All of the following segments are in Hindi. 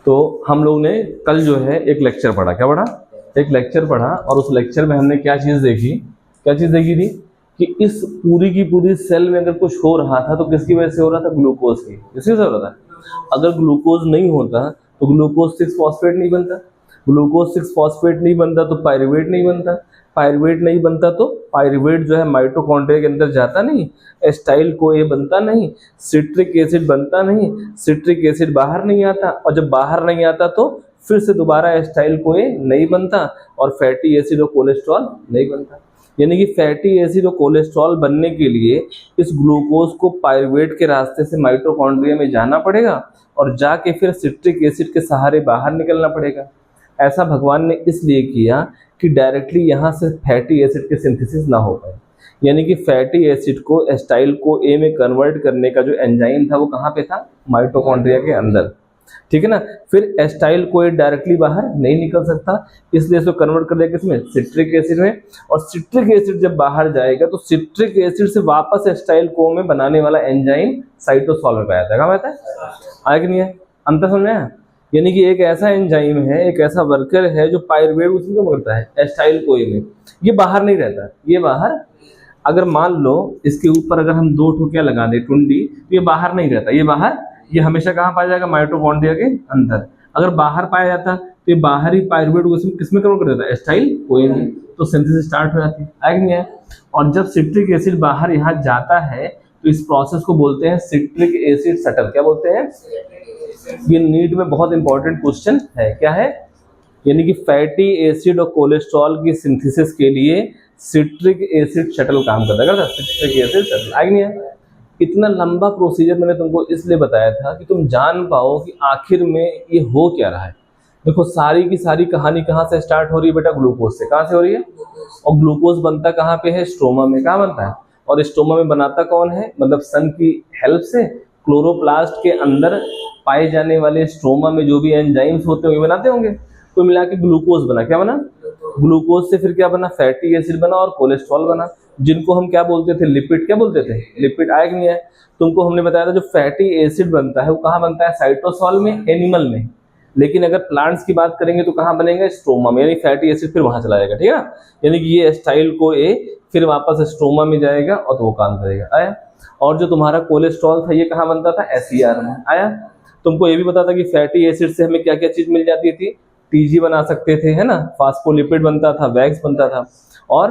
तो हम लोग ने कल जो है एक लेक्चर पढ़ा, क्या पढ़ा? एक लेक्चर पढ़ा, और उस लेक्चर में हमने क्या चीज़ देखी? क्या चीज़ देखी थी कि इस पूरी की पूरी सेल में अगर कुछ हो रहा था तो किसकी वजह से हो रहा था? ग्लूकोज की। किसकी वजह से हो रहा था? अगर ग्लूकोज नहीं होता तो ग्लूकोज 6 फॉस्फेट नहीं बनता, ग्लूकोज 6 फॉस्फेट नहीं बनता तो पायरुवेट नहीं बनता, पायरुवेट नहीं बनता तो पायरुवेट जो है माइटोकॉन्ड्रिया के अंदर जाता नहीं, एस्टाइल कोए बनता नहीं, सिट्रिक एसिड बनता नहीं, सिट्रिक एसिड बाहर नहीं आता, और जब बाहर नहीं आता तो फिर से दोबारा एस्टाइल कोए नहीं बनता, और फैटी एसिड और कोलेस्ट्रॉल नहीं बनता। यानी कि फैटी एसिड और कोलेस्ट्रॉल बनने के लिए इस ग्लूकोज को पायरुवेट के रास्ते से माइटोकॉन्ड्रिया में जाना पड़ेगा, और जाके फिर सिट्रिक एसिड के सहारे बाहर निकलना पड़ेगा। ऐसा भगवान ने इसलिए किया कि डायरेक्टली यहाँ से फैटी एसिड की सिंथेसिस ना हो पाए। यानी कि फैटी एसिड को एस्टाइल को ए में कन्वर्ट करने का जो एंजाइम था वो कहाँ पे था? माइटोकॉन्ड्रिया के अंदर, ठीक है ना। फिर एस्टाइल कोई डायरेक्टली बाहर नहीं निकल सकता, इसलिए इसको कन्वर्ट कर दिया किसमें? सिट्रिक एसिड में। और सिट्रिक एसिड जब बाहर जाएगा तो सिट्रिक एसिड से वापस एस्टाइल को में बनाने वाला एंजाइम साइटोसॉल में पाया जाता है। कहाँ पाया जाता है? आया कि नहीं है? अंतर समझ में आया? यानी कि एक ऐसा एंजाइम है, एक ऐसा वर्कर है जो पायरुवेट उसमें करता है एस्टाइल कोए में, ये बाहर नहीं रहता। ये बाहर, अगर मान लो इसके ऊपर अगर हम 2 ठोकियां लगा दें टुंडी, तो ये बाहर नहीं रहता, ये बाहर, ये हमेशा कहाँ पाया जाएगा? माइटोकॉन्ड्रिया के अंदर। अगर बाहर पाया जाता तो ये बाहर ही पायरुवेट को किसमें कन्वर्ट कर देता है? एस्टाइल कोए में। तो सिंथेसिस स्टार्ट हो जाती है, आया नहीं है? और जब सिट्रिक एसिड बाहर यहाँ जाता है तो इस प्रोसेस को बोलते हैं सिट्रिक एसिड शटल। क्या बोलते हैं? ये नीट में बहुत इंपॉर्टेंट क्वेश्चन है। क्या है? यानी कि फैटी एसिड और कोलेस्ट्रॉल की सिंथेसिस के लिए सिट्रिक एसिड शटल काम करता है। सिट्रिक एसिड शटल, आगे नहीं है? इतना लंबा प्रोसीजर मैंने तुमको इसलिए बताया था कि तुम जान पाओ कि आखिर में ये हो क्या रहा है। देखो, सारी की सारी कहानी कहाँ से स्टार्ट हो रही है बेटा? ग्लूकोज से। कहाँ से हो रही है? और ग्लूकोज बनता कहाँ पे है? स्ट्रोमा में। कहाँ बनता है? और स्ट्रोमा में बनाता कौन है? मतलब सन की हेल्प से क्लोरोप्लास्ट के अंदर पाए जाने वाले स्ट्रोमा में जो भी एंजाइम्स होते हैं वो बनाते होंगे। तो मिला के ग्लूकोज बना। क्या बना? ग्लूकोज से फिर क्या बना? फैटी एसिड बना और कोलेस्ट्रॉल बना, जिनको हम क्या बोलते थे? लिपिड। क्या बोलते थे? लिपिड। आया कि नहीं है? तुमको हमने बताया था जो फैटी एसिड बनता है वो कहाँ बनता है? साइटोसॉल में, एनिमल में। लेकिन अगर प्लांट्स की बात करेंगे तो कहाँ बनेंगे? स्ट्रोमा में, यानी फैटी एसिड फिर वहां चला जाएगा, ठीक है ना। यानी कि ये एस्टाइल को ए फिर वापस स्ट्रोमा में जाएगा और तो वो काम करेगा। आया? और जो तुम्हारा कोलेस्ट्रॉल था ये कहाँ बनता था? एसईआर में। आया? तुमको ये भी पता था कि फैटी एसिड से हमें क्या क्या चीज मिल जाती थी? टीजी बना सकते थे, है ना, फास्फोलिपिड बनता था, वैक्स बनता था। और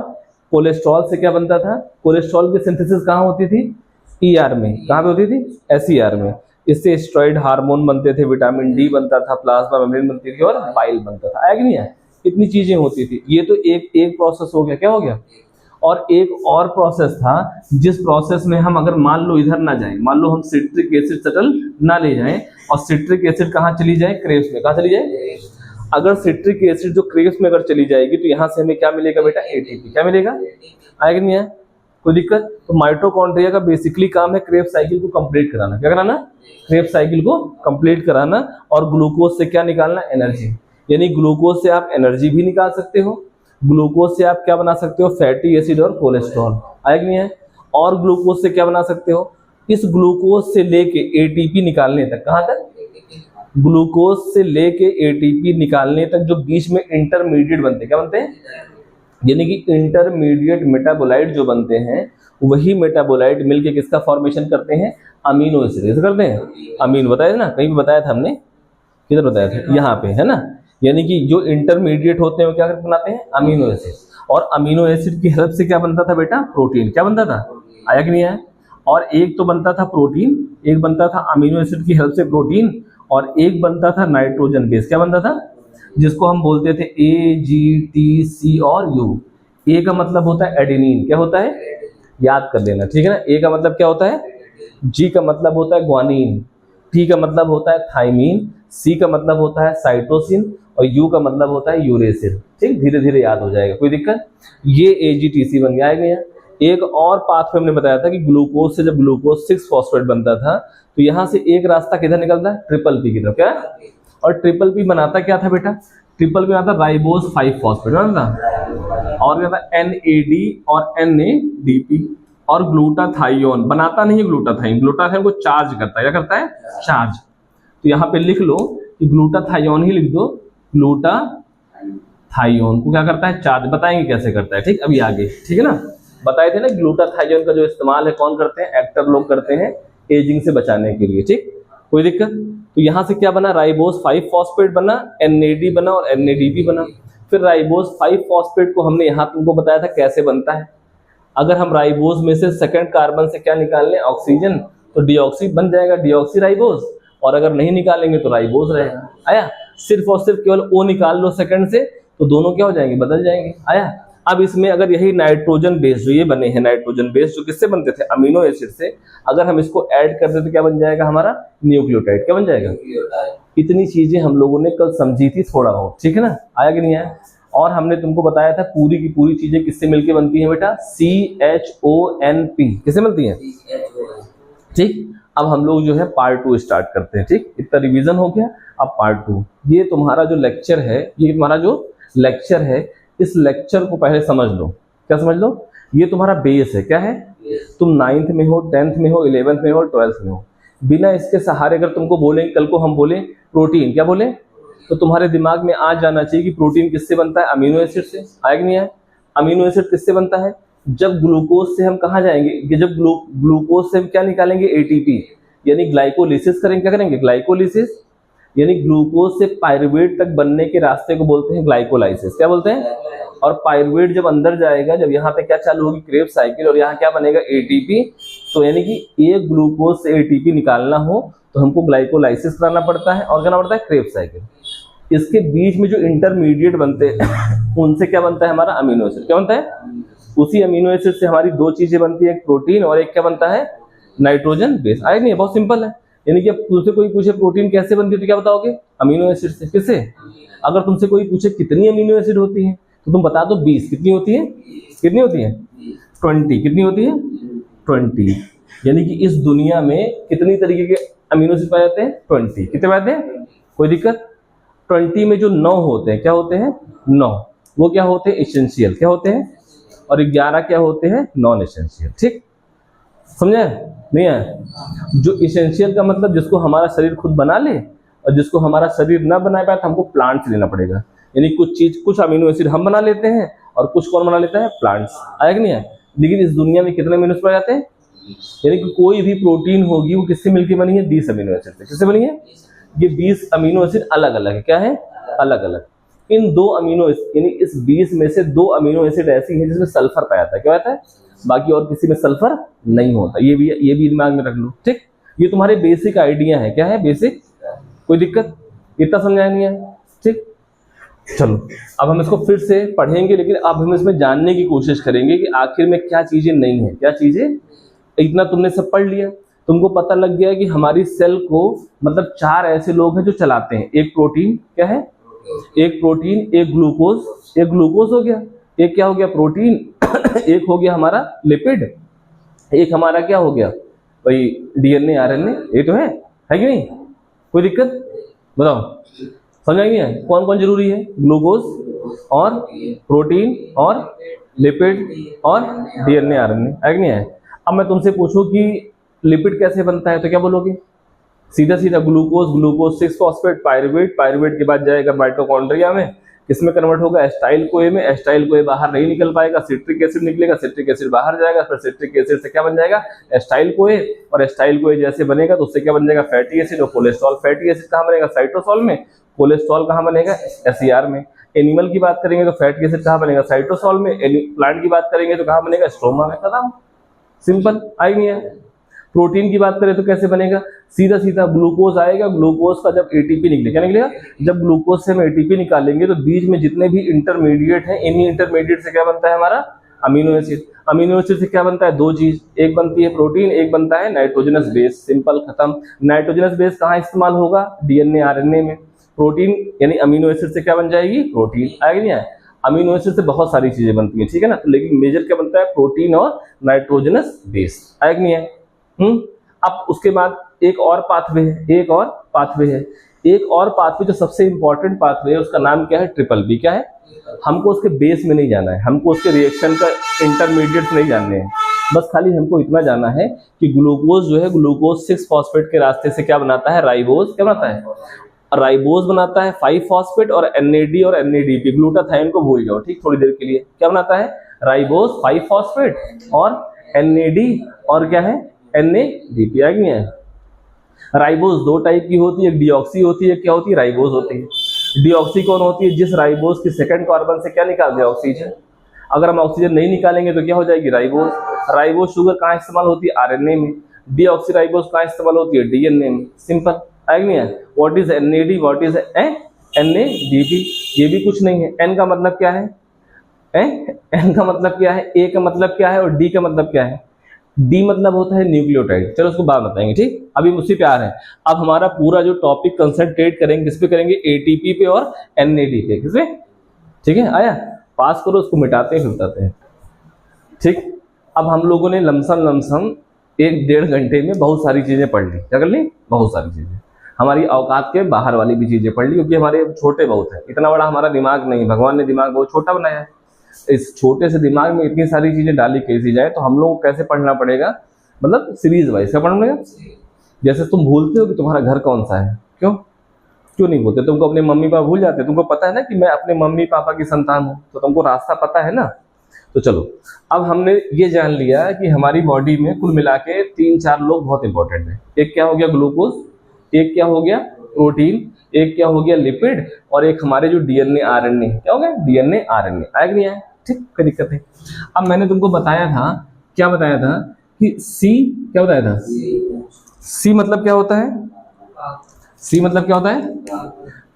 कोलेस्ट्रॉल से क्या बनता था? कोलेस्ट्रॉल की सिंथेसिस कहाँ होती थी? ईआर में। कहाँ पे होती थी? एसईआर में। इससे स्टेरॉइड हार्मोन बनते थे, विटामिन डी बनता था, प्लाज्मा मेम्ब्रेन बनती थी और बाइल बनता था। आया कि नहीं आया? इतनी चीजें होती थी। ये तो एक प्रोसेस हो गया। क्या हो गया? और एक और प्रोसेस था जिस प्रोसेस में हम अगर मान लो इधर ना जाए, मान लो हम सिट्रिक एसिड शटल ना ले जाएं और सिट्रिक एसिड कहाँ चली जाए? क्रेव्स में। कहाँ चली जाए? अगर सिट्रिक एसिड जो क्रेव्स में अगर चली जाएगी तो यहाँ से हमें क्या मिलेगा बेटा? एटीपी। क्या मिलेगा? आएगा नहीं है? कोई दिक्कत? तो माइटोकॉन्ड्रिया का बेसिकली काम है क्रेव्स साइकिल को कंप्लीट कराना। क्या कराना? क्रेव्स साइकिल को कंप्लीट कराना। और ग्लूकोज से क्या निकालना? एनर्जी। यानी ग्लूकोज से आप एनर्जी भी निकाल सकते हो, ग्लूकोज से आप क्या बना सकते हो? फैटी एसिड और कोलेस्ट्रॉल। आया कि नहीं है? और ग्लूकोज से क्या बना सकते हो? इस ग्लूकोज से लेके एटीपी निकालने तक, कहां तक? ग्लूकोज से लेके एटीपी निकालने तक जो बीच में इंटरमीडिएट बनते हैं, क्या बनते हैं? यानी कि इंटरमीडिएट मेटाबोलाइट जो बनते हैं वही मेटाबोलाइट मिलके किसका फॉर्मेशन करते हैं? Amino acid. कैसे करते हैं? अमीनो। बताया ना, कहीं भी बताया था हमने, किधर बताया था? यहाँ पे, है ना। यानी कि जो इंटरमीडिएट होते हैं वो क्या बनाते हैं? Amino acid. और अमीनो एसिड की हेल्प से क्या बनता था बेटा? प्रोटीन। क्या बनता था? आया कि नहीं आया? और एक तो बनता था प्रोटीन, एक बनता था अमीनो एसिड की हेल्प से प्रोटीन, और एक बनता था नाइट्रोजन बेस। क्या बनता था? जिसको हम बोलते थे AGTC और U। ए का मतलब होता है एडेनिन। क्या होता है? याद कर लेना, ठीक है ना। ए का मतलब क्या होता है? जी का मतलब होता है ग्वानिन, टी का मतलब होता है थाइमीन, सी का मतलब होता है साइटोसिन, और यू का मतलब होता है यूरेसिल। ठीक, धीरे धीरे याद हो जाएगा, कोई दिक्कत? ये AGTC बन गया है। एक और पाथवे हमने बताया था कि ग्लूकोज से जब ग्लूकोज 6 फॉस्फेट बनता था तो यहाँ से एक रास्ता किधर निकलता है? ट्रिपल पी की तरफ। क्या? और ट्रिपल पी बनाता क्या था बेटा? ट्रिपल पी बनाता राइबोज 5 फॉस्फेट ना, और क्या था? NAD और NADP। और ग्लूटाथाइयोन बनाता नहीं है, ग्लूटाथाइन। ग्लूटाथाइन को चार्ज करता है। क्या करता है? चार्ज। तो यहाँ पे लिख लो कि ग्लूटाथायोन ही लिख दो, ग्लूटाथायोन को क्या करता है, चार्ज, बताएंगे कैसे करता है, ठीक, अभी आगे, ठीक है ना। बताए थे ना ग्लूटाथायोन का जो इस्तेमाल है कौन करते हैं, एक्टर लोग करते हैं एजिंग से बचाने के लिए, ठीक, कोई दिक्कत। तो यहां से क्या बना, राइबोज 5 फॉस्फेट बना, NAD बना और NADP बना। फिर राइबोज 5 फॉस्फेट को हमने यहां तुमको बताया था कैसे बनता है। अगर हम राइबोज में से सेकंड कार्बन से क्या निकाल लें, ऑक्सीजन, तो डीऑक्सी बन जाएगा, डीऑक्सी राइबोज, और अगर नहीं निकालेंगे तो राइबोज रहेगा। आया, सिर्फ और सिर्फ केवल O निकाल लो सेकंड से तो दोनों क्या हो जाएंगे, बदल जाएंगे। आया, अब इसमें अगर यही नाइट्रोजन बेस जो ये बने हैं, नाइट्रोजन बेस जो किससे बनते थे, अमीनो एसिड से, अगर हम इसको ऐड कर दें तो क्या बन जाएगा हमारा, न्यूक्लियोटाइड, क्या बन जाएगा। इतनी चीजें हम लोगों ने कल समझी थी थोड़ा बहुत, ठीक है ना, आया कि नहीं आया। और हमने तुमको बताया था पूरी की पूरी चीजें किससे मिलके बनती हैं बेटा, CHONP, किससे बनती हैं, ठीक। अब हम लोग जो है पार्ट 2 स्टार्ट करते हैं, ठीक, इतना रिवीजन हो गया, अब पार्ट 2। ये तुम्हारा जो लेक्चर है, ये तुम्हारा जो लेक्चर है, इस लेक्चर को पहले समझ लो, क्या समझ लो, ये तुम्हारा बेस है, क्या है, तुम 9th में हो, 10th में हो, 11th में हो, 12th में हो, बिना इसके सहारे अगर तुमको बोलें, कल को हम बोले प्रोटीन, क्या बोले, तो तुम्हारे दिमाग में आ जाना चाहिए कि प्रोटीन किससे बनता है, अमीनो एसिड से, आया कि नहीं आया। अमीनो एसिड किससे बनता है, जब ग्लूकोज से हम कहाँ जाएंगे, जब ग्लूकोज से हम क्या निकालेंगे, ATP, यानी ग्लाइकोलिसिस करेंगे, क्या करेंगे, ग्लाइकोलिसिस, यानी ग्लूकोज से पायरुवेट तक बनने के रास्ते को बोलते हैं ग्लाइकोलाइसिस, क्या बोलते हैं। और पायरुवेट जब अंदर जाएगा, जब यहाँ पे क्या चालू होगी, क्रेब्स साइकिल, और यहाँ क्या बनेगा, ATP, तो यानी कि एक ग्लूकोज से ATP निकालना हो तो हमको ग्लाइकोलाइसिस कराना पड़ता है और करना पड़ता है क्रेब्स साइकिल। इसके बीच में जो इंटरमीडिएट बनते हैं उनसे क्या बनता है हमारा, अमीनो एसिड, क्या बनता है, उसी अमीनो एसिड से हमारी दो चीजें बनती है, एक प्रोटीन और एक क्या बनता है, नाइट्रोजन बेस। आए नहीं, बहुत सिंपल है। यानी कि अब तुमसे कोई पूछे प्रोटीन कैसे बनती है तो क्या बताओगे, अमीनो एसिड से। किससे, अगर तुमसे कोई पूछे कितनी अमीनो एसिड होती है तो तुम बता दो 20। कितनी होती है, कितनी होती है, 20। कितनी होती है, 20। यानी कि इस दुनिया में कितनी तरीके के अमीनो एसिड पाए जाते हैं, 20। कितने पाए जाते हैं, कोई दिक्कत। 20 में जो 9 होते हैं, क्या होते हैं, 9, वो क्या होते हैं, एसेंशियल, क्या होते हैं, और 11 क्या होते हैं, नॉन एसेंशियल। ठीक, समझे नहीं है। जो इसेंशियल का मतलब जिसको हमारा शरीर खुद बना ले, और जिसको हमारा शरीर ना बना पाए तो हमको प्लांट से लेना पड़ेगा। यानी कुछ चीज, कुछ अमीनो एसिड हम बना लेते हैं और कुछ कौन बना लेता है, प्लांट्स। आया कि नहीं है। लेकिन इस दुनिया में कितने अमीनो एसिड पाए जाते हैं, यानी कि कोई भी प्रोटीन होगी वो किससे मिलकर बनी है, 20 अमीनो एसिड से। किससे बनी है, ये 20 अमीनो एसिड अलग अलग है। क्या है, अलग अलग। इन दो अमीनो यानी इस 20 में से 2 अमीनो एसिड ऐसी है जिसमें सल्फर पाया जाता है। क्या होता है, बाकी और किसी में सल्फर नहीं होता। ये भी दिमाग में रख लो। ठीक, ये तुम्हारे बेसिक आइडिया है। क्या है, बेसिक, कोई दिक्कत, इतना समझाया नहीं है। ठीक, चलो अब हम इसको फिर से पढ़ेंगे, लेकिन अब हम इसमें जानने की कोशिश करेंगे कि आखिर में क्या चीजें नहीं है, क्या चीजें। इतना तुमने सब पढ़ लिया, तुमको पता लग गया कि हमारी सेल को मतलब 4 ऐसे लोग हैं जो चलाते हैं। एक प्रोटीन, क्या है, एक प्रोटीन, एक ग्लूकोज हो गया, एक क्या हो गया, प्रोटीन, एक हो गया हमारा लिपिड, एक हमारा क्या हो गया भाई, DNA RNA। ये तो है कि नहीं, कोई दिक्कत, बताओ समझ आई है। कौन कौन जरूरी है, ग्लूकोज और प्रोटीन और लिपिड और DNA RNA, है कि नहीं है। अब मैं तुमसे पूछूं कि लिपिड कैसे बनता है तो क्या बोलोगे, सीधा सीधा ग्लूकोज 6 फॉस्फेट पायरुवेट के बाद जाएगा माइटोकॉन्ड्रिया में, किसमें कन्वर्ट होगा, एस्टाइल कोए में। एस्टाइल कोए बाहर नहीं निकल पाएगा, सिट्रिक एसिड निकलेगा, सिट्रिक एसिड बाहर जाएगा, फिर सिट्रिक एसिड से क्या बन जाएगा, एस्टाइल कोए, और एस्टाइल कोए जैसे बनेगा तो उससे क्या बन जाएगा, फैटी एसिड और कोलेस्ट्रॉल। फैटी एसिड कहाँ बनेगा, साइटोसॉल में। कोलेस्ट्रॉल कहाँ बनेगा, SCR में। एनिमल की बात करेंगे तो फैटी एसिड कहाँ बनेगा, साइटोसॉल में। प्लांट की बात करेंगे तो कहाँ बनेगा, स्ट्रोमा में। खत्म, सिंपल, आई नहीं है। प्रोटीन की बात करें तो कैसे बनेगा, सीधा सीधा ग्लूकोज आएगा, ग्लूकोज का जब ATP निकलेगा, क्या निकलेगा, जब ग्लूकोज से हम ATP निकालेंगे तो बीच में जितने भी इंटरमीडिएट हैं, इन्हीं इंटरमीडिएट से क्या बनता है हमारा, अमीनो एसिड। अमीनो एसिड से क्या बनता है, 2 चीज, एक बनती है प्रोटीन, एक बनता है नाइट्रोजनस बेस। सिंपल, खत्म। नाइट्रोजनस बेस कहाँ इस्तेमाल होगा, DNA RNA में। प्रोटीन यानी अमीनो एसिड से क्या बन जाएगी, प्रोटीन। आएगी नहीं है। अमीनो एसिड से बहुत सारी चीजें बनती हैं, ठीक है ना, तो लेकिन मेजर क्या बनता है, प्रोटीन और नाइट्रोजनस बेस। आएगी नहीं है। अब उसके बाद एक और पाथवे है, एक और पाथवे जो सबसे इंपॉर्टेंट पाथवे है, उसका नाम क्या है, BBB। क्या है, हमको उसके बेस में नहीं जाना है, हमको उसके रिएक्शन का इंटरमीडिएट नहीं जानने हैं। बस खाली हमको इतना जाना है कि ग्लूकोज जो है, ग्लूकोज 6 फॉस्फेट के रास्ते से क्या बनाता है, राइबोज। क्या बनाता है, राइबोज बनाता है 5 फॉस्फेट और NAD और NADP, ग्लूटाथाइन को भूल जाओ ठीक थोड़ी देर के लिए। क्या बनाता है? राइबोज 5 फॉस्फेट और NAD और क्या है? NADP। आ गई है। राइबोज दो टाइप की होती है, एक डीऑक्सी होती है, क्या होती है? राइबोज होती है। डीऑक्सी कौन होती है? जिस राइबोज की सेकंड कार्बन से क्या निकालते हैं? ऑक्सीजन। अगर हम ऑक्सीजन नहीं निकालेंगे तो क्या हो जाएगी? राइबोज। राइबोज शुगर कहाँ इस्तेमाल होती है? RNA में। डीऑक्सी राइबोज कहाँ इस्तेमाल होती है? DNA में। सिंपल है नहीं है? What is NAD, what is NADP? ये भी कुछ नहीं है। N का मतलब क्या है? N का मतलब क्या है? A का मतलब क्या है? और D का मतलब क्या है? D मतलब होता है न्यूक्लियोटाइड। चलो उसको बाद बताएंगे ठीक, अभी मुझसे प्यार है। अब हमारा पूरा जो टॉपिक कंसंट्रेट करेंगे किस पे करेंगे? ATP पे और NAD पे। किस पे? ठीक है, आया? पास करो, उसको मिटाते हैं फिर बताते हैं ठीक। अब हम लोगों ने लमसम 1-1.5 घंटे में बहुत सारी चीजें पढ़ ली। क्या कर ली? बहुत सारी चीजें, हमारी औकात के बाहर वाली भी चीजें पढ़ ली, क्योंकि हमारे छोटे बहुत है, इतना बड़ा हमारा दिमाग नहीं, भगवान ने दिमाग बहुत छोटा बनाया है। इस छोटे से दिमाग में इतनी सारी चीजें डाली कैसी जाए, तो हम लोग को कैसे पढ़ना पड़ेगा? मतलब सीरीज वाइज क्या पढ़ना पड़ेगा। जैसे तुम भूलते हो कि तुम्हारा घर कौन सा है, क्यों नहीं बोलते? तुमको अपने मम्मी पापा भूल जाते, तुमको पता है ना कि मैं अपने मम्मी पापा की संतान हूं, तो तुमको रास्ता पता है ना। तो चलो, अब हमने ये जान लिया कि हमारी बॉडी में कुल मिला के 3-4 लोग बहुत इंपॉर्टेंट है। एक क्या हो गया? ग्लूकोज, एक क्या हो गया? प्रोटीन, एक क्या हो गया? लिपिड, और एक हमारे जो DNA RNA। क्या हो गया? DNA RNA। आया कि नहीं आया? ठीक, कोई दिक्कत नहीं। अब मैंने तुमको बताया था, क्या बताया था कि C, क्या बताया था? C मतलब क्या होता है? C मतलब क्या होता है?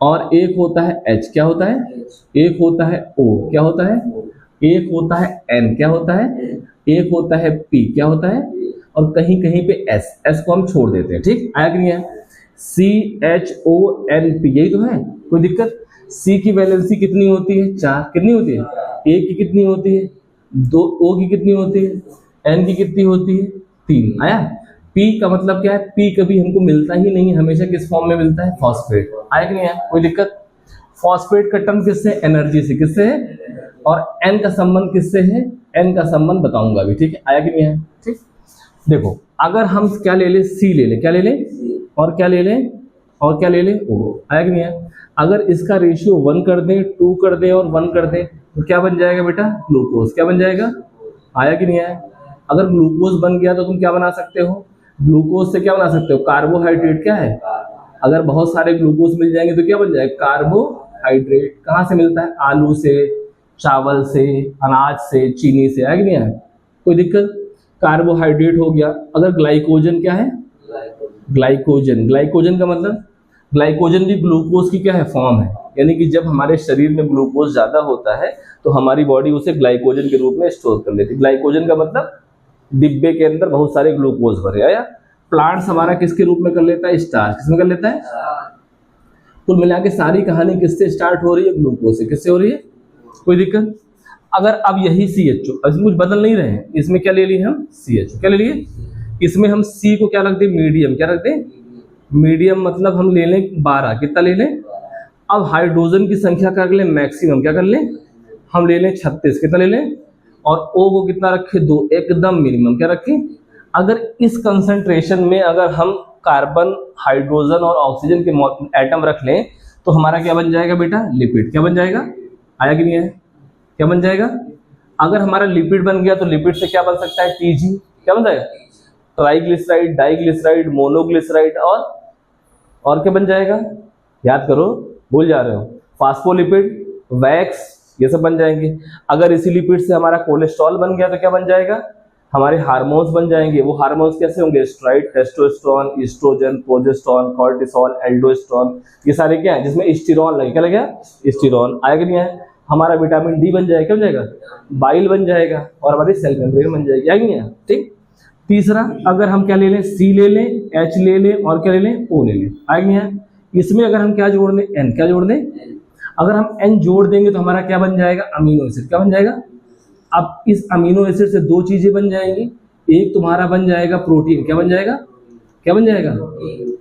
और एक होता है H, क्या होता है? एक होता है O, क्या होता है? एक होता है N, क्या होता है? एक होता है P, क्या होता है? और कहीं कहीं पे S को हम छोड़ देते हैं। ठीक, आया कि नहीं है? CHONP, यही तो है, कोई दिक्कत? C की वैलेंसी कितनी होती है? 4। कितनी होती है? A की कितनी होती है? 2। O की कितनी होती है? N की कितनी होती है? 3। आया? P का मतलब क्या है? P कभी हमको मिलता ही नहीं, हमेशा किस फॉर्म में मिलता है? फॉस्फेट। आया कि नहीं है? कोई दिक्कत? फॉस्फेट का टर्म किससे? एनर्जी से। किससे है? और N का संबंध किससे है? N का संबंध बताऊंगा अभी। ठीक है, आया कि नहीं है? ठीक, देखो, अगर हम क्या ले ले? C ले ले। क्या ले ले? और क्या ले ले? और क्या ले ले? O। आया कि नहीं है? अगर इसका रेशियो 1 कर दें, 2 कर दें और 1 कर दें, तो क्या बन जाएगा बेटा? ग्लूकोज। क्या बन जाएगा? आया कि नहीं आया? अगर ग्लूकोज बन गया तो तुम क्या बना सकते हो? ग्लूकोज से क्या बना सकते हो? कार्बोहाइड्रेट। क्या है? अगर बहुत सारे ग्लूकोज मिल जाएंगे तो क्या बन जाएगा? कार्बोहाइड्रेट। कहाँ से मिलता है? आलू से, चावल से, अनाज से, चीनी से। है कि नहीं है? कोई दिक्कत? कार्बोहाइड्रेट हो गया। अगर ग्लाइकोजन, क्या है? ग्लाइकोजन। ग्लाइकोजन का मतलब, ग्लाइकोजन भी ग्लूकोज की क्या है? फॉर्म है। यानी कि जब हमारे शरीर में ग्लूकोज ज्यादा होता है तो हमारी बॉडी उसे ग्लाइकोजन के रूप में स्टोर कर लेती है। ग्लाइकोजन का मतलब डिब्बे के अंदर बहुत सारे ग्लूकोज भरे। आया? प्लांट्स हमारा किसके रूप में कर लेता है? स्टार्च। किसमें कर लेता है? कुल मिला के सारी कहानी किससे स्टार्ट हो रही है? ग्लूकोज से। किससे हो रही है? कोई दिक्कत? अगर अब यही CHO, इसमें कुछ बदल नहीं रहे हैं, इसमें क्या ले लिए हम? CHO। क्या ले लिए? इसमें हम C को क्या रख दें? मीडियम। क्या रख दें? मीडियम। मतलब हम ले लें 12। कितना ले लें? अब हाइड्रोजन की संख्या कर लें मैक्सिमम। क्या कर लें? हम ले लें 36। कितना ले लें? और O को कितना रखें? 2। एकदम मिनिमम। क्या रखें? अगर इस कंसंट्रेशन में अगर हम कार्बन, हाइड्रोजन और ऑक्सीजन के एटम रख लें तो हमारा क्या बन जाएगा बेटा? लिपिड। क्या बन जाएगा? आया कि नहीं है? क्या बन जाएगा? अगर हमारा लिपिड बन गया तो लिपिड से क्या बन सकता है? TG। क्या बन जाएगा? ट्राइग्लिसराइड, डाइग्लिसराइड, मोनोग्लिसराइड और क्या बन जाएगा? याद करो, भूल जा रहे हो। फास्फोलिपिड, वैक्स, ये सब बन जाएंगे। अगर इसी लिपिड से हमारा कोलेस्ट्रॉल बन गया तो क्या बन जाएगा? हमारे हार्मोन्स बन जाएंगे। वो हार्मोन्स कैसे होंगे? Steroid, testosterone, oestrogen, progesterone, cortisol, aldosterone, ये सारे क्या है? जिसमें स्टीरॉन लगे। क्या लगे? स्टीरॉन। आया कि नहीं है? हमारा विटामिन D बन जाएगा। क्या बन जाएगा? बाइल बन जाएगा और हमारी सेल मेम्ब्रेन बन जाएगी। आया कि नहीं है? ठीक। तीसरा, अगर हम क्या ले लें? C ले लें, H ले लें और क्या ले लें? O ले लें। आया कि नहीं है? इसमें अगर हम क्या जोड़ दें? N। क्या जोड़ दें? अगर हम N जोड़ देंगे तो हमारा क्या बन जाएगा? Amino acid. क्या बन जाएगा? अब इस अमीनो एसिड से 2 चीजें बन जाएंगी। एक तुम्हारा बन जाएगा प्रोटीन। क्या बन जाएगा? क्या बन जाएगा?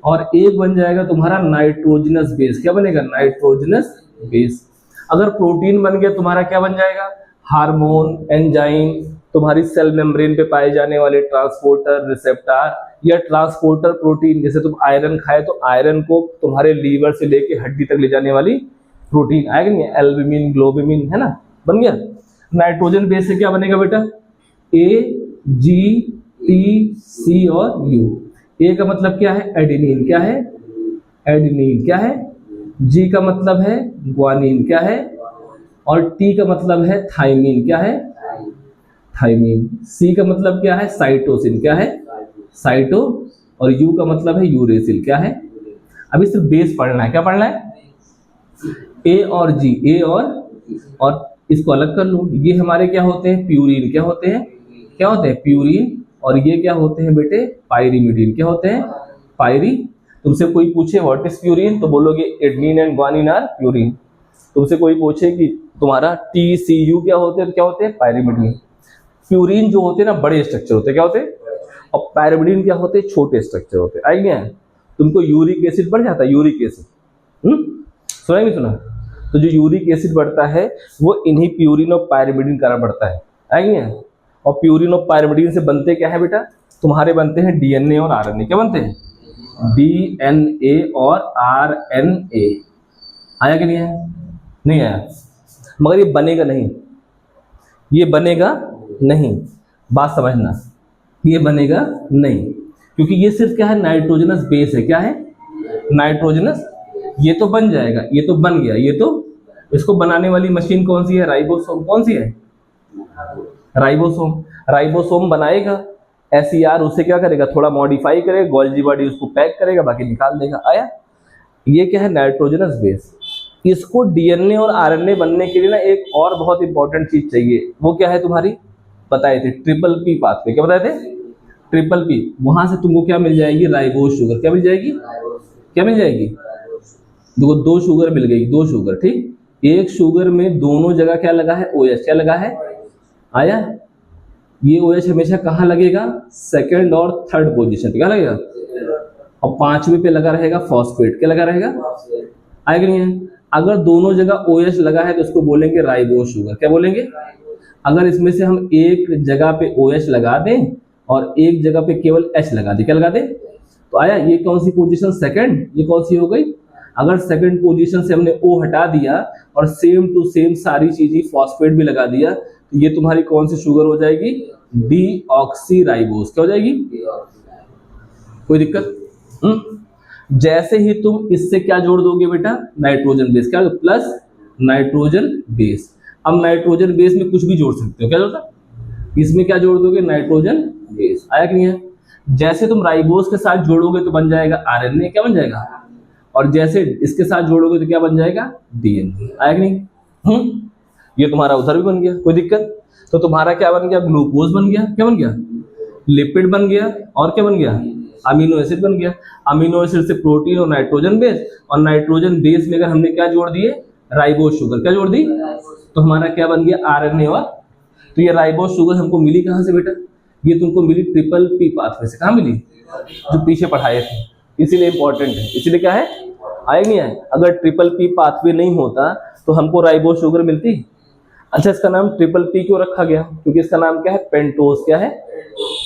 और एक बन जाएगा तुम्हारा नाइट्रोजनस बेस। क्या बनेगा? Nitrogenous base. अगर प्रोटीन बन गया तुम्हारा क्या बन जाएगा? हार्मोन, एंजाइम, तुम्हारी सेल मेम्ब्रेन पे पाए जाने वाले ट्रांसपोर्टर, रिसेप्टर, या ट्रांसपोर्टर प्रोटीन, जैसे तुम आयरन खाए तो आयरन को तुम्हारे लीवर से लेके हड्डी तक ले जाने वाली प्रोटीन आएगा नहीं, एल्ब्यूमिन, ग्लोबुमिन, है ना, बन गया। नाइट्रोजन बेस से क्या बनेगा बेटा, ए, जी, टी, सी और यू। ए का मतलब क्या है, एडेनिन, क्या है, एडेनिन, क्या है, जी का मतलब है ग्वानिन, क्या है, और टी का मतलब है थाइमिन, क्या है, थाइमिन। सी का मतलब क्या है, साइटोसिन, क्या है, साइटो, और यू का मतलब है यूरेसिल, क्या है। अभी सिर्फ बेस पढ़ना है, क्या पढ़ना है, ए और जी, ए और इसको अलग कर लो, ये हमारे क्या होते हैं, प्यूरिन, क्या होते हैं, क्या होते हैं, प्यूरिन, और ये क्या होते हैं बेटे, पायरीमिडीन, क्या होते हैं, पायरी। तुमसे कोई पूछे व्हाट इज प्यूरिन तो बोलोगे adenine and guanine are purine. तुमसे कोई पूछे कि तुम्हारा टी, सी, यू क्या होते हैं, तो क्या होते हैं, पायरीमिडीन। प्यूरिन जो होते हैं ना बड़े स्ट्रक्चर होते हैं, क्या होते हैं, और पायरीमिडीन क्या होते हैं, छोटे स्ट्रक्चर होते हैं। आई गया, तुमको यूरिक एसिड बढ़ जाता है, यूरिक एसिड, सुना नहीं सुना, तो जो यूरिक एसिड बढ़ता है वो इन्हीं प्यूरिन और पायरीमिडीन कारण बढ़ता है। आई गया, और प्यूरिन और पायरीमिडीन से बनते क्या है बेटा, तुम्हारे बनते हैं डीएनए और आरएनए, क्या बनते हैं, डीएनए और आरएनए। आया कि नहीं आया, नहीं आया, मगर ये बनेगा नहीं, ये बनेगा नहीं, बात समझना, ये बनेगा नहीं, क्योंकि ये सिर्फ क्या है, नाइट्रोजनस बेस है, क्या है, नाइट्रोजनस। ये तो बन जाएगा, ये तो बन गया, ये तो, इसको बनाने वाली मशीन कौन सी है, राइबोसोम, कौन सी है, राइबोसोम। राइबोसोम बनाएगा, एसईआर उसे क्या करेगा, थोड़ा मॉडिफाई करेगा, गोल्जी बॉडी उसको पैक करेगा, बाकी निकाल देगा। आया, ये क्या है, नाइट्रोजनस बेस। इसको डीएनए और आरएनए बनने के लिए ना एक और बहुत इंपॉर्टेंट चीज चाहिए, वो क्या है, तुम्हारी बताए थे ट्रिपल पी पाथवे, क्या बताए थे, ट्रिपल पी। वहां से तुमको क्या मिल जाएगी, राइबोस शुगर, क्या मिल जाएगी, क्या मिल जाएगी, दो शुगर मिल गई, दो शुगर, ठीक। एक शुगर में दोनों जगह क्या लगा है, ओएच, क्या लगा है, आया, ये ओएच हमेशा कहाँ लगेगा, सेकंड और थर्ड पोजीशन पे, क्या लगेगा, और पांचवें पे लगा रहेगा फॉस्फेट, क्या लगा रहेगा, आएगा नहीं है। अगर दोनों जगह OH लगा है तो उसको बोलेंगे राइबोस शुगर, क्या बोलेंगे। अगर इसमें से हम एक जगह पे OH लगा दें और एक जगह पे केवल H लगा दें, क्या लगा दें, तो आया, ये कौन सी पोजीशन, सेकंड, ये कौन सी हो गई। अगर सेकंड पोजीशन से हमने O हटा दिया और सेम टू सेम सारी चीजें फॉस्फेट भी लगा दिया, तो ये तुम्हारी कौन सी शुगर हो जाएगी, डीऑक्सीराइबोस, क्या हो जाएगी, कोई दिक्कत। जैसे ही तुम इससे क्या जोड़ दोगे बेटा, नाइट्रोजन बेस, क्या प्लस नाइट्रोजन बेस। अब नाइट्रोजन बेस में कुछ भी जोड़ सकते हो, क्या जोड़ता, इसमें क्या जोड़ दोगे, नाइट्रोजन बेस। आया कि नहीं है। जैसे तुम राइबोस के साथ जोड़ोगे तो बन जाएगा आरएनए, क्या बन जाएगा, और जैसे इसके साथ जोड़ोगे तो क्या बन जाएगा, डीएनए। आया कि नहीं, ये तुम्हारा उधर भी बन गया, कोई दिक्कत। तो तुम्हारा क्या बन गया, ग्लूकोज बन गया, क्या बन गया, लिपिड बन गया, और क्या बन गया, अमीनो एसिड बन गया। अमीनो एसिड से प्रोटीन और नाइट्रोजन बेस, और नाइट्रोजन बेस में अगर हमने क्या जोड़ दिए, राइबोस शुगर, क्या जोड़ दी, तो हमारा क्या बन गया, आरएनए। और तो ये राइबोस शुगर हमको मिली कहाँ से बेटा, ये तुमको मिली ट्रिपल पी पाथवे से। कहाँ मिली, जो पीछे पढ़ाए थे, इसीलिए इंपॉर्टेंट है, इसीलिए क्या है, आए नहीं आए। अगर ट्रिपल पी पाथवे नहीं होता तो हमको राइबोस शुगर मिलती। अच्छा, इसका नाम ट्रिपल पी क्यों रखा गया, क्योंकि इसका नाम क्या है, पेंटोज, क्या है,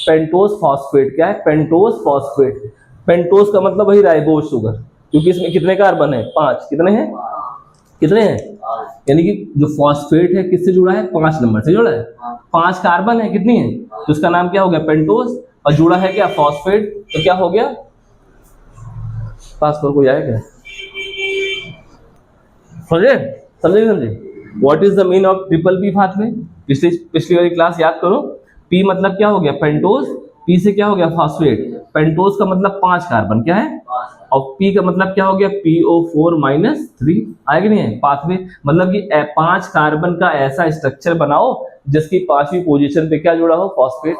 पेंटोज फॉस्फेट, क्या है, पेंटोज फॉस्फेट। पेंटोज का मतलब वही राइबोस शुगर, क्योंकि इसमें कितने कार्बन है, 5, कितने हैं, कितने हैं, यानी कि जो फॉस्फेट है किससे जुड़ा है, 5 नंबर से जुड़ा है, 5 कार्बन है, कितनी है, तो इसका नाम क्या हो गया, पेंटोज, और जुड़ा है क्या, फॉस्फेट, तो क्या हो गया, पास पर कोई आया क्या, समझे, समझे नहीं समझे। What is the mean of triple P pathway, पिछली वाली क्लास याद करो। पी मतलब क्या हो गया, पेंटोज, पी से क्या हो गया, फॉस्फेट। पेंटोज का मतलब 5 कार्बन, क्या है, और पी का मतलब क्या हो गया, PO4-3। आएगा नहीं है, पाथवे मतलब कि 5 कार्बन का ऐसा स्ट्रक्चर बनाओ जिसकी 5वीं पोजीशन पे क्या जुड़ा हो, फॉस्फेट,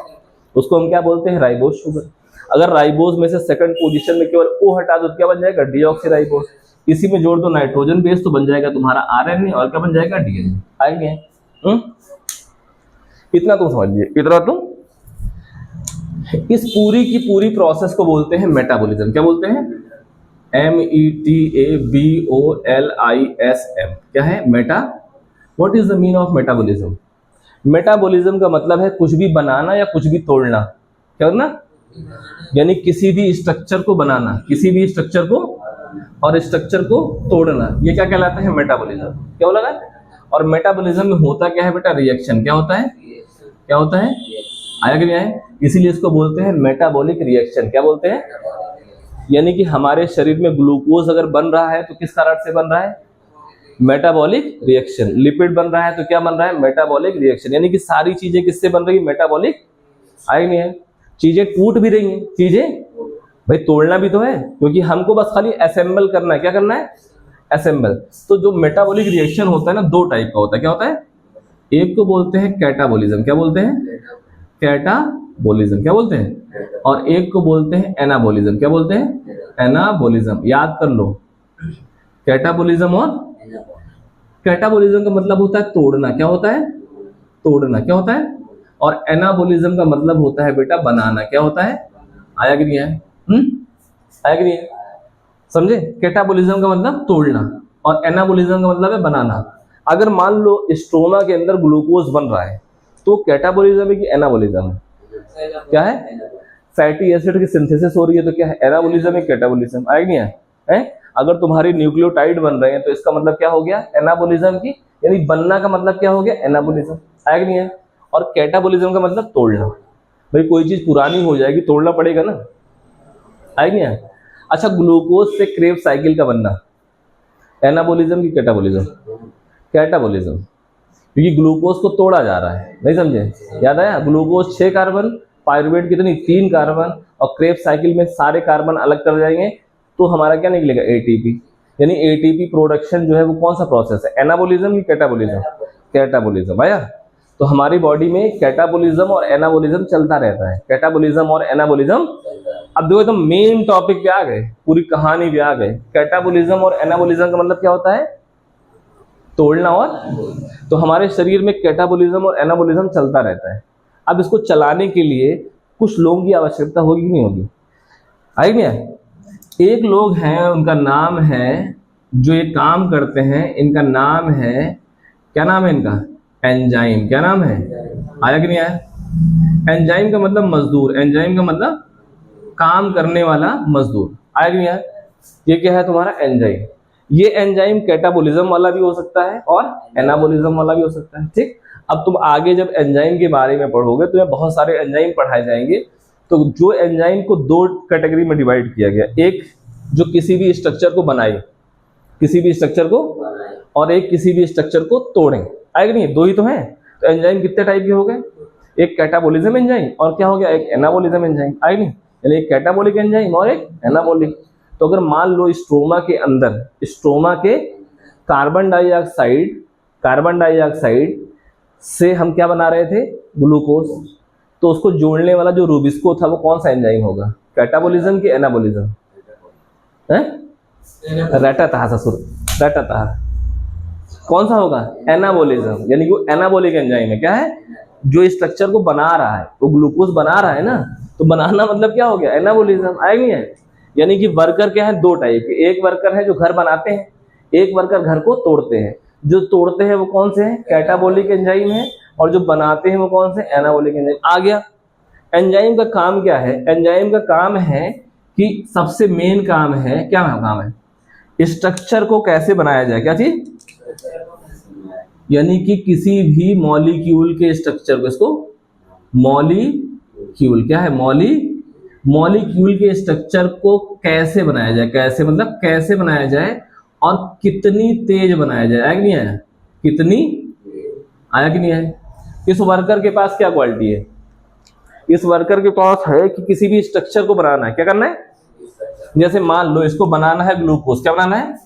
उसको हम क्या बोलते हैं, राइबोस शुगर। अगर राइबोस में से सेकंड पोजीशन में केवल O हटा दो तो क्या बन जाएगा, डीऑक्सीराइबोस। इसी में जोड़ दो नाइट्रोजन बेस तो बन जाएगा तुम्हारा आरएनए, और क्या बन जाएगा, डीएनए। आएंगे, इतना तुम समझिए, इतना तुम। इस पूरी की पूरी प्रोसेस को बोलते हैं मेटाबॉलिज्म, क्या बोलते हैं, METABOLISM, क्या है, Meta. What is the mean of metabolism. Metabolism का मतलब है कुछ भी बनाना या कुछ भी तोड़ना, क्या करना, यानी किसी भी स्ट्रक्चर को बनाना, किसी भी स्ट्रक्चर को और स्ट्रक्चर को तोड़ना, ये क्या कहलाता है? मेटाबॉलिज्म। क्या बोला था? और मेटाबॉलिज्म में होता क्या है बेटा? रिएक्शन। क्या होता है? क्या होता है? आया कि नहीं आया? इसीलिए इसको बोलते हैं मेटाबॉलिक रिएक्शन। क्या बोलते हैं? यानी कि हमारे शरीर में ग्लूकोज अगर बन रहा है तो किस कारण से बन रहा है? Metabolic reaction. लिपिड बन रहा है तो क्या बन रहा है? Metabolic reaction. यानी कि सारी चीजें किससे बन रही है? मेटाबॉलिक। आई नहीं है? चीजें टूट भी रही हैं, चीजें भाई तोड़ना भी तो है, क्योंकि हमको बस खाली असेंबल करना है। क्या करना है? असेंबल। तो जो मेटाबॉलिक रिएक्शन होता है ना, दो टाइप का होता है। क्या होता है? एक को बोलते हैं कैटाबॉलिज्म। क्या बोलते हैं? कैटाबॉलिज्म। क्या बोलते हैं? और एक को बोलते हैं एनाबॉलिज्म। क्या बोलते हैं? एनाबॉलिज्म। याद कर लो, कैटाबॉलिज्म और कैटाबॉलिज्म का मतलब होता है तोड़ना। क्या होता है? तोड़ना। क्या होता है? और एनाबॉलिज्म का मतलब होता है बेटा बनाना। क्या होता है? आया कि नहीं आया? आया कि नहीं? समझे? कैटाबॉलिज्म का मतलब तोड़ना और एनाबॉलिज्म का मतलब है बनाना। अगर मान लो स्ट्रोमा के अंदर ग्लूकोज बन रहा है तो कैटाबॉलिज्म है कि एनाबॉलिज्म है? क्या है? फैटी एसिड की सिंथेसिस हो रही है तो क्या है? एनाबॉलिज्म है, कैटाबॉलिज्म। आया कि नहीं है? अगर तुम्हारी न्यूक्लियोटाइड बन रहे हैं तो इसका मतलब क्या हो गया? एनाबॉलिज्म की, यानी बनना का मतलब क्या हो गया? एनाबॉलिज्म। आया कि नहीं है? और कैटाबॉलिज्म का मतलब तोड़ना। भाई कोई चीज पुरानी हो जाएगी, तोड़ना पड़ेगा ना। आया कि नहीं है? अच्छा, ग्लूकोज से क्रेब साइकिल का बनना, एनाबॉलिज्म की कैटाबॉलिज्म? कैटाबॉलिज्म, क्योंकि ग्लूकोज को तोड़ा जा रहा है। नहीं समझे? याद आया? ग्लूकोज 6 कार्बन, पायरुवेट कितनी? 3 कार्बन, और क्रेब साइकिल में सारे कार्बन अलग कर जाएंगे तो हमारा क्या निकलेगा? एटीपी। यानी एटीपी प्रोडक्शन जो है वो कौन सा प्रोसेस है? एनाबॉलिज्म की कैटाबॉलिज्म? कैटाबॉलिज्म। आया? तो हमारी बॉडी में कैटाबॉलिज्म और एनाबॉलिज्म चलता रहता है। कैटाबॉलिज्म और एनाबॉलिज्म। अब देखो एकदम मेन टॉपिक पे आ गए, पूरी कहानी पे आ गए। कैटाबॉलिज्म और एनाबॉलिज्म का मतलब क्या होता है? तोड़ना। और तो हमारे शरीर में कैटाबॉलिज्म और एनाबॉलिज्म चलता रहता है। अब इसको चलाने के लिए कुछ लोगों की आवश्यकता होगी कि नहीं होगी? आई नहीं? एक लोग हैं, उनका नाम है, जो ये काम करते हैं, इनका नाम है, क्या नाम है इनका? एंजाइम। क्या नाम है? आया कि नहीं आया? एंजाइम का मतलब मजदूर। एंजाइम का मतलब काम करने वाला मजदूर। आया कि नहीं आया? ये क्या है तुम्हारा? एंजाइम। ये एंजाइम कैटाबॉलिज्म वाला भी हो सकता है और एनाबॉलिज्म वाला भी हो सकता है। ठीक। अब तुम आगे जब एंजाइम के बारे में पढ़ोगे तो बहुत सारे एंजाइम पढ़ाए जाएंगे। तो जो एंजाइम को 2 कैटेगरी में डिवाइड किया गया, एक जो किसी भी स्ट्रक्चर को बनाए, किसी भी स्ट्रक्चर को, और एक किसी भी स्ट्रक्चर को तोड़े। आएगा नहीं? 2 ही तो है। तो एंजाइम कितने टाइप के हो गए? एक कैटाबॉलिज्म एंजाइम और क्या हो गया? एक एनाबॉलिज्म एंजाइम। आएगा नहीं? यानी एक कैटाबॉलिक एंजाइम और एक एनाबॉलिक। तो अगर मान लो स्ट्रोमा के अंदर, स्ट्रोमा के कार्बन डाइऑक्साइड से हम क्या बना रहे थे? ग्लूकोज। तो उसको जोड़ने वाला जो रूबिस्को था वो कौन सा एंजाइम होगा? कैटाबॉलिज्म की एनाबॉलिज्म? रटता ससुर, रटता कौन सा होगा? एनाबॉलिज्म। यानी कि वो एनाबॉलिक एंजाइम है। क्या है? जो स्ट्रक्चर को बना रहा है, वो ग्लूकोज बना रहा है ना, तो बनाना मतलब क्या हो गया? एनाबॉलिज्म। आएगी है? यानी कि वर्कर क्या है? 2 टाइप के। एक वर्कर है जो घर बनाते हैं, एक वर्कर घर को तोड़ते हैं। जो तोड़ते हैं वो कौन से हैं? कैटाबॉलिक एंजाइम है, और जो बनाते हैं वो कौन से? Anabolic enzyme. आ गया? एंजाइम का काम क्या है? एंजाइम का काम है कि सबसे मेन काम है, क्या काम है? स्ट्रक्चर को कैसे बनाया जाए। क्या चीज? यानी कि किसी भी मॉलिक्यूल के स्ट्रक्चर को, इसको मॉलिक्यूल, क्या है? मॉलिक्यूल के स्ट्रक्चर को कैसे बनाया जाए? कैसे मतलब कैसे बनाया जाए और कितनी तेज बनाया जाए। आया कि नहीं आया? कितनी? आया कि नहीं आया? इस वर्कर के पास क्या क्वालिटी है? इस वर्कर के पास है कि किसी भी स्ट्रक्चर को बनाना है। क्या करना है? जैसे मान लो इसको बनाना है ग्लूकोज। क्या बनाना है?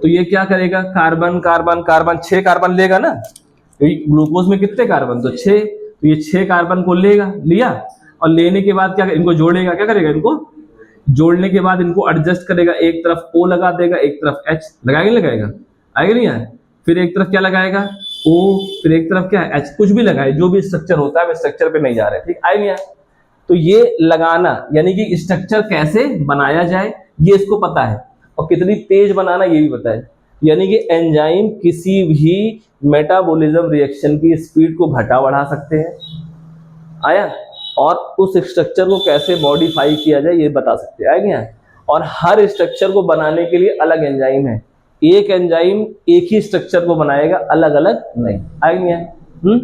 तो ये क्या करेगा? कार्बन कार्बन कार्बन, 6 कार्बन लेगा ना। तो ग्लूकोज में कितने कार्बन? तो 6। तो ये 6 कार्बन को लिया, और लेने के बाद क्या? इनको जोड़ेगा। क्या करेगा? इनको जोड़ने के बाद इनको एडजस्ट करेगा। एक तरफ O लगा देगा, एक तरफ H लगाएगा, लगाएगा? आएगा नहीं आया? फिर एक तरफ क्या लगाएगा? O, फिर एक तरफ क्या है? H। कुछ भी लगाए, जो भी स्ट्रक्चर होता है, स्ट्रक्चर पे नहीं जा रहे। ठीक। आए नहीं आया? तो ये लगाना, यानी कि स्ट्रक्चर कैसे बनाया जाए ये इसको पता है, और कितनी तेज बनाना ये भी पता है। यानी कि एंजाइम किसी भी मेटाबॉलिज्म रिएक्शन की स्पीड को घटा बढ़ा सकते हैं। आया? और उस स्ट्रक्चर को कैसे मॉडिफाई किया जाए ये बता सकते हैं, आएंगे यहाँ। और हर स्ट्रक्चर को बनाने के लिए अलग एंजाइम है, एक एंजाइम एक ही स्ट्रक्चर को बनाएगा, अलग अलग नहीं, आएंगे यहाँ।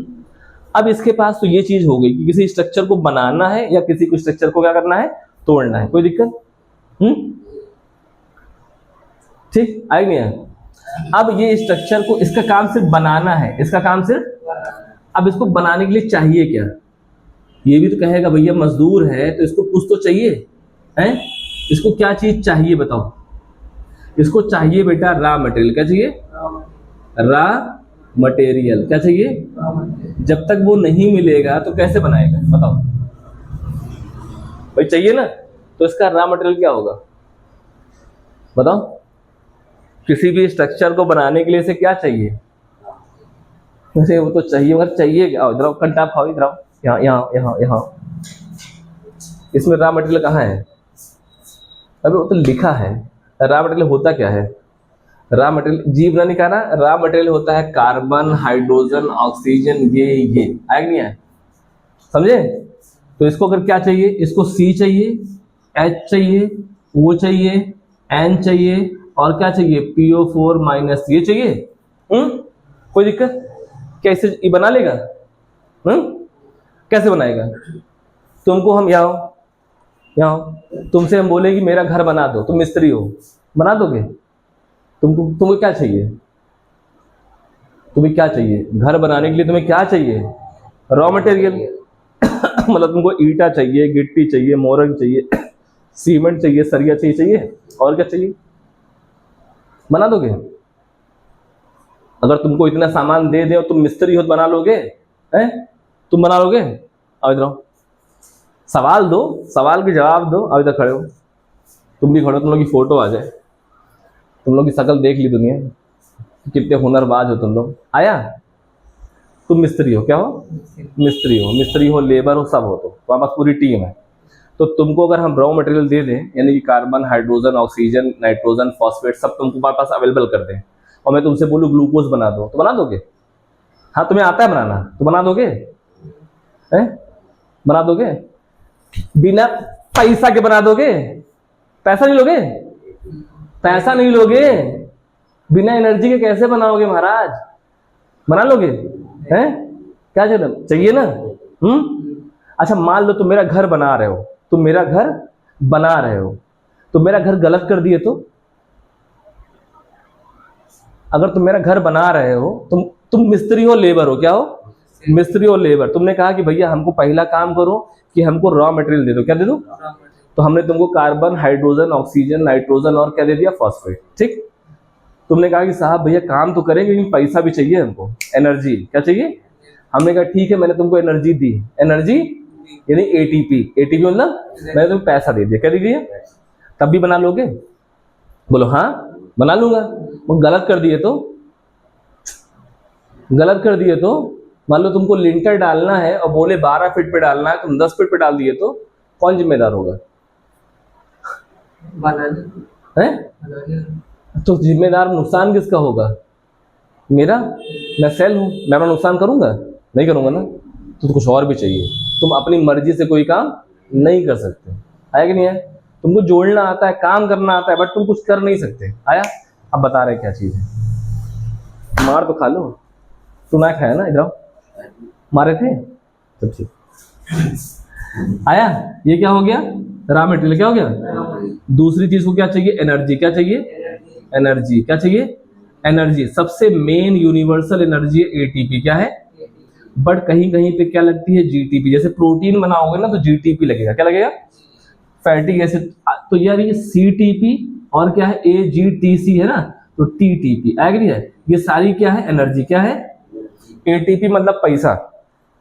अब इसके पास तो ये चीज हो गई कि किसी स्ट्रक्चर को बनाना है या किसी को स्ट्रक्चर को क्या करना है, तोड़ना है, कोई दिक्कत? ठीक, आएंगे यहाँ। अब ये स्ट्रक्चर को, इसका काम सिर्फ बनाना है, इसका काम सिर्फ, अब इसको बनाने के लिए चाहिए क्या? ये भी तो कहेगा भैया मजदूर है तो इसको कुछ तो चाहिए, है? इसको क्या चीज चाहिए बताओ? इसको चाहिए बेटा रॉ मटेरियल। क्या चाहिए? Raw material. क्या चाहिए? जब तक वो नहीं मिलेगा तो कैसे बनाएगा बताओ? भाई चाहिए ना, तो इसका रॉ मटेरियल क्या होगा बताओ? किसी भी स्ट्रक्चर को बनाने के लिए इसे क्या चाहिए? वैसे वो तो चाहिए, मगर चाहिए क्या? इधर आओ, कंटा खाओ, इधर आओ, यहाँ यहाँ यहाँ यहाँ। इसमें रॉ मटेरियल कहाँ है? अभी वो तो लिखा है। रॉ मटेरियल होता क्या है? रॉ मटेरियल जीव ना निकाला, रॉ मटेरियल होता है कार्बन, हाइड्रोजन, ऑक्सीजन, ये आएगा नहीं है, समझे? तो इसको अगर क्या चाहिए, इसको C चाहिए, H चाहिए, O चाहिए, N चाहिए, और क्या चाहिए? PO4- ये चाहिए। कोई दिक्कत? कैसे ये बना लेगा? कैसे बनाएगा? तुमको हम यहाँ तुमसे हम बोले कि मेरा घर बना दो, तुम मिस्त्री हो, बना दोगे? तुमको क्या चाहिए? तुम्हें क्या चाहिए घर बनाने के लिए? तुम्हें क्या चाहिए? Raw material. मतलब तुमको ईटा चाहिए, गिट्टी चाहिए, मोरंग चाहिए, सीमेंट चाहिए, सरिया चाहिए, और क्या चाहिए? बना दोगे? अगर तुमको इतना सामान दे दे और तुम मिस्त्री हो तो बना लोगे? हैं? तुम बना लोगे? आओ इधर आओ, सवाल दो, सवाल के जवाब दो। आओ इधर खड़े हो, तुम भी खड़े हो, तुम लोग की फोटो आ जाए, तुम लोग की शक्ल देख ली दुनिया, कितने हुनरबाज हो तुम लोग। आया? तुम मिस्त्री हो, क्या हो? मिस्त्री हो, लेबर हो, सब हो, तो तुम्हारे पास पूरी टीम है। तो तुमको अगर हम रॉ मटेरियल दे दें, यानी कि carbon, hydrogen, oxygen, nitrogen, phosphate, सब तुमको हमारे पास अवेलेबल कर दें, और मैं तुमसे बोलूँ ग्लूकोज बना दो, तो बना दोगे? हाँ, तुम्हें आता है बनाना, तो बना दोगे? बना दोगे? बिना पैसा के बना दोगे? पैसा नहीं लोगे? पैसा नहीं लोगे? बिना एनर्जी के कैसे बनाओगे महाराज? बना लोगे? हैं? क्या चाहिए ना? अच्छा, मान लो तुम मेरा घर बना रहे हो, तुम मेरा घर बना रहे हो, तो मेरा घर गलत कर दिए तो? अगर तुम मेरा घर बना रहे हो, तुम मिस्त्री हो, लेबर हो, क्या हो? मिस्त्री और लेबर। तुमने कहा कि भैया हमको पहला काम करो कि हमको रॉ मटेरियल दे दो। क्या दे दो? तो हमने तुमको कार्बन, हाइड्रोजन, ऑक्सीजन, नाइट्रोजन और क्या दे दिया? फॉस्फेट। ठीक, तुमने कहा कि साहब भैया काम तो करेंगे लेकिन पैसा भी चाहिए हमको, एनर्जी। क्या चाहिए? हमने कहा ठीक है, मैंने तुमको एनर्जी दी। एनर्जी यानी एटीपी। एटीपी मतलब मैंने तुम्हें पैसा दे दिया। क्या दे दिया? तब भी बना लोगे? बोलो हाँ, बना लूंगा। वो गलत कर दिए तो? गलत कर दिए तो? मान लो तुमको लिंटर डालना है और बोले 12 फीट पे डालना है, तुम 10 फीट पे डाल दिए तो कौन जिम्मेदार होगा? है? तो जिम्मेदार नुकसान किसका होगा? मेरा। मैं सेल हूं, मैं अपना नुकसान करूंगा? नहीं करूंगा ना। तो कुछ और भी चाहिए, तुम अपनी मर्जी से कोई काम नहीं कर सकते। आया कि नहीं है? तुमको जोड़ना आता है, काम करना आता है, बट तुम कुछ कर नहीं सकते। आया? अब बता रहे क्या चीज है। मार तो खा लो, तू ना खाया ना? इधर मारे थे सब ठीक। आया? ये क्या हो गया? Raw material. क्या हो गया? दूसरी चीज को क्या चाहिए? एनर्जी। क्या चाहिए? एनर्जी। क्या चाहिए? एनर्जी। सबसे मेन यूनिवर्सल एनर्जी एटीपी। क्या है? बट कहीं कहीं पे क्या लगती है? जीटीपी। जैसे प्रोटीन बनाओगे ना तो जीटीपी लगेगा। क्या लगेगा? Fatty acid. तो यार ये सीटीपी और क्या है? एजीटीसी है ना, तो टीटीपी आएगा नहीं है? ये सारी क्या है? एनर्जी। क्या है? एटीपी मतलब पैसा।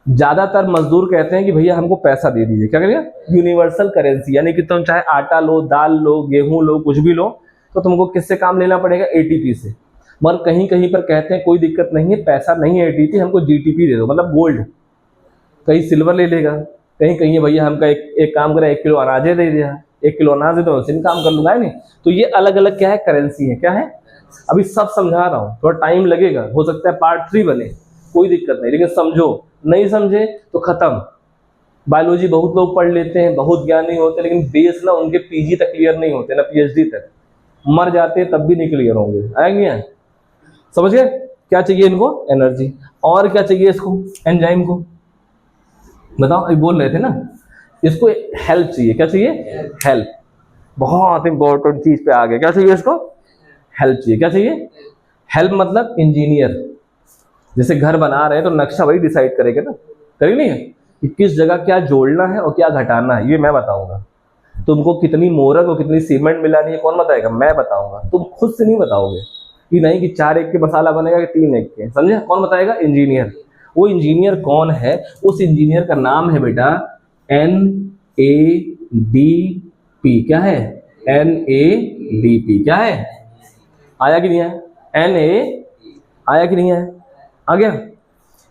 ज्यादातर मजदूर कहते हैं कि भैया हमको पैसा दे दीजिए। क्या करिए? Universal currency. यानी कि तुम चाहे आटा लो, दाल लो, गेहूं लो, कुछ भी लो, तो तुमको किससे काम लेना पड़ेगा? एटीपी से। मगर कहीं कहीं पर कहते हैं कोई दिक्कत नहीं है, पैसा नहीं है एटीपी, हमको जीटीपी दे दो, मतलब गोल्ड। कहीं सिल्वर ले लेगा, कहीं कहीं भैया हमका एक काम करें 1 किलो अनाजे दे दिया, 1 किलो अनाज दे दो, उसी में काम कर लूंगा, है नहीं? तो ये अलग अलग क्या है? करेंसी है। क्या है? अभी सब समझा रहा हूँ, थोड़ा टाइम लगेगा, हो सकता है पार्ट 3 बने, कोई दिक्कत नहीं, लेकिन समझो। नहीं समझे तो खत्म। बायोलॉजी बहुत लोग पढ़ लेते हैं, बहुत ज्ञानी होते हैं, लेकिन बेस ना उनके पीजी तक क्लियर नहीं होते, ना पीएचडी तक, मर जाते हैं तब भी नहीं क्लियर होंगे। आएंगे यहाँ, समझ गए? क्या चाहिए इनको? एनर्जी। और क्या चाहिए इसको? एंजाइम को बताओ, अभी बोल रहे थे ना, इसको हेल्प चाहिए। क्या चाहिए? हेल्प। बहुत इंपॉर्टेंट चीज पे आ गए। क्या चाहिए इसको? हेल्प चाहिए। क्या चाहिए? हेल्प मतलब इंजीनियर, जैसे घर बना रहे हैं तो नक्शा वही डिसाइड करेगा ना, करेगा नहीं है कि किस जगह क्या जोड़ना है और क्या घटाना है, ये मैं बताऊंगा। तुमको कितनी मोरक और कितनी सीमेंट मिलानी है कौन बताएगा? मैं बताऊंगा। तुम खुद से नहीं बताओगे कि नहीं कि 4 एग के मसाला बनेगा कि 3 एग के, समझे? कौन बताएगा? इंजीनियर। वो इंजीनियर कौन है? उस इंजीनियर का नाम है बेटा NADP। क्या है? NADP। क्या है? आया कि नहीं आया? Na आया कि नहीं आया? आ गया।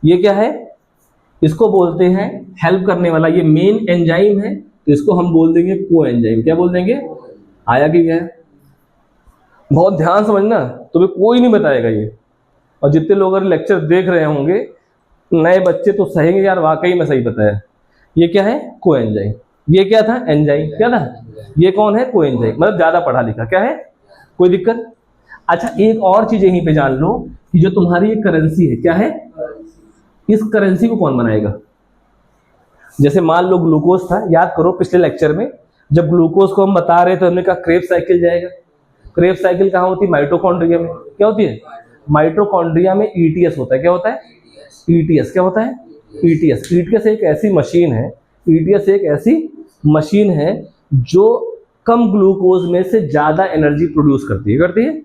ये क्या है? इसको बोलते हैं हेल्प करने वाला, ये मेन एंजाइम है, तो इसको हम बोल देंगे को एंजाइम। क्या बोल देंगे? आया कि क्या है? बहुत ध्यान समझना, तुम्हें कोई नहीं बताएगा ये। और जितने लोग अगर लेक्चर देख रहे होंगे नए बच्चे तो सहेंगे यार वाकई में सही बताया। ये क्या है? को एंजाइम। ये क्या था? एंजाइम। क्या था? ये कौन है? को एंजाइम। मतलब ज्यादा पढ़ा लिखा। क्या है? कोई दिक्कत? अच्छा, एक और चीज यहीं पे जान लो कि जो तुम्हारी ये करेंसी है, क्या है? इस करेंसी को कौन बनाएगा? जैसे मान लो ग्लूकोज था, याद करो पिछले लेक्चर में जब ग्लूकोज को हम बता रहे थे हमने कहा क्रेब्स साइकिल जाएगा। क्रेब्स साइकिल कहाँ होती है? माइटोकॉन्ड्रिया में। क्या होती है? माइटोकॉन्ड्रिया में ईटीएस होता है। क्या होता है? ईटीएस। क्या होता है? ईटीएस। ईटीएस एक ऐसी मशीन है, ईटीएस एक ऐसी मशीन है जो कम ग्लूकोज में से ज्यादा एनर्जी प्रोड्यूस करती है। करती है?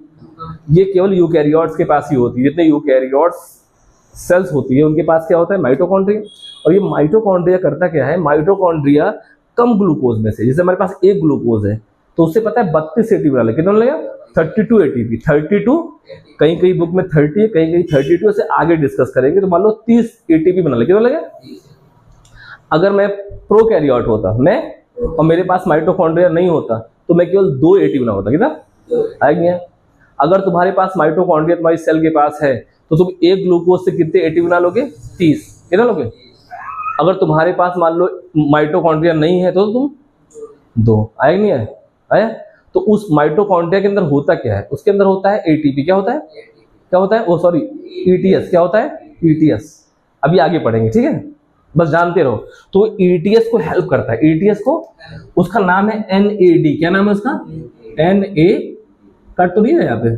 ये केवल यूकैरियोट्स के पास ही होती है। जितने यूकैरियोट्स सेल्स होती है उनके पास क्या होता है? माइटोकॉन्ड्रिया। और ये माइटोकॉन्ड्रिया करता क्या है? माइटोकॉन्ड्रिया कम ग्लूकोज में से, जैसे हमारे पास एक ग्लूकोज है तो उससे पता है 32 एटीपी बना ले। कितना लगेगा? 32 एटीपी। 32, कहीं कहीं बुक में 30 है, कहीं कहीं 32 से आगे डिस्कस करेंगे। तो मान लो 30 एटीपी बना ले। कितना लगेगा? अगर मैं प्रोकैरियोट होता मैं और मेरे पास माइटोकॉन्ड्रिया नहीं होता तो मैं केवल 2 एटीपी बना होता। कितना आएंगे? अगर तुम्हारे पास माइटोकॉन्ड्रिया तुम्हारी सेल के पास है तो तुम एक ग्लूकोज से कितने एटीपी बना लोगे? 30। कितना लोगे? अगर तुम्हारे पास मान लो माइटोकॉन्ड्रिया नहीं है तो तुम 2। आया नहीं? आया? आया? तो उस माइटोकॉन्ड्रिया के अंदर होता क्या है? उसके अंदर होता है एटीपी। क्या होता है? क्या होता है? ओ सॉरी, ईटीएस। क्या होता है? ईटीएस। अभी आगे पढ़ेंगे, ठीक है, बस जानते रहो। तो ईटीएस को हेल्प करता है। ईटीएस को, उसका नाम है NAD। क्या नाम है उसका? NA। कट तो नहीं है यहाँ पे?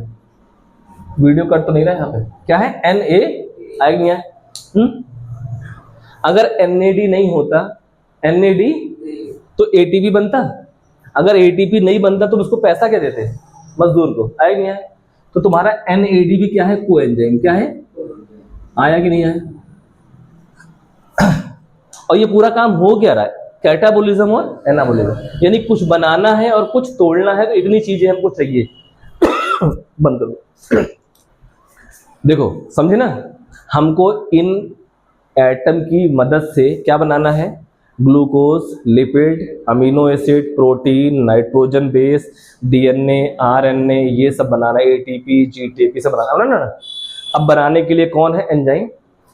वीडियो कट तो नहीं रहा यहाँ पे? क्या है? NA। आएगा नहीं है? अगर NAD नहीं होता, NAD तो ATP बनता। अगर ATP नहीं बनता तो उसको पैसा क्या देते? मजदूर को। आया नहीं है? तो तुम्हारा NAD भी क्या है? को एंजाइम। क्या है? आया कि नहीं आया? और ये पूरा काम हो क्या रहा है? कैटाबोलिज्म और एनाबोलिज्म, यानी कुछ बनाना है और कुछ तोड़ना है, तो इतनी चीजें हमको चाहिए। बंद करो। देखो समझे ना, हमको इन एटम की मदद से क्या बनाना है? Glucose, lipid, amino acid, protein, nitrogen base, DNA, RNA, ये सब बनाना है। ATP, GTP सब बनाना है ना। अब बनाने के लिए कौन है? एंजाइम।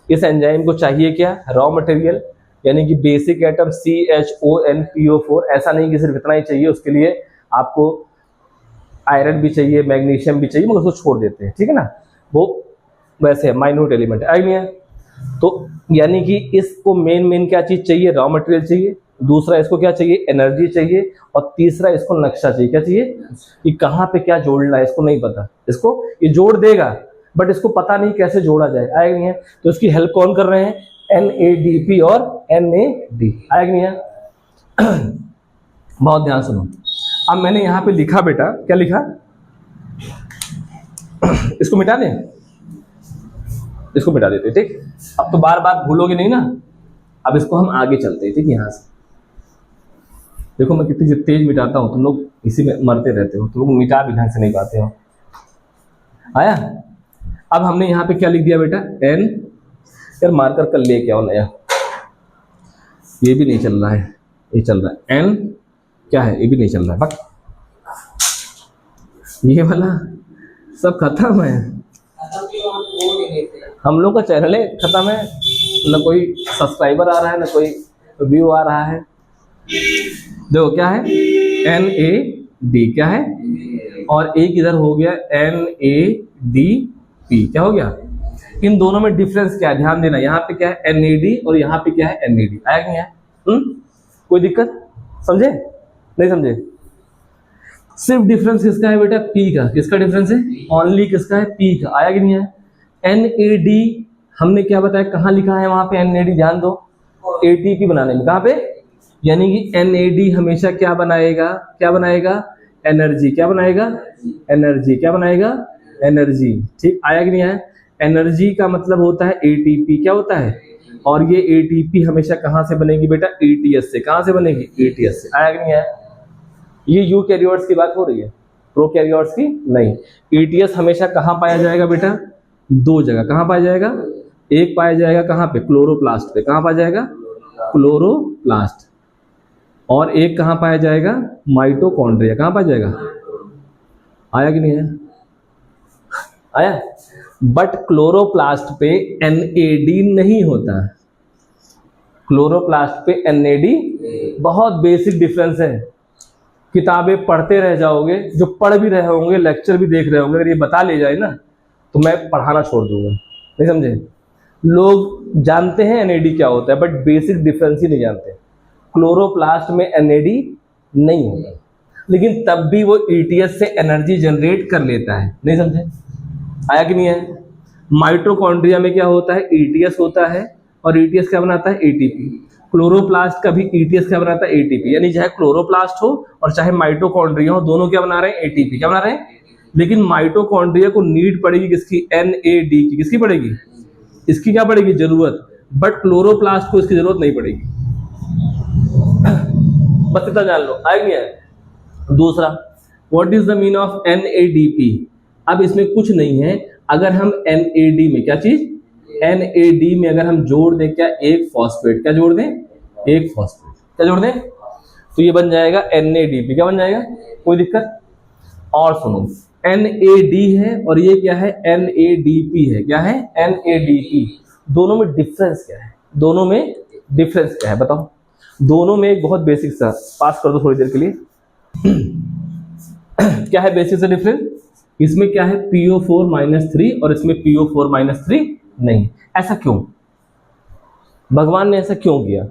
इस एंजाइम को चाहिए क्या? रॉ मटेरियल, यानी कि बेसिक एटम CHONPO4। ऐसा नहीं कि सिर्फ इतना ही चाहिए, उसके लिए आपको आयरन भी चाहिए, मैग्नीशियम भी चाहिए, मगर उसको छोड़ देते हैं, ठीक है ना, वो वैसे है, माइन्यूट एलिमेंट है। नहीं है? तो यानी कि इसको मेन क्या चीज चाहिए? रॉ मटेरियल चाहिए। दूसरा इसको क्या चाहिए? एनर्जी चाहिए। और तीसरा इसको नक्शा चाहिए। क्या चाहिए? कि कहाँ पे क्या जोड़ना है, इसको नहीं पता। इसको ये जोड़ देगा बट इसको पता नहीं कैसे जोड़ा जाए। आएगा नहीं है? तो इसकी हेल्प कौन कर रहे हैं? NADP और NAD। आएगा नहीं है? बहुत ध्यान सुनो। अब मैंने यहाँ पे लिखा बेटा, क्या लिखा? इसको मिटा दें? इसको मिटा देते, ठीक। अब तो बार बार भूलोगे नहीं ना। अब इसको हम आगे चलते हैं, ठीक। यहाँ से देखो मैं कितनी तेज मिटाता हूँ, तुम लोग इसी में मरते रहते हो, तुम लोग मिटा भी ढंग से नहीं पाते हो। आया? अब हमने यहाँ पे क्या लिख दिया बेटा? N। यार मार्कर कल लेके आओ नया, ये भी नहीं चल रहा है, ये चल रहा है। N क्या है? ये भी नहीं चल रहा है, बट ये वाला सब खत्म है। हम लोग का चैनल है खत्म है, ना कोई सब्सक्राइबर आ रहा है, ना कोई तो बी आ रहा है। देखो क्या है, NAD क्या है, और एक इधर हो गया NADP, क्या हो गया। इन दोनों में डिफरेंस क्या है, ध्यान देना, यहाँ पे क्या है NAD और यहाँ पे क्या है NAD, आया कि नहीं आया? कोई दिक्कत, समझे नहीं समझे? सिर्फ डिफरेंस किसका है बेटा, P का। किसका डिफरेंस है, ओनली किसका है, P का। आया कि नहीं आया? NAD हमने क्या बताया, कहाँ लिखा है वहां पे NAD, ध्यान दो, ATP बनाने में, कहाँ पे, यानी कि NAD हमेशा क्या बनाएगा, क्या बनाएगा, एनर्जी, क्या बनाएगा, एनर्जी, क्या बनाएगा, एनर्जी। ठीक, आया कि नहीं आया? एनर्जी का मतलब होता है ATP, क्या होता है, और ये ATP हमेशा कहाँ से बनेगी बेटा, ETS से। कहाँ से बनेगी, ETS से। आया कि नहीं आया? ये यूकैरियोट्स की बात हो रही है, प्रोकैरियोट्स की नहीं। ETS हमेशा कहाँ पाया जाएगा बेटा, दो जगह। कहाँ पाया जाएगा, एक पाया जाएगा कहाँ पे, क्लोरोप्लास्ट पे। कहाँ पाया जाएगा, क्लोरोप्लास्ट। और एक कहाँ पाया जाएगा, माइटोकॉन्ड्रिया। कहाँ पाया जाएगा, आया कि नहीं आया? आया। बट क्लोरोप्लास्ट पे NAD नहीं होता, क्लोरोप्लास्ट पे NAD, बहुत बेसिक डिफरेंस है। किताबें पढ़ते रह जाओगे, जो पढ़ भी रहे होंगे, लेक्चर भी देख रहे होंगे, अगर ये बता ले जाए ना तो मैं पढ़ाना छोड़ दूंगा, नहीं समझे? लोग जानते हैं NAD क्या होता है, बट बेसिक डिफरेंस ही नहीं जानते। क्लोरोप्लास्ट में NAD नहीं होता, लेकिन तब भी वो ETS से एनर्जी जनरेट कर लेता है, नहीं समझे? आया कि नहीं है? माइटोकॉन्ड्रिया में क्या होता है, ETS होता है, और ETS क्या बनाता है, ATP। क्लोरोप्लास्ट का भी ETS क्या बनाता है, ATP। यानी चाहे क्लोरोप्लास्ट हो और चाहे माइटोकॉन्ड्रिया हो, दोनों क्या बना रहे हैं, ATP। क्या बना रहे हैं? लेकिन माइटोकॉन्ड्रिया को नीड पड़ेगी किसकी, NAD की। किसकी पड़ेगी, इसकी क्या पड़ेगी, जरूरत। बट क्लोरोप्लास्ट को इसकी जरूरत नहीं पड़ेगी। बस इतना जान लो, आया नहीं है? दूसरा, what is the mean of NADP? अब इसमें कुछ नहीं है, अगर हम NAD में, क्या चीज, NAD में अगर हम जोड़ दें क्या, एक फॉस्फेट। क्या जोड़ दें, एक फॉस्फेट। क्या जोड़ दें, तो ये बन जाएगा NADP। क्या बन जाएगा, कोई दिक्कत? और सुनो, NAD है और ये क्या है, NADP है। क्या है, NADP। दोनों में डिफरेंस क्या है, दोनों में डिफरेंस क्या है बताओ? दोनों में एक बहुत बेसिक सा, पास कर दो थोड़ी देर के लिए। क्या है बेसिक सा डिफरेंस? इसमें क्या है, PO4-3 और इसमें PO4-3 नहीं। ऐसा क्यों, भगवान ने ऐसा क्यों किया?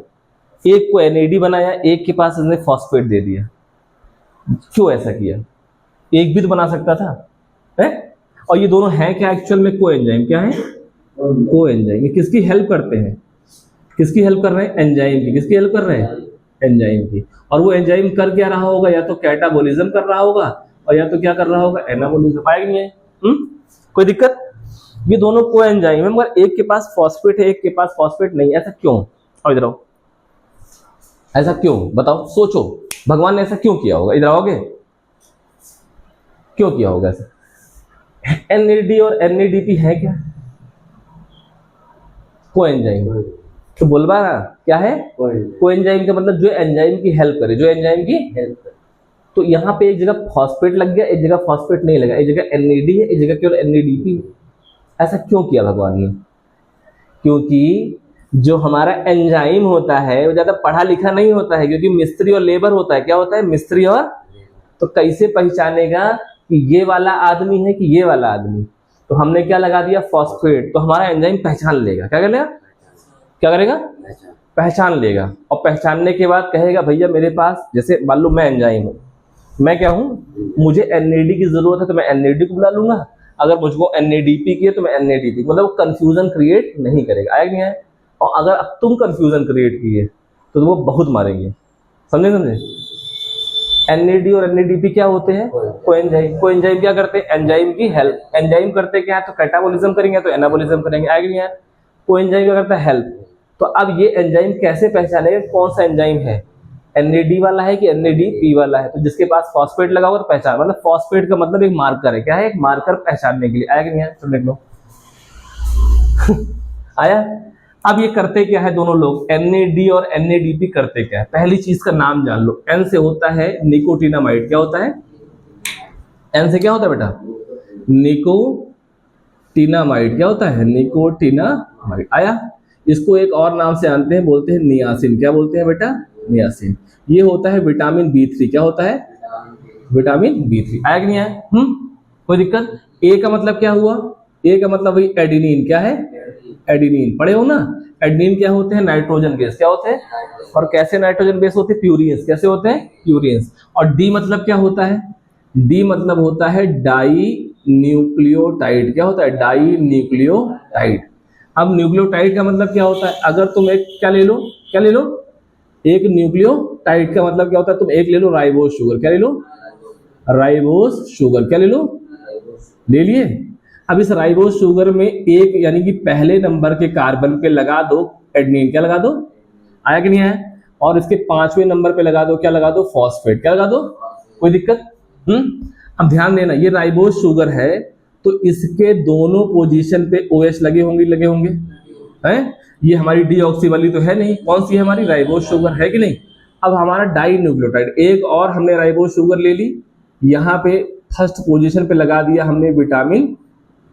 एक को NAD बनाया, एक के पास इसने फॉस्फेट दे दिया, क्यों ऐसा किया? एक भी तो बना सकता था, है? और ये दोनों हैं क्या एक्चुअल में, कोएंजाइम। क्या है, कोएंजाइम। ये किसकी हेल्प करते हैं, किसकी हेल्प कर रहे हैं, एंजाइम की। किसकी हेल्प कर रहे हैं, एंजाइम की। और वो एंजाइम कर क्या रहा होगा, या तो कैटाबोलिज्म कर रहा होगा और या तो क्या कर रहा होगा, एनाबोलिज्म। पाएगा नहीं है? कोई दिक्कत? ये दोनों कोएंजाइम है, मगर एक के पास फॉस्फेट है, एक के पास फॉस्फेट नहीं। ऐसा क्यों? और इधर आओ, ऐसा क्यों बताओ, सोचो, भगवान ने ऐसा क्यों किया होगा? इधर आओगे, क्यों किया होगा ऐसा? NAD और NADP है क्या, कोएंजाइम। तो बोलबा ना क्या है, कोएंजाइम का मतलब जो एंजाइम की हेल्प करे, जो एंजाइम की हेल्प करे। तो यहाँ पे एक जगह फॉस्फेट लग गया, एक जगह फॉस्फेट नहीं लगा, एक जगह NAD है, एक जगह केवल NADP है। ऐसा क्यों किया भगवान ने? क्योंकि जो हमारा एंजाइम होता है वो ज्यादा पढ़ा लिखा नहीं होता है, क्योंकि मिस्त्री और लेबर होता है। क्या होता है, मिस्त्री और, तो कैसे पहचानेगा कि ये वाला आदमी है कि ये वाला आदमी? तो हमने क्या लगा दिया, फॉस्फेट। तो हमारा एंजाइम पहचान लेगा, क्या करेगा, क्या करेगा, पहचान लेगा। और पहचानने के बाद कहेगा भैया मेरे पास, जैसे मान लो मैं एंजाइम हूँ, मैं क्या हूँ, मुझे NAD की जरूरत है तो मैं NAD को बुला लूंगा, अगर मुझको NADP की है तो मैं NADP, मतलब कंफ्यूजन क्रिएट नहीं करेगा। आएगा नहीं है? और अगर अब तुम कंफ्यूजन क्रिएट किए तो वो बहुत मारेंगे, समझे समझे? NAD और NADP क्या होते हैं, कोएंजाइम। कोएंजाइम क्या करते हैं, एंजाइम की हेल्प। एंजाइम करते क्या है, तो कैटाबोलिज्म करेंगे तो एनाबोलिज्म करेंगे। आएगा नहीं है? कोएंजाइम क्या करता है, हेल्प। तो अब ये एंजाइम कैसे पहचानेगा कौन सा एंजाइम है, NAD वाला है कि NADP वाला है? तो जिसके पास फॉस्फेट लगा हुआ तो पहचान, मतलब फॉस्फेट का मतलब एक मार्कर है। क्या है, एक मार्कर पहचानने के लिए। आया कि नहीं है? तो देख लो आया। अब ये करते क्या है दोनों लोग, NAD और NADP करते क्या है? पहली चीज का नाम जान लो, N से होता है निकोटिनामाइड। क्या होता है, N से क्या होता है बेटा, निकोटिनामाइड। क्या होता है, निकोटिनामाइड। आया। इसको एक और नाम से जानते हैं, बोलते हैं नियासिन। क्या बोलते हैं बेटा? नियासिन। ये होता है विटामिन B3। क्या होता है? Vitamin B3। आया कि नहीं आया? कोई दिक्कत? ए का मतलब क्या हुआ? ए का मतलब वही एडिनिन। क्या है? एडिनिन। पढ़े हो ना? एडिनिन क्या होते हैं? Nitrogen base. क्या होते हैं? और कैसे नाइट्रोजन बेस होते हैं? प्यूरियंस। कैसे होते हैं? प्यूरियंस। और डी मतलब क्या होता है? डी मतलब होता है डाई न्यूक्लियोटाइड। क्या होता है? Die nucleotide. अब न्यूक्लियोटाइड का मतलब क्या होता है? अगर तुम एक क्या ले लो, क्या ले लो? एक न्यूक्लियोटाइड का मतलब क्या होता है? तुम एक ले लो राइबोज शुगर। क्या ले लो? Ribose sugar. क्या ले लो? ले लिए। अब इस राइबोज शुगर में एक यानी कि पहले नंबर के कार्बन पे लगा दो एडेनिन। क्या लगा दो? आया कि नहीं आया? और इसके 5वें नंबर पे लगा दो, क्या लगा दो? फॉस्फेट। क्या लगा दो? कोई दिक्कत? अब ध्यान देना, ये राइबोज शुगर है तो इसके दोनों पोजीशन पे OH लगे होंगे, लगे होंगे हैं? ये हमारी डीऑक्सी वाली तो है नहीं, कौन सी है हमारी? राइबोज शुगर है कि नहीं? अब हमारा डाई न्यूक्लियोटाइड, एक और हमने राइबोज शुगर ले ली, यहाँ पे फर्स्ट पोजीशन पे लगा दिया हमने विटामिन,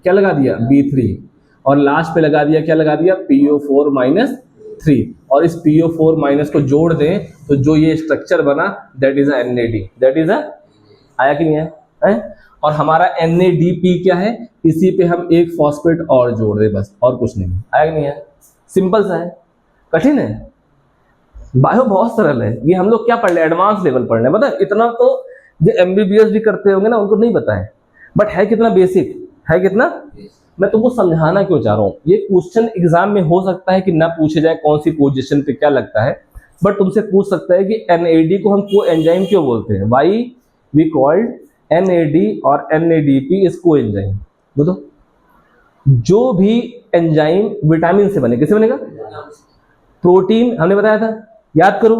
क्या लगा दिया? B3। और लास्ट पे लगा दिया, क्या लगा दिया? PO4-3। और इस PO4- को जोड़ दें तो जो ये स्ट्रक्चर बना that is NAD। That is आया कि नहीं है? और हमारा NADP क्या है? इसी पे हम एक फॉस्फेट और जोड़ दे, बस और कुछ नहीं। आया कि नहीं है? सिंपल सा है, कठिन है? बायो बहुत सरल है। ये हम लोग क्या पढ़ रहे हैं? एडवांस लेवल पढ़ रहे हैं। पता है इतना तो जो MBBS भी करते होंगे ना उनको नहीं पता है, बट है कितना बेसिक है, कितना। मैं तुमको समझाना क्यों चाह रहा हूँ, ये क्वेश्चन एग्जाम में हो सकता है कि ना पूछे जाए कौन सी पोजीशन पे क्या लगता है, बट तुमसे पूछ सकता है कि NAD को हम कोएंजाइम क्यों बोलते हैं? वाई वी कॉल्ड NAD और NADP इज कोएंजाइम। बोलो, जो भी एंजाइम विटामिन से बने, किससे बनेगा? प्रोटीन हमने बताया था, याद करो।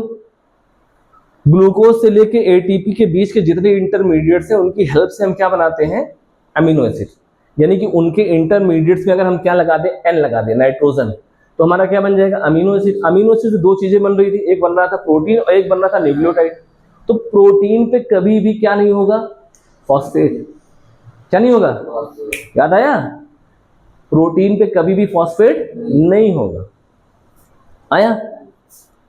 ग्लूकोज से लेके ATP के बीच के जितने इंटरमीडिएट्स हैं उनकी हेल्प से हम क्या बनाते हैं? Amino acid. यानी कि उनके इंटरमीडिएट्स में अगर हम क्या लगा दें? N लगा दें, नाइट्रोजन, तो हमारा क्या बन जाएगा? Amino acid. अमीनो एसिड से दो चीजें बन रही थी, एक बन रहा था प्रोटीन और एक बन रहा था न्यूक्लियोटाइड। तो प्रोटीन पे कभी भी क्या नहीं होगा? फॉस्फेट। क्या नहीं होगा? याद आया? प्रोटीन पे कभी भी फॉस्फेट नहीं होगा। आया?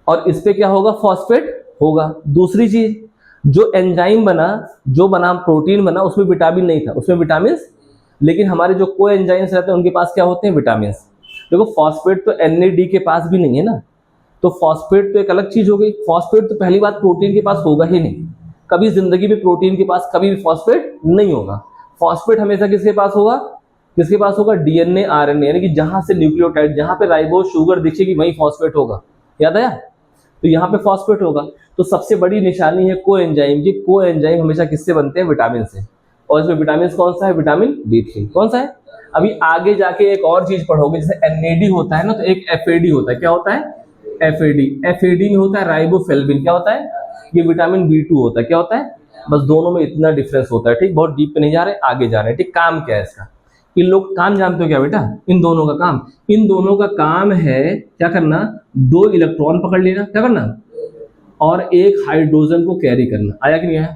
और इस पे क्या होगा? फॉस्फेट होगा। दूसरी चीज, जो एंजाइम बना, जो बना प्रोटीन बना, उसमें विटामिन नहीं था, उसमें विटामिन, लेकिन हमारे जो को एंजाइम्स रहते हैं उनके पास क्या होते हैं? विटामिन। देखो फॉस्फेट तो NAD के पास भी नहीं है ना, तो फॉस्फेट तो एक अलग चीज हो गई। फॉस्फेट तो पहली बात प्रोटीन के पास होगा ही नहीं, कभी जिंदगी में प्रोटीन के पास कभी भी फॉस्फेट नहीं होगा। फॉस्फेट हमेशा किसके पास होगा? किसके पास होगा? DNA RNA, यानी कि जहां से न्यूक्लियोटाइड, जहां पे राइबोज शुगर दिखेगी वहीं फॉस्फेट होगा। याद आया? तो यहाँ पे फॉस्फेट होगा। तो सबसे बड़ी निशानी है कोएंजाइम की। कोएंजाइम हमेशा किससे बनते हैं? विटामिन से। और इसमें विटामिन कौन सा है? Vitamin B3। कौन सा है? अभी आगे जाके एक और चीज पढ़ोगे, जैसे NAD होता है ना, तो एक FAD होता है। क्या होता है? FAD। FAD में होता है राइबोफ्लेविन। क्या होता है? ये विटामिन B2 होता है। क्या होता है? बस दोनों में इतना डिफरेंस होता है। ठीक, बहुत डीप पे नहीं जा रहे, आगे जा रहे हैं। ठीक, काम क्या है इसका? इन लोग काम जानते हो क्या बेटा? इन दोनों का काम, इन दोनों का काम है क्या करना? 2 इलेक्ट्रॉन पकड़ लेना, क्या करना? और एक हाइड्रोजन को कैरी करना। आया कि नहीं आया?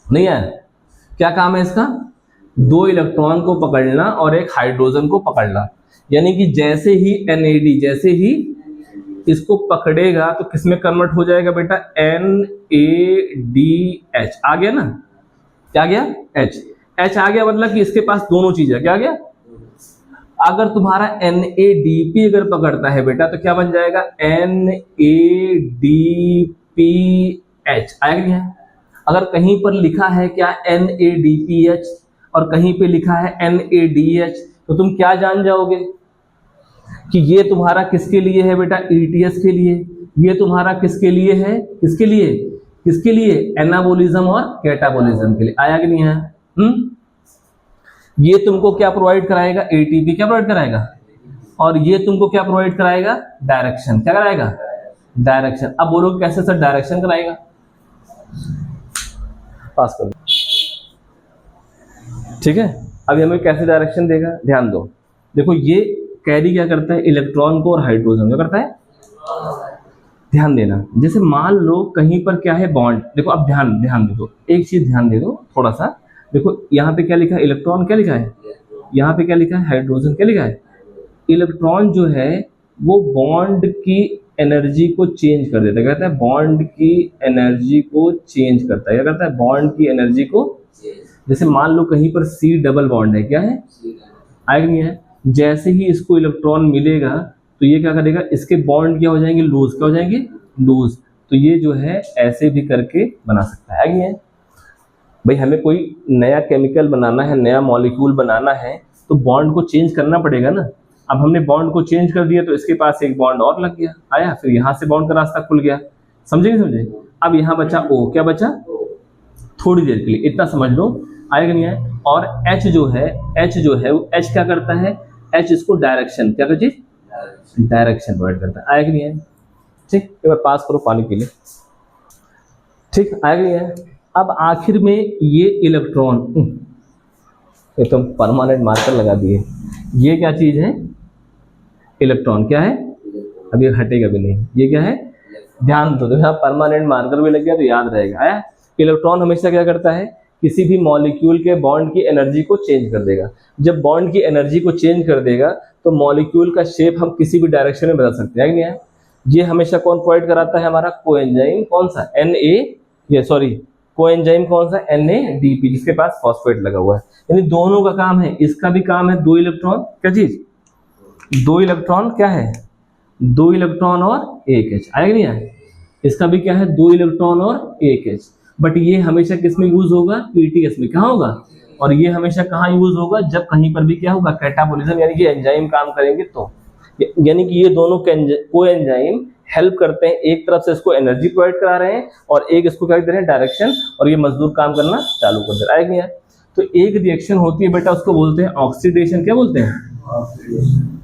नहीं आया? क्या काम है इसका? 2 इलेक्ट्रॉन को पकड़ना और एक हाइड्रोजन को पकड़ना। यानी कि जैसे ही NAD जैसे ही इसको पकड़ेगा तो किसमें कन्वर्ट हो जाएगा बेटा? NADH। आ गया ना? क्या आ गया? H आ गया, मतलब कि इसके पास दोनों चीजें। क्या आ गया? अगर तुम्हारा NADP अगर पकड़ता है बेटा तो क्या बन जाएगा? NADPH। आया नहीं है? अगर कहीं पर लिखा है क्या NADPH और कहीं पे लिखा है NADH, तो तुम क्या जान जाओगे कि ये तुम्हारा किसके लिए है बेटा? ETS के लिए। ये तुम्हारा किसके लिए है? किसके लिए? किसके लिए? एनाबोलिज्म और कैटाबोलिज्म के लिए। आया कि नहीं है? ये तुमको क्या प्रोवाइड कराएगा? ATP। क्या प्रोवाइड कराएगा? और ये तुमको क्या प्रोवाइड कराएगा? डायरेक्शन। क्या कराएगा? डायरेक्शन। अब बोलो कैसे सर डायरेक्शन कराएगा? पास कर। ठीक है, अभी हमें कैसे डायरेक्शन देगा, ध्यान दो। देखो ये कैरी क्या करता है? इलेक्ट्रॉन को और हाइड्रोजन। क्या करता है? ध्यान देना, जैसे मान लो कहीं पर क्या है? बॉन्ड। देखो अब ध्यान दे दो, एक चीज ध्यान दे दो थोड़ा सा। देखो यहाँ पे क्या लिखा है? इलेक्ट्रॉन। क्या लिखा है? यहाँ पे क्या लिखा है? हाइड्रोजन। क्या लिखा है? इलेक्ट्रॉन जो है वो बॉन्ड की एनर्जी को चेंज कर देता है। कहता है बॉन्ड की एनर्जी को चेंज करता है। क्या करता है? बॉन्ड की एनर्जी को, जैसे मान लो कहीं पर C डबल बॉन्ड है, क्या है? आएगा नहीं है। जैसे ही इसको इलेक्ट्रॉन मिलेगा तो ये क्या करेगा, इसके बॉन्ड क्या हो जाएंगे? लूज। क्या हो जाएंगे? लूज। तो ये जो है ऐसे भी करके बना सकता है। नहीं है भाई, हमें कोई नया केमिकल बनाना है, नया मॉलिक्यूल बनाना है तो बॉन्ड को चेंज करना पड़ेगा ना। अब हमने बॉन्ड को चेंज कर दिया तो इसके पास एक बॉन्ड और लग गया, आया, फिर यहाँ से बॉन्ड का रास्ता खुल गया। समझे नहीं समझे? अब यहाँ बचा O। क्या बचा? थोड़ी देर के लिए इतना समझ लो, आएगा नहीं है। और H जो है, H क्या करता है? H इसको डायरेक्शन, क्या करती है? डायरेक्शन प्रोवाइड करता है। आएगा नहीं है? ठीक, एक बार पास करो पानी के लिए। ठीक, आएगा नहीं है। अब आखिर में ये इलेक्ट्रॉन, ये तो परमानेंट मार्कर लगा दिए। ये क्या चीज है? इलेक्ट्रॉन। क्या है? अब ये हटेगा भी नहीं। ये क्या है? ध्यान दो, यहाँ परमानेंट मार्कर भी लग गया तो याद रहेगा। आया? इलेक्ट्रॉन हमेशा क्या करता है? किसी भी मॉलिक्यूल के बॉन्ड की एनर्जी को चेंज कर देगा। जब बॉन्ड की एनर्जी को चेंज कर देगा तो मॉलिक्यूल का शेप हम किसी भी डायरेक्शन में बदल सकते हैं। नहीं है? ये हमेशा कौन प्रोवाइड कराता है? हमारा कोएंजाइम। कौन सा? कोएंजाइम कौन सा? NADP, जिसके पास फॉस्फेट लगा हुआ है। यानी दोनों का काम है, इसका भी काम है 2 इलेक्ट्रॉन, क्या चीज? 2 इलेक्ट्रॉन, क्या है? 2 इलेक्ट्रॉन और 1 H। आएगा नहीं आए? इसका भी क्या है? 2 इलेक्ट्रॉन और 1 H। बट ये हमेशा किस में यूज होगा? PTS में। कहाँ होगा? और ये हमेशा कहाँ यूज होगा? जब कहीं पर भी क्या होगा? कैटाबोलिज्म, यानी कि एंजाइम काम करेंगे तो। यानी कि ये दोनों कोएंजाइम हेल्प करते हैं, एक तरफ से इसको एनर्जी प्रोवाइड करा रहे हैं और एक इसको क्या दे रहे हैं? डायरेक्शन, और ये मजदूर काम करना चालू कर दे रहा है। आएगा? तो एक रिएक्शन होती है बेटा, उसको बोलते हैं ऑक्सीडेशन। क्या बोलते हैं?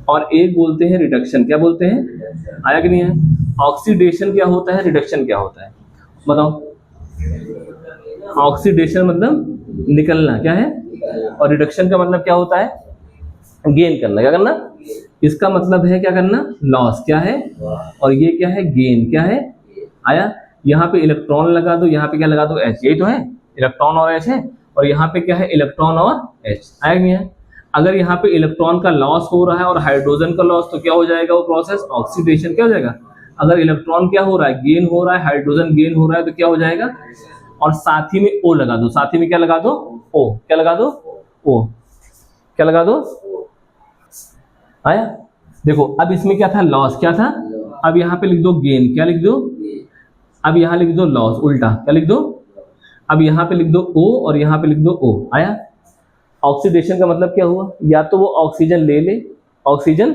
और एक बोलते हैं रिडक्शन। क्या बोलते हैं? आया कि नहीं है? ऑक्सीडेशन क्या होता है? रिडक्शन क्या होता है? बताओ। ऑक्सीडेशन मतलब निकलना, क्या है? और रिडक्शन का मतलब क्या होता है? गेन करना। क्या करना? इसका मतलब है क्या करना? लॉस। क्या है? और ये क्या है? गेन। क्या है? आया? यहाँ पे इलेक्ट्रॉन लगा दो, यहाँ पे क्या लगा दो? H। यही तो है, इलेक्ट्रॉन और H है। और यहाँ पे क्या है? इलेक्ट्रॉन और H। आया नहीं है? अगर यहाँ पे इलेक्ट्रॉन का लॉस हो रहा है और हाइड्रोजन का लॉस, तो क्या हो जाएगा वो प्रोसेस? ऑक्सीडेशन। क्या हो जाएगा? अगर इलेक्ट्रॉन क्या हो रहा है? गेन हो रहा है, हाइड्रोजन गेन हो रहा है, तो क्या हो जाएगा? और साथ ही में O लगा दो। साथ ही में क्या लगा दो? O। क्या लगा दो? O। क्या लगा दो? आया? देखो, अब इसमें क्या था? लॉस। क्या था? अब यहाँ पे लिख दो गेन। क्या लिख दो? अब यहाँ लिख दो लॉस, उल्टा। क्या लिख दो? अब यहाँ पे लिख दो O और यहाँ पे लिख दो O। आया? ऑक्सीडेशन का मतलब क्या हुआ? या तो वो ऑक्सीजन ले ले, ऑक्सीजन,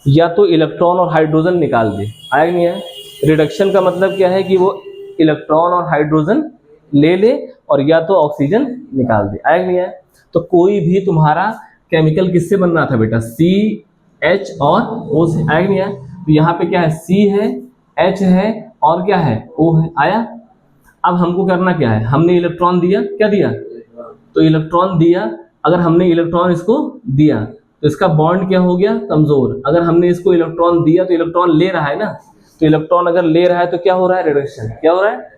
या तो इलेक्ट्रॉन और हाइड्रोजन निकाल दे। आया नहीं है? रिडक्शन का मतलब क्या है? कि वो इलेक्ट्रॉन और हाइड्रोजन ले ले और या तो ऑक्सीजन निकाल दे। आया नहीं है? तो कोई भी तुम्हारा केमिकल किससे बन रहा था बेटा? CH और O से। आया नहीं है? तो यहाँ पे क्या है? C है, H है और क्या है? O है। आया? अब हमको करना क्या है? हमने इलेक्ट्रॉन दिया। क्या दिया? तो इलेक्ट्रॉन दिया। अगर हमने इलेक्ट्रॉन इसको दिया तो इसका बॉन्ड क्या हो गया? कमजोर। अगर हमने इसको इलेक्ट्रॉन दिया तो इलेक्ट्रॉन ले रहा है ना, तो इलेक्ट्रॉन अगर ले रहा है तो क्या हो रहा है? रिडक्शन। क्या हो रहा है?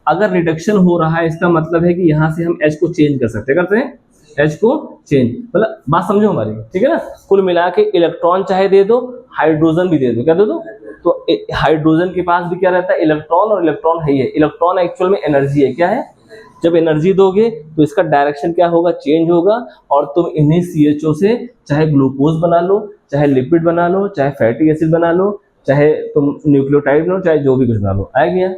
अगर रिडक्शन हो रहा है इसका मतलब है कि यहाँ से हम H को चेंज कर सकते हैं। करते हैं? H को चेंज, मतलब बात समझो हमारी, ठीक है ना? कुल मिला के इलेक्ट्रॉन चाहे दे दो, हाइड्रोजन भी दे दो। क्या दे दो? तो हाइड्रोजन के पास भी क्या रहता है? इलेक्ट्रॉन, और इलेक्ट्रॉन है ही है। इलेक्ट्रॉन एक्चुअल में एनर्जी है। क्या है? जब एनर्जी दोगे तो इसका डायरेक्शन क्या होगा? चेंज होगा। और तुम इन्हीं CHO से चाहे ग्लूकोज बना लो, चाहे लिपिड बना लो, चाहे फैटी एसिड बना लो, चाहे तुम न्यूक्लियोटाइड बना लो, चाहे जो भी कुछ बना लो। आया गया?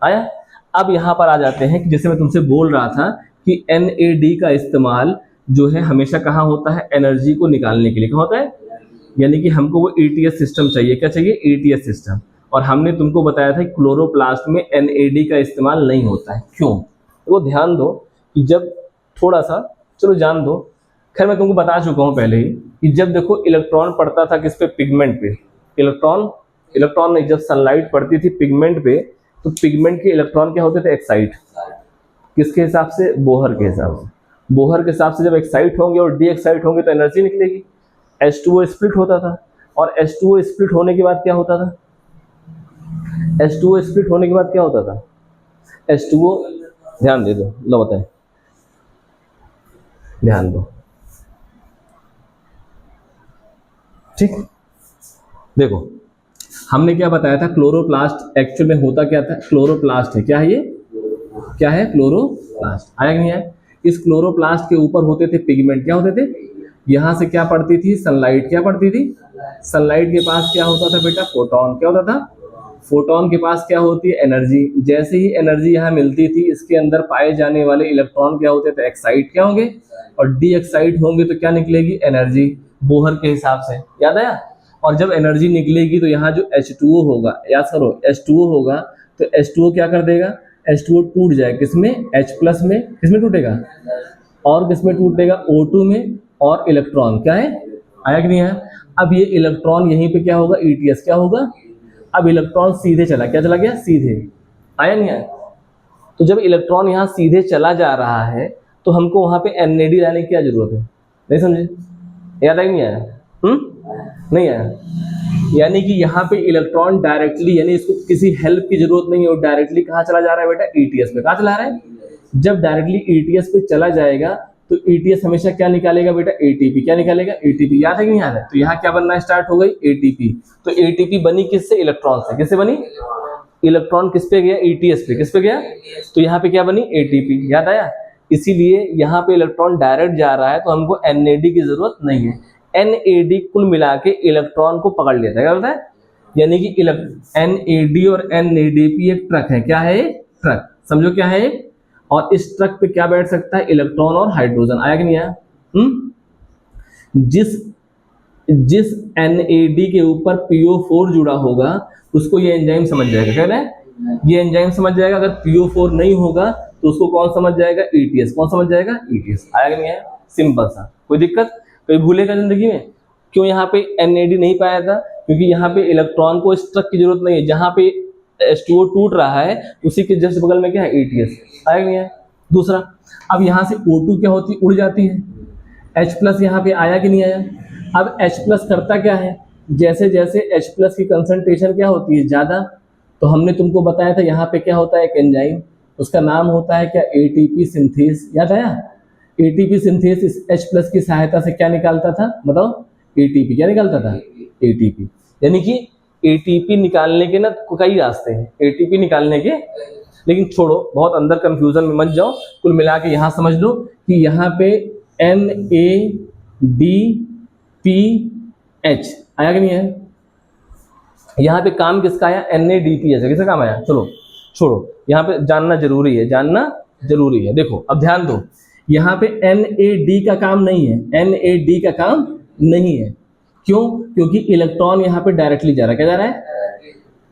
आया? अब यहाँ पर आ जाते हैं कि जैसे मैं तुमसे बोल रहा था कि NAD का इस्तेमाल जो है हमेशा कहाँ होता है? एनर्जी को निकालने के लिए। कहाँ होता है? यानी कि हमको वो ETS सिस्टम चाहिए। क्या चाहिए? ETS system. और हमने तुमको बताया था कि क्लोरोप्लास्ट में NAD का इस्तेमाल नहीं होता है। क्यों? वो ध्यान दो कि जब थोड़ा सा, चलो जान दो, खैर मैं तुमको बता चुका हूँ पहले ही कि जब देखो इलेक्ट्रॉन पड़ता था किस पे? पिगमेंट पे। इलेक्ट्रॉन नहीं, जब सनलाइट पड़ती थी पिगमेंट पे तो पिगमेंट के इलेक्ट्रॉन क्या होते थे? एक्साइट। किसके हिसाब से? बोहर के हिसाब से। बोहर के हिसाब से जब एक्साइट होंगे और डी एक्साइट होंगे तो एनर्जी निकलेगी। H2O स्प्लिट होता था, और H2O स्प्लिट होने के बाद क्या होता था? H2O स्प्लिट होने के बाद क्या होता था? H2O, ध्यान दे दो, लो बताए, ध्यान दो। ठीक, देखो हमने क्या बताया था, क्लोरोप्लास्ट एक्चुअल में होता क्या था, क्लोरोप्लास्ट है, क्या है ये, क्या है, क्लोरोप्लास्ट, आया कि नहीं आया। इस क्लोरोप्लास्ट के ऊपर होते थे पिगमेंट, क्या होते थे, यहां से क्या पड़ती थी, सनलाइट, क्या पड़ती थी, सनलाइट के पास क्या होता था बेटा, फोटोन, क्या होता था, फोटोन के पास क्या होती है, एनर्जी। जैसे ही एनर्जी यहाँ मिलती थी, इसके अंदर पाए जाने वाले इलेक्ट्रॉन क्या होते थे, एक्साइट क्या होंगे, और डी एक्साइट होंगे तो क्या निकलेगी, एनर्जी, बोहर के हिसाब से, याद आया। और जब एनर्जी निकलेगी तो यहाँ जो H2O होगा, याद करो H2O होगा, तो H2O क्या कर देगा, H2O टूट जाए किसमें, H+ में, किसमें टूटेगा, और किसमें टूटेगा, O2 में, और इलेक्ट्रॉन क्या है, आया कि नहीं आया। अब ये इलेक्ट्रॉन यहीं पे क्या होगा, ETS क्या होगा, अब इलेक्ट्रॉन सीधे चला, क्या चला गया, सीधे, आया नहीं आया। तो जब इलेक्ट्रॉन यहाँ सीधे चला जा रहा है तो हमको वहां पे NAD लाने की क्या जरूरत है, नहीं समझे, याद आया नहीं आया, नहीं आया। यानी कि यहाँ पे इलेक्ट्रॉन डायरेक्टली, यानी इसको किसी हेल्प की जरूरत नहीं है, और डायरेक्टली कहाँ चला जा रहा है बेटा, ETS पे, कहाँ चला रहा है। जब डायरेक्टली ETS पे चला जाएगा तो ETS हमेशा क्या निकालेगा बेटा, ATP, क्या निकालेगा, ATP, याद है कि नहीं याद है। तो यहाँ क्या बनना स्टार्ट हो गई, ATP। तो ATP बनी किससे, इलेक्ट्रॉन से, किससे बनी, इलेक्ट्रॉन किस पे गया, ETS पे, किस पे गया, तो यहाँ पे क्या बनी, ATP, याद आया। इसीलिए यहाँ पे इलेक्ट्रॉन डायरेक्ट जा रहा है तो हमको NAD की जरूरत नहीं है। NAD कुल मिला के इलेक्ट्रॉन को पकड़ लेता है, क्या बोलता है, यानी कि NAD और NADP एक ट्रक है, क्या है, ट्रक, समझो क्या है, और इस ट्रक पे क्या बैठ सकता है, इलेक्ट्रॉन और हाइड्रोजन, आया कि नहीं आया। जिस NAD के ऊपर PO4 जुड़ा होगा उसको ये एंजाइम समझ जाएगा, कह रहे हैं, ये एंजाइम समझ जाएगा। अगर PO4 नहीं होगा तो उसको कौन समझ जाएगा, ETS, कौन समझ जाएगा, ETS, आया कि नहीं आया, सिंपल सा, कोई दिक्कत, कोई भूलेगा जिंदगी में। क्यों यहाँ पे NAD नहीं पाया था, क्योंकि यहाँ पे इलेक्ट्रॉन को इस ट्रक की जरूरत नहीं है, जहां पे H2O टूट रहा है उसी के जस्ट बगल में क्या है, ETS, आया नहीं है। दूसरा, अब यहाँ से O2 क्या होती है, उड़ जाती है, H+ यहाँ पे आया कि नहीं आया। अब H+ करता क्या है, जैसे जैसे H+ की कंसंट्रेशन क्या होती है, ज्यादा, तो हमने तुमको बताया था यहाँ पे क्या होता है, एक एंजाइम, उसका नाम होता है क्या, ATP सिंथेस, याद आया। ATP सिंथेस इस H+ की सहायता से क्या निकालता था, बताओ, ATP, क्या निकालता था, ATP। यानी कि ATP निकालने के ना कई रास्ते हैं, ATP निकालने के, लेकिन छोड़ो, बहुत अंदर कंफ्यूजन में मत जाओ, कुल मिला के यहाँ समझ लो कि यहाँ पे NADPH आया कि नहीं है। यहाँ पे काम किसका आया, NADPH, किसका काम आया, चलो छोड़ो, यहाँ पे जानना जरूरी है, जानना जरूरी है। देखो अब ध्यान दो, यहाँ पे NAD का काम नहीं है, NAD का काम नहीं है, क्यों, क्योंकि इलेक्ट्रॉन यहाँ पे डायरेक्टली जा रहा है, क्या जा रहा है।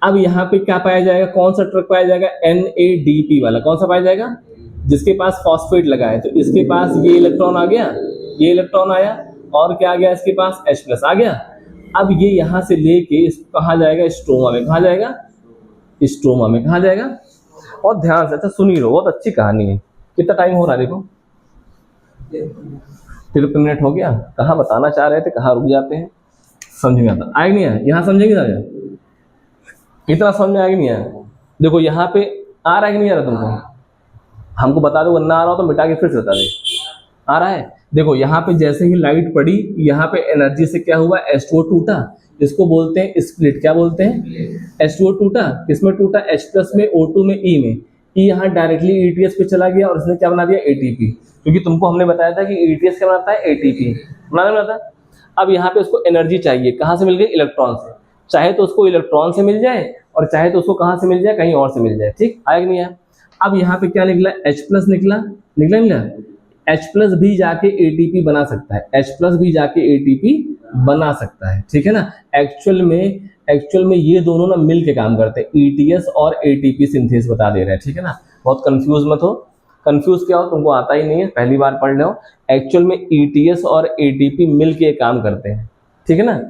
अब यहाँ पे क्या पाया जाएगा, कौन सा ट्रक पाया जाएगा, NADP वाला, कौन सा पाया जाएगा, जिसके पास फॉस्फेट लगा है। तो इसके पास ये इलेक्ट्रॉन आ गया, ये इलेक्ट्रॉन आया, और क्या आ गया, इसके पास H+ आ गया। अब ये यहाँ से लेके कहाँ जाएगा, स्ट्रोमा में, कहाँ जाएगा, स्ट्रोमा में, कहाँ जाएगा। और ध्यान से, अच्छा सुनी लो, बहुत अच्छी कहानी है। कितना टाइम हो रहा है देखो, 53 मिनट हो गया। कहाँ बताना चाह रहे थे, कहाँ रुक जाते हैं, समझ में आता, आएगा नहीं आया, यहाँ समझेंगे ना, इतना समझ में आएगा नहीं आया। देखो यहाँ पे आ रहा है कि नहीं आ रहा तुमको, हमको बता दो, वरना आ रहा हो तो मिटा के फिर से बता दे, आ रहा है। देखो यहाँ पे जैसे ही लाइट पड़ी, यहाँ पे एनर्जी से क्या हुआ, H2O टूटा, इसको बोलते हैं स्प्लिट, क्या बोलते हैं, H2O टूटा, किसमें टूटा, H+ में, O2 में, E में, E यहाँ डायरेक्टली ETS पे चला गया और इसने क्या बना दिया, ATP, क्योंकि तुमको हमने बताया था कि ETS क्या बनाता है, ATP बनाता। अब यहाँ पे उसको एनर्जी चाहिए, कहाँ से मिल गई, इलेक्ट्रॉन से, चाहे तो उसको इलेक्ट्रॉन से मिल जाए और चाहे तो उसको कहाँ से मिल जाए, कहीं और से मिल जाए, ठीक, आया कि नहीं आया। अब यहाँ पे क्या निकला, H+ निकला, H+ भी जाके ATP बना सकता है, H+ भी जाके ATP बना सकता है, ठीक है ना। एक्चुअल में ये दोनों ना मिल के काम करते हैं, ETS और ATP सिंथेस बता दे रहे हैं, ठीक है ना। बहुत कंफ्यूज मत हो, कंफ्यूज क्या हो, तुमको आता ही नहीं है, पहली बार पढ़ रहे हो। एक्चुअल में ETS और ATP मिल के काम करते हैं, ठीक है ना,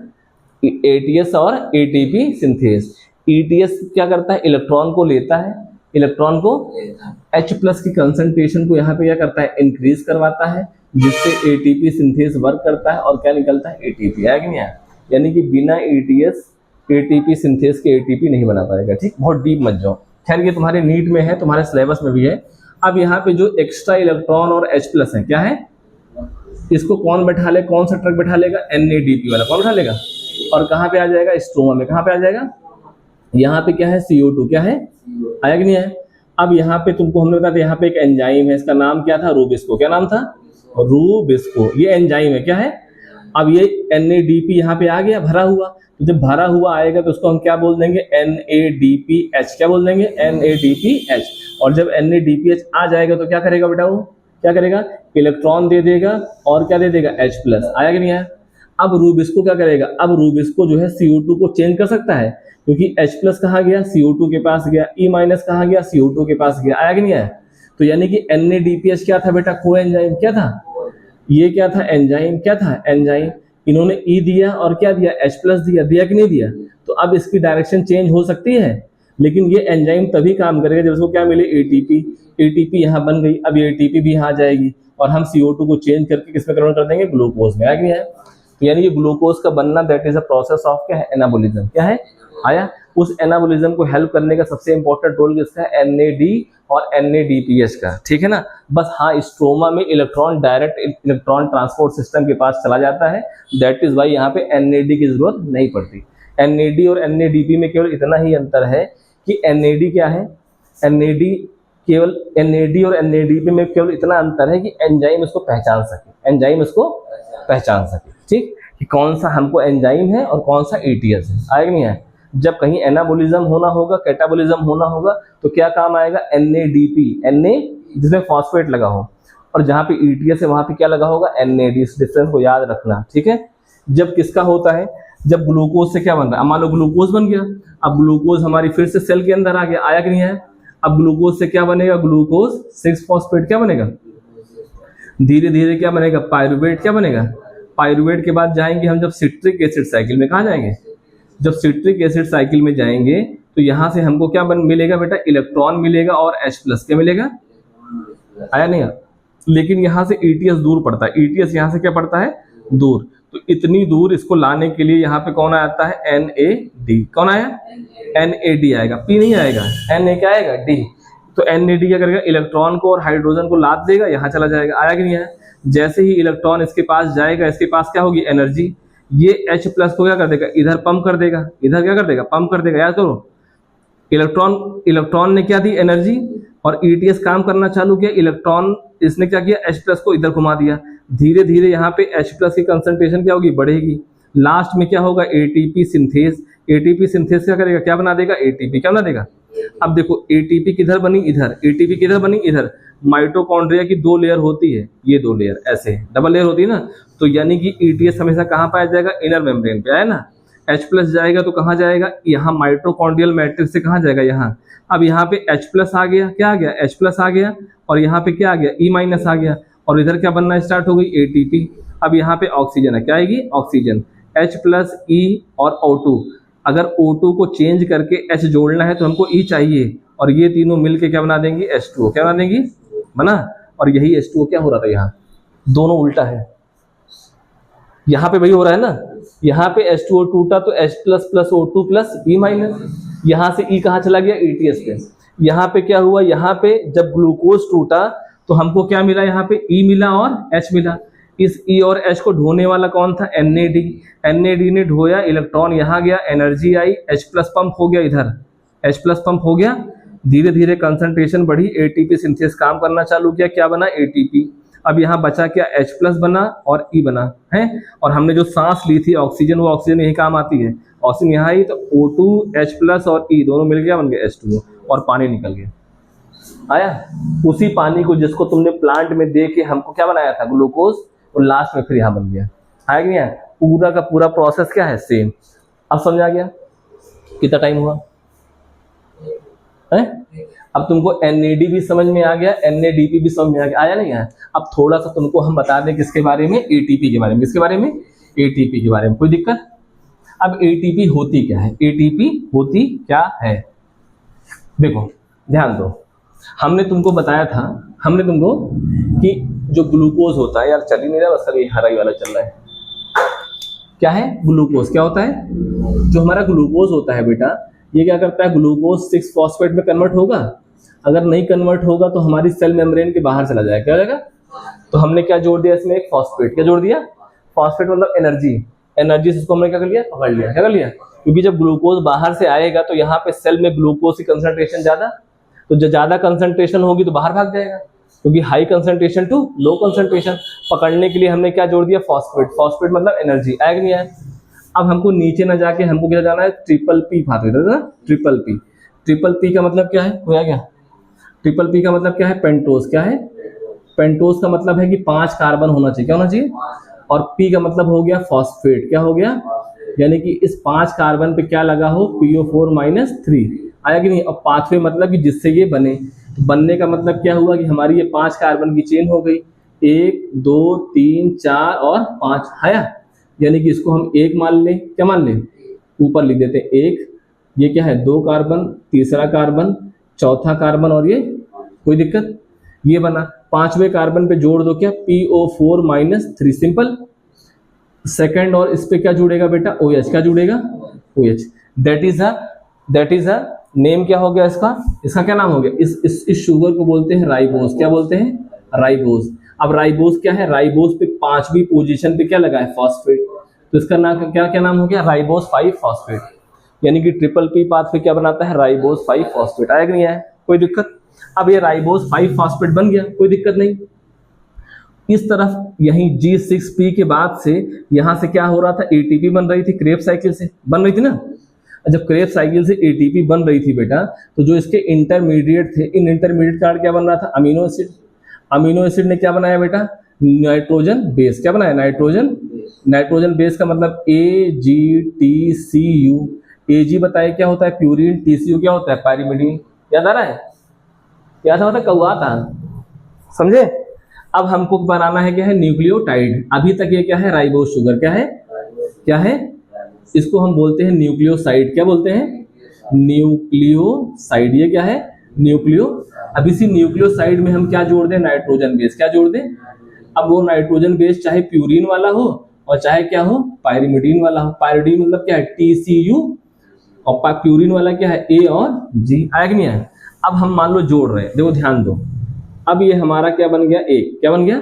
ATS और ATP सिंथेस। ETS क्या करता है, इलेक्ट्रॉन को लेता है, इलेक्ट्रॉन को H+ की कंसंट्रेशन को यहाँ पे क्या करता है, इंक्रीज करवाता है, जिससे ATP सिंथेस वर्क करता है और क्या निकलता है, ATP, आया कि नहीं आया। यानी कि बिना ETS ATP सिंथेस के ATP नहीं बना पाएगा, ठीक, बहुत डीप मत जाओ। खैर ये तुम्हारे नीट में है, तुम्हारे सिलेबस में भी है। अब यहाँ पे जो एक्स्ट्रा इलेक्ट्रॉन और H+ है, क्या है, इसको कौन बैठा ले, कौन सा ट्रक बैठा लेगा, NADP वाला, कौन बैठा लेगा, और कहाँ पे आ जाएगा, स्ट्रोमा में। कहाँ पे आ जाएगा, यहाँ पे क्या है, CO2, क्या है, आया कि नहीं आया। अब यहाँ पे तुमको हमने बताया था, यहाँ पे एक एंजाइम है, इसका नाम क्या था, रूबिस्को। क्या नाम था, रूबिस्को। ये एंजाइम है, क्या है। अब ये NADP यहाँ पे आ गया भरा हुआ, तो जब भरा हुआ आएगा तो उसको हम क्या बोल देंगे, NADPH। क्या बोल देंगे, NADPH। और जब NADPH आ जाएगा तो क्या करेगा बेटा, वो क्या करेगा, इलेक्ट्रॉन दे देगा और क्या दे देगा, H+। आया कि नहीं आया। अब रूबिस्को क्या करेगा, अब रूबिस्को जो है CO2 को चेंज कर सकता है, क्योंकि H+ कहाँ गया, CO2 के पास गया, E- कहाँ गया, CO2 के पास गया। आया कि नहीं आया। तो यानी कि NADPH क्या था बेटा, को एंजाइम। क्या था, ये क्या था, एंजाइम। क्या था, एंजाइम। इन्होंने E दिया और क्या दिया, H+ दिया कि नहीं दिया। तो अब इसकी डायरेक्शन चेंज हो सकती है, लेकिन ये एंजाइम तभी काम करेगा जब इसको क्या मिले, ATP। ATP यहाँ बन गई, अब ये ATP भी यहाँ जाएगी और हम CO2 को चेंज करके किसमें कन्वर्ट कर देंगे, ग्लूकोज में। आया कि नहीं आया। तो यानी ये ग्लूकोज का बनना that is a process of क्या है, एनाबोलिज्म। क्या है, आया। उस एनाबोलिज्म को हेल्प करने का सबसे इंपॉर्टेंट रोल किसका है, NAD और NADPH का, ठीक है ना। बस हाँ, स्ट्रोमा में electron direct electron transport system के पास चला जाता है, दैट इज वाई यहाँ पे NAD की जरूरत नहीं पड़ती। NAD और NADP में केवल इतना ही अंतर है कि NAD क्या है, केवल NAD और NADP में केवल इतना अंतर है कि एंजाइम इसको पहचान सके, एंजाइम इसको पहचान सके, ठीक, कि कौन सा हमको एंजाइम है और कौन सा ATS है। आया कि नहीं आया। जब कहीं एनाबोलिज्म होना होगा, कैटाबोलिज्म होना होगा, तो क्या काम आएगा, NADP, Na जिसमें फॉस्फेट लगा हो, और जहाँ पे ETS है वहां पे क्या लगा होगा, NAD। इस डिफरेंस को याद रखना, ठीक है। जब किसका होता है, जब ग्लूकोज से क्या बन रहा है, मान लो ग्लूकोज बन गया, अब ग्लूकोज हमारी फिर से सेल के अंदर आ गया। आया कि नहीं आया। अब ग्लूकोज से क्या बनेगा, ग्लूकोज 6-फॉस्फेट क्या बनेगा, धीरे धीरे क्या बनेगा, पायरुवेट। क्या बनेगा, पायरुवेट के बाद जाएंगे हम जब सिट्रिक एसिड साइकिल में। कहाँ जाएंगे, जब सिट्रिक एसिड साइकिल में जाएंगे तो यहां से हमको क्या मिलेगा बेटा, इलेक्ट्रॉन मिलेगा और H+ क्या मिलेगा। आया नहीं आया। लेकिन यहां से ETS दूर पड़ता है, ETS यहां से क्या पड़ता है, दूर। तो इतनी दूर इसको लाने के लिए यहाँ पे कौन आता है, NAD। कौन आया, NAD आएगा, P नहीं आएगा, Na क्या आएगा, D। तो NAD क्या करेगा, इलेक्ट्रॉन को और हाइड्रोजन को लाद देगा, यहाँ चला जाएगा। आया कि नहीं आया। जैसे ही इलेक्ट्रॉन इसके पास जाएगा, इसके पास क्या होगी, एनर्जी। ये H+ को क्या कर देगा, इधर पंप कर देगा, इधर क्या कर देगा, पंप कर देगा। याद करो, इलेक्ट्रॉन ने क्या दी, एनर्जी, और ETS काम करना चालू किया, इलेक्ट्रॉन इसने क्या किया, H+ को इधर घुमा दिया। धीरे धीरे यहाँ पे H+ की कंसंट्रेशन क्या होगी, बढ़ेगी। लास्ट में क्या होगा, ATP सिंथेस। ATP सिंथेस क्या करेगा, क्या बना देगा, ATP। क्या बना देगा। अब देखो ATP किधर बनी, इधर। ATP किधर बनी, इधर। माइटोकॉन्ड्रिया की 2 लेयर होती है, ये 2 लेयर ऐसे डबल लेयर होती है ना। तो यानी कि ETS हमेशा कहाँ पाया जाएगा, इनर मेम्ब्रेन पे, है ना। H+ जाएगा तो कहाँ जाएगा, यहाँ माइटोकॉन्ड्रियल मैट्रिक्स से कहाँ जाएगा, यहाँ। अब यहाँ पे H+ आ गया, क्या आ गया, H+ आ गया, और यहाँ पे क्या आ गया, E- आ गया, और इधर क्या बनना स्टार्ट हो गई, ATP। अब यहाँ पे ऑक्सीजन है, क्या आएगी, ऑक्सीजन। H+, E और O2। अगर O2 को चेंज करके H जोड़ना है तो हमको E चाहिए, और ये तीनों मिलके क्या बना देंगी, H2O। क्या बना देंगी, बना। और यही H2O क्या हो रहा था, यहाँ दोनों उल्टा है, यहाँ पे वही हो रहा है ना। यहाँ पे H2O टूटा तो H+ + O2 + E-। यहाँ से E कहाँ चला गया, ETS पे। यहाँ पे क्या हुआ, यहाँ पे जब ग्लूकोज टूटा तो हमको क्या मिला, यहाँ पे E मिला और H मिला। इस E और H को ढोने वाला कौन था, NAD। NAD ने ढोया, इलेक्ट्रॉन यहाँ गया, एनर्जी आई, H+ पंप हो गया, इधर H+ पंप हो गया। धीरे धीरे कंसंट्रेशन बढ़ी, ATP सिंथेस काम करना चालू किया, क्या बना, ATP। अब यहाँ बचा क्या, H+ बना और E बना है। और हमने जो सांस ली थी ऑक्सीजन, वो ऑक्सीजन यही काम आती है, ऑक्सीजन यहाँ आई, तो O2, H+ और E दोनों मिल गया, बन गया H2O, और पानी निकल गया। आया। उसी पानी को जिसको तुमने प्लांट में दे के हमको क्या बनाया था, ग्लूकोज, और लास्ट में फिर यहाँ बन गया। आया कि नहीं आया। पूरा का पूरा प्रोसेस क्या है, सेम। अब समझ आ गया, कितना टाइम हुआ है। अब तुमको NAD भी समझ में आ गया, NADP भी समझ में आ गया, आया नहीं आया। अब थोड़ा सा तुमको हम बता दें किसके बारे में, ATP के बारे में। किसके बारे में, ATP के बारे में। कोई दिक्कत। अब ATP होती क्या है, ATP होती क्या है, देखो ध्यान दो। हमने तुमको बताया था, हमने तुमको कि जो ग्लूकोज होता है, यार चल ही नहीं रहा, बस ये हरा ही वाला चल रहा है। क्या है, ग्लूकोज क्या होता है, जो हमारा ग्लूकोज होता है बेटा, ये क्या करता है, ग्लूकोज 6-फॉस्फेट में कन्वर्ट होगा। अगर नहीं कन्वर्ट होगा तो हमारी सेल मेम्ब्रेन के बाहर चला जाएगा। क्या हो जाएगा, तो हमने क्या जोड़ दिया इसमें, एक फॉस्फेट। क्या जोड़ दिया, फॉस्फेट मतलब एनर्जी। एनर्जी से इसको हमने क्या कर लिया, पकड़ लिया। क्या कर लिया, क्योंकि जब ग्लूकोज बाहर से आएगा तो यहाँ पे सेल में ग्लूकोज की कंसंट्रेशन ज्यादा, तो जब ज्यादा कंसंट्रेशन होगी तो बाहर भाग जाएगा, क्योंकि high concentration to low concentration. पकड़ने के लिए हमने क्या जोड़ दिया, फॉस्फेट। फॉस्फेट मतलब एनर्जी, आया कि नहीं आया। अब हमको नीचे ना जाके हमको क्या जाना है, ट्रिपल पी पाथवे ना, ट्रिपल पी। ट्रिपल पी का मतलब क्या है, होया क्या, ट्रिपल पी का मतलब क्या है, पेंटोज। क्या है, पेंटोज का मतलब है कि 5 कार्बन होना चाहिए। क्या होना चाहिए, और पी का मतलब हो गया फॉस्फेट। क्या हो गया, यानी कि इस 5 कार्बन पे क्या लगा हो, PO4-3। आया कि नहीं। अब पाथवे मतलब कि जिससे ये बने, तो बनने का मतलब क्या हुआ कि हमारी ये 5 कार्बन की चेन हो गई, 1 2 3 4 और 5 आया, यानी कि इसको हम एक मान लें। क्या मान लें, ऊपर लिख देते हैं 1, ये क्या है 2 कार्बन, तीसरा कार्बन, चौथा कार्बन, और ये कोई दिक्कत, ये बना। 5वें कार्बन पे जोड़ दो क्या, PO4-3, सिंपल। सेकंड और इस पे क्या जुड़ेगा बेटा, OH। क्या जुड़ेगा, OH। That is a name. क्या हो गया इसका, इसका क्या नाम हो गया, इस शुगर को बोलते हैं राइबोज। क्या बोलते हैं, राइबोज। अब राइबोज क्या है, राइबोज पे 5वीं पोजीशन पे क्या लगा है, फॉस्फेट, तो इसका नाम क्या क्या नाम हो गया, राइबोज 5 फॉस्फेट। यानी कि ट्रिपल पी पाथवे क्या बनाता है, राइबोज 5 फॉस्फेट। आया कि नहीं आया, कोई दिक्कत। अब ये राइबोज 5 फॉस्फेट बन गया, कोई दिक्कत नहीं। इस तरफ यहीं G6P के बाद से यहां से क्या हो रहा था, ATP बन रही थी, क्रेब्स साइकिल से बन रही थी ना। जब क्रेब्स साइकिल से ATP बन रही थी बेटा, तो जो इसके इंटरमीडिएट थे, इन इंटरमीडिएट का क्या बन रहा था, अमीनो एसिड। अमीनो एसिड ने क्या बनाया बेटा, नाइट्रोजन बेस। क्या बनाया, नाइट्रोजन। नाइट्रोजन बेस का मतलब AgTCU। Ag बताए क्या होता है, प्यूरिन। TCU क्या होता है, पायरिमिडीन। याद आ रहा है, याद होता कौआ था, समझे। अब हमको बनाना है क्या है, न्यूक्लियोटाइड। अभी तक ये क्या है, राइबोज शुगर। क्या है, क्या है, इसको हम बोलते हैं न्यूक्लियोसाइड। क्या बोलते हैं, न्यूक्लियोसाइड। ये क्या है, न्यूक्लियो। अब इसी न्यूक्लियोसाइड में हम क्या जोड़ दें, नाइट्रोजन बेस। क्या जोड़ दें, अब वो नाइट्रोजन बेस चाहे प्यूरिन वाला हो और चाहे क्या हो, पायरिमिडीन वाला हो। पायरिमिडीन मतलब क्या है, TCU, और प्यूरिन वाला क्या है, A और G। आया कि नहीं आया। अब हम मान लो जोड़ रहे हैं, देखो ध्यान दो। अब ये हमारा क्या बन गया, एक क्या बन गया,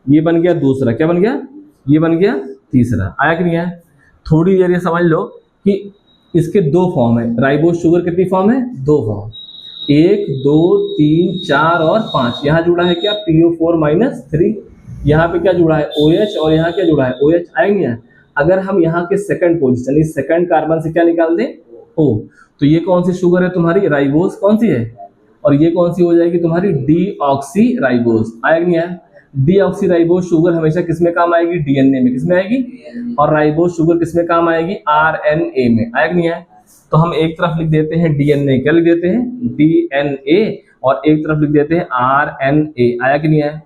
ये बन गया दूसरा, क्या बन गया, ये बन गया तीसरा। आया कि नहीं आया। थोड़ी देर ये समझ लो कि इसके 2 फॉर्म है, राइबोज शुगर कितनी फॉर्म है, 2 फॉर्म, 1 2 3 4 और 5। यहाँ जुड़ा है क्या, PO4-3, यहाँ पे क्या जुड़ा है, OH, और यहाँ क्या जुड़ा है, OH। आएंगे। अगर हम यहाँ के सेकंड पोजीशन, इस सेकंड कार्बन से क्या निकाल दें, O, तो ये कौन सी शुगर है तुम्हारी, राइबोज। कौन सी है, और ये कौन सी हो जाएगी तुम्हारी, डीऑक्सी राइबोज। आया नहीं आया। डीऑक्सी राइबोज शुगर हमेशा किसमें काम आएगी, DNA में। किसमें आएगी, और राइबोज शुगर किसमें काम आएगी, RNA में। आया नहीं आया। तो हम एक तरफ लिख देते हैं DNA, क्या लिख देते हैं, DNA, और एक तरफ लिख देते हैं RNA। आया कि नहीं आया।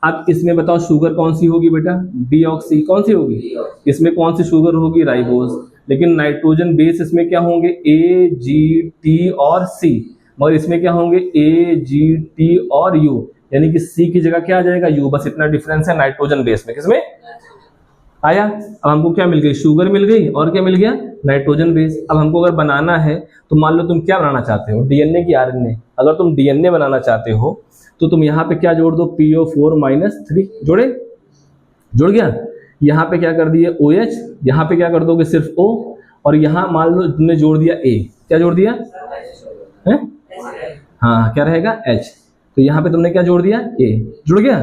अब इसमें बताओ शुगर कौन सी होगी बेटा, डीऑक्सी। कौन सी होगी, इसमें कौन सी शुगर होगी, राइबोज। लेकिन नाइट्रोजन बेस इसमें क्या होंगे, AGT और C, मगर इसमें क्या होंगे, AGT और U, यानी कि C की जगह क्या आ जाएगा, U। बस इतना डिफरेंस है नाइट्रोजन बेस में। किसमें आया। अब हमको क्या मिल गई, शुगर मिल गई, और क्या मिल गया, नाइट्रोजन बेस। अब हमको अगर बनाना है तो मान लो तुम क्या बनाना चाहते हो, DNA की RNA। अगर तुम DNA बनाना चाहते हो तो तुम यहाँ पे क्या जोड़ दो, PO4-3 जोड़े, जुड़ गया। यहाँ पे क्या कर दिए, OH, यहाँ पे क्या कर दोगे, सिर्फ O, और यहाँ मान लो तुमने जोड़ दिया A। क्या जोड़ दिया है, हाँ क्या रहेगा, H। तो यहाँ पे तुमने क्या जोड़ दिया, A, जुड़ गया।